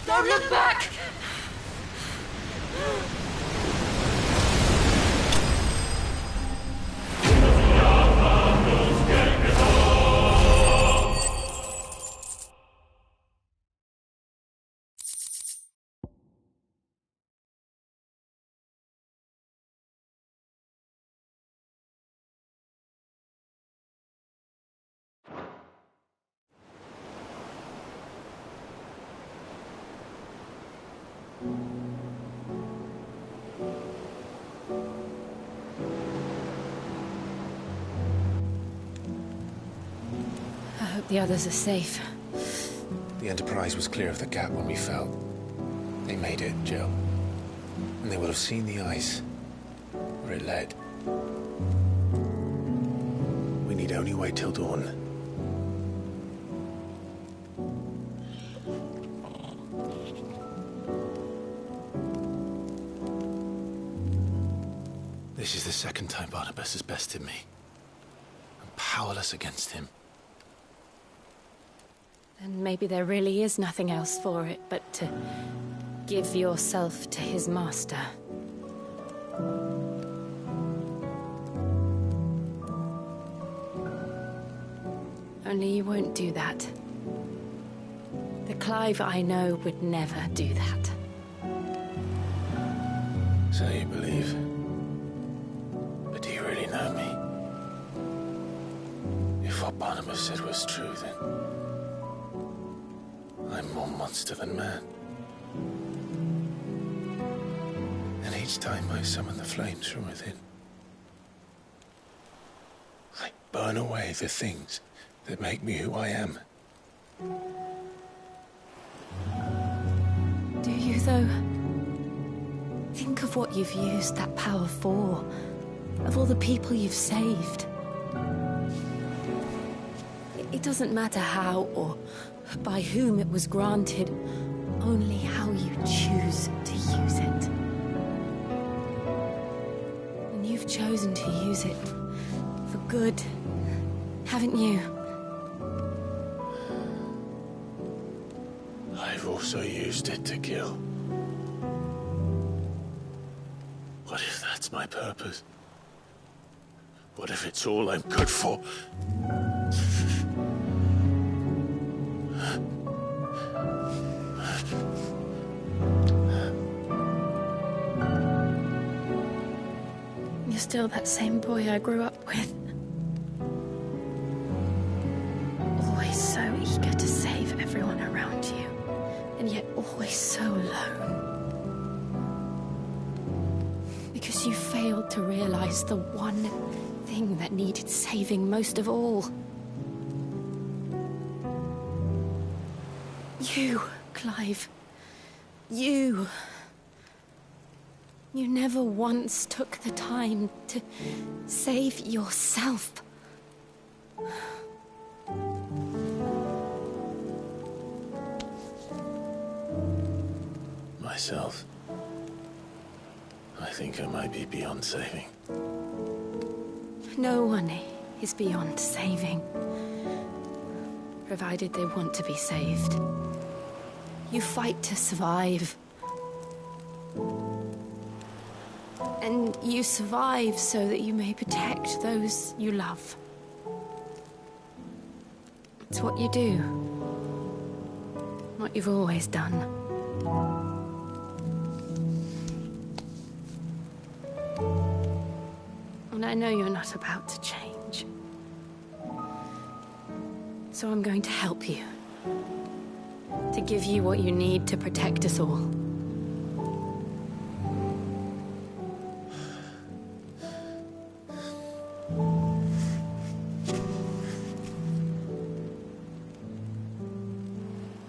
Don't look back! I hope the others are safe. The Enterprise was clear of the gap when we fell. They made it, Jill. And they will have seen the ice, where it led. We need only wait till dawn. This is the second time Barnabas has bested me. I'm powerless against him. Then maybe there really is nothing else for it but to give yourself to his master. Only you won't do that. The Clive I know would never do that. So you believe? But do you really know me? If what Barnabas said was true, then I'm more monster than man. And each time I summon the flames from within, I burn away the things that make me who I am. Do you, though? Think of what you've used that power for. Of all the people you've saved. It doesn't matter how or by whom it was granted, only how you choose to use it. And you've chosen to use it for good, haven't you? I've also used it to kill. What if that's my purpose? What if it's all I'm good for? You're still that same boy I grew up with. Always so eager to save everyone around you, and yet always so alone. Because you failed to realize the one thing that needed saving most of all. You, Clive. You. You never once took the time to save yourself. Myself. I think I might be beyond saving. No one is beyond saving, provided they want to be saved. You fight to survive. And you survive so that you may protect those you love. It's what you do. What you've always done. And I know you're not about to change. So I'm going to help you. To give you what you need to protect us all.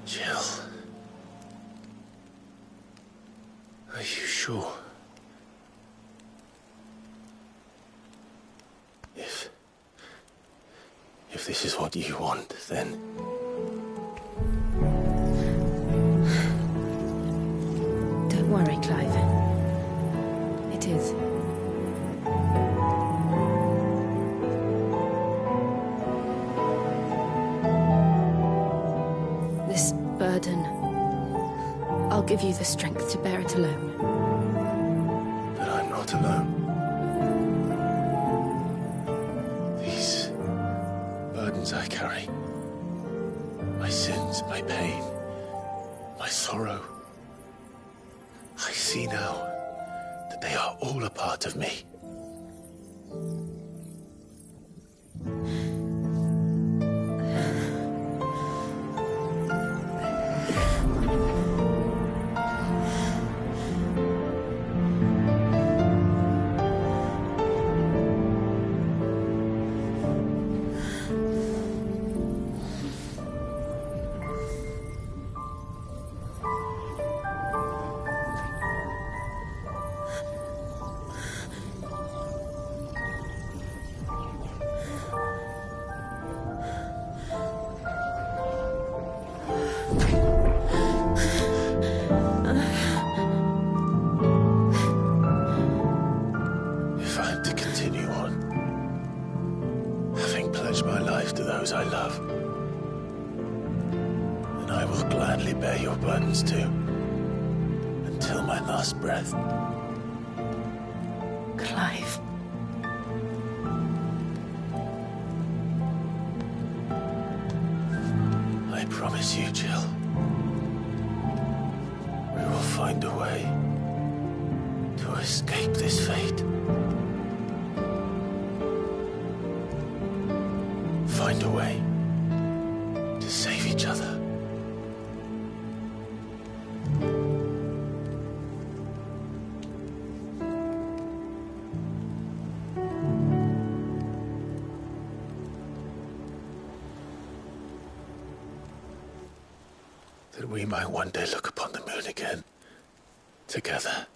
Jill. Are you sure? If this is what you want, then... Don't worry, Clive. It is. This burden, I'll give you the strength to bear it alone. But I'm not alone. These burdens I carry, my sins, my pain, my sorrow, I see now that they are all a part of me. My life to those I love, and I will gladly bear your burdens too, until my last breath. Clive. I promise you, Jill, we will find a way to escape this fate. Find a way to save each other. That we might one day look upon the moon again, together.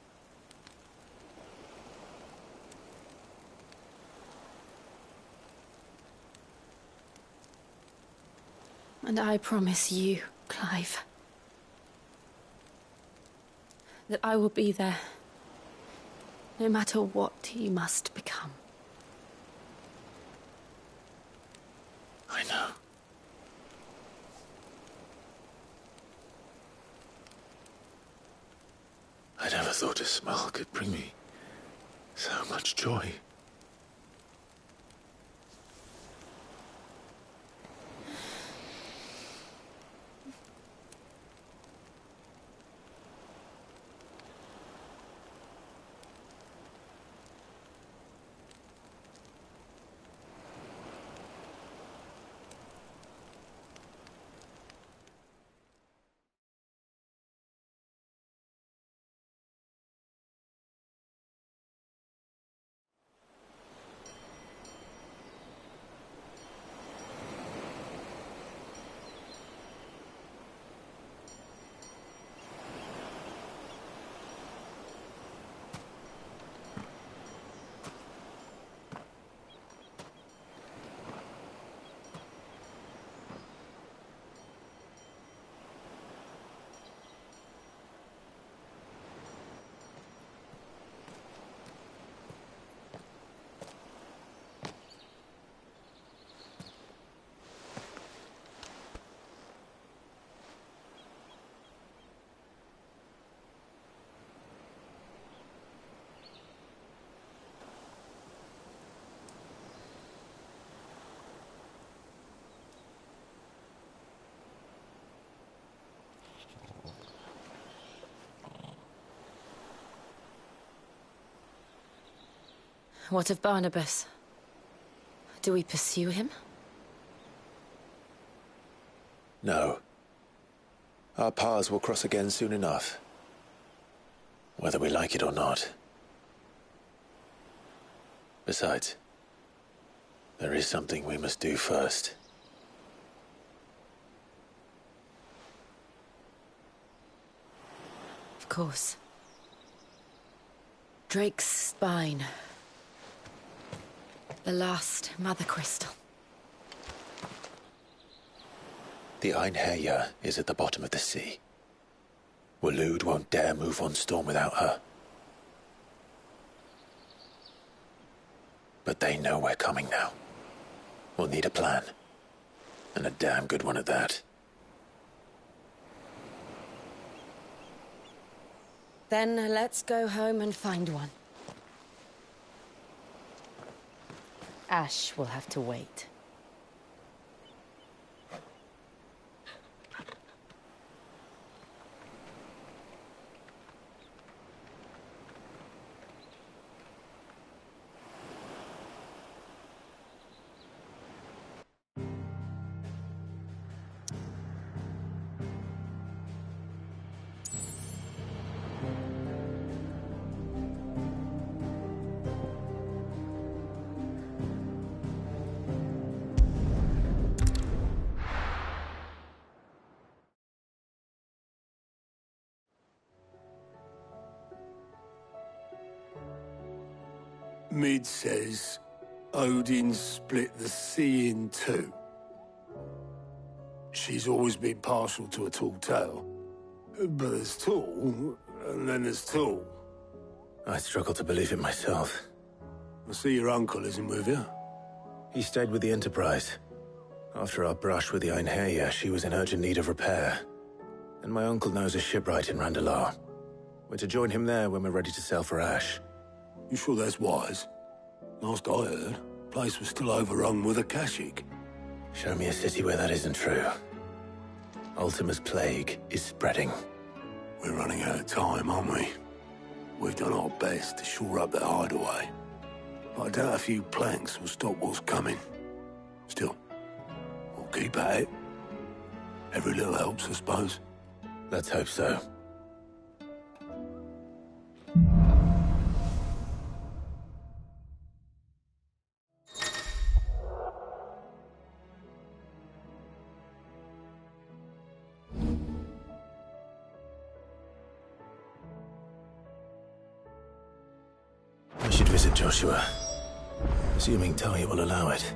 And I promise you, Clive, that I will be there, no matter what you must become. I know. I never thought a smile could bring me so much joy. What of Barnabas? Do we pursue him? No. Our paths will cross again soon enough. Whether we like it or not. Besides, there is something we must do first. Of course. Drake's spine. The last Mother Crystal. The Einherjar is at the bottom of the sea. Waloed won't dare move on Storm without her. But they know we're coming now. We'll need a plan. And a damn good one at that. Then let's go home and find one. Ash will have to wait. Mid says Odin split the sea in two. She's always been partial to a tall tale. But there's tall, and then there's tall. I struggle to believe it myself. I see your uncle isn't with you. He stayed with the Enterprise. After our brush with the Einherjar, she was in urgent need of repair. And my uncle knows a shipwright in Randalar. We're to join him there when we're ready to sail for Ash. You sure that's wise? Last I heard, the place was still overrun with Akashic. Show me a city where that isn't true. Ultima's plague is spreading. We're running out of time, aren't we? We've done our best to shore up that hideaway. But I doubt a few planks will stop what's coming. Still, we'll keep at it. Every little helps, I suppose. Let's hope so. I should visit Joshua, assuming Talia will allow it.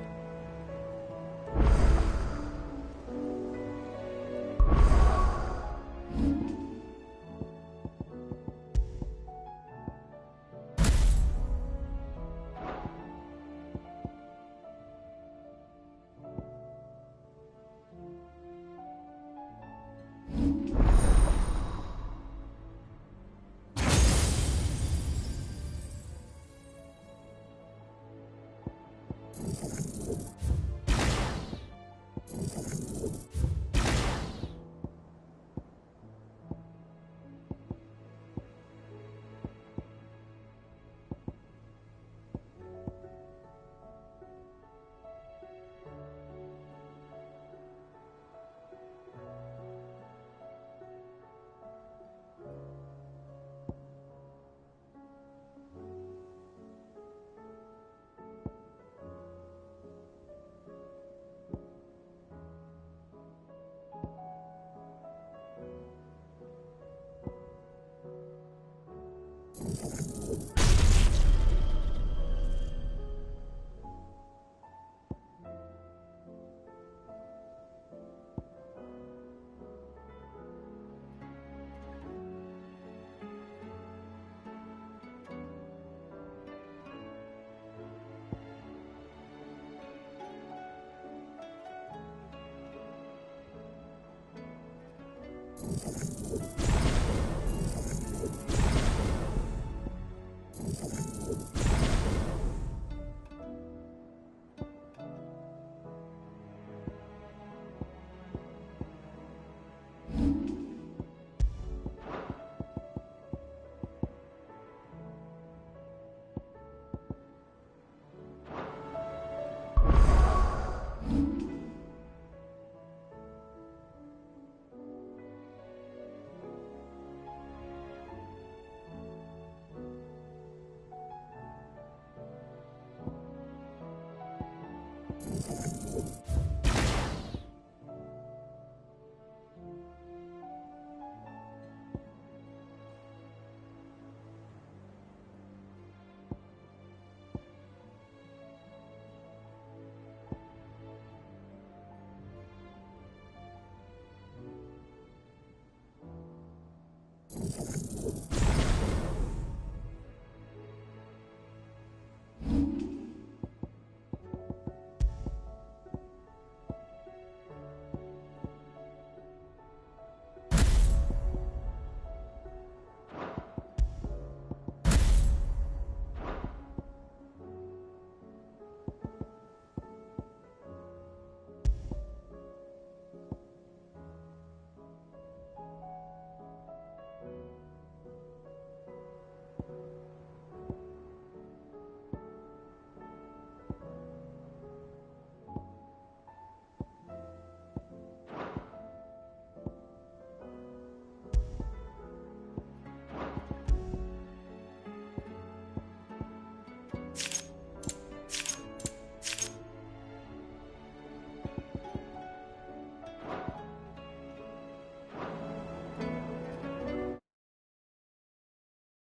You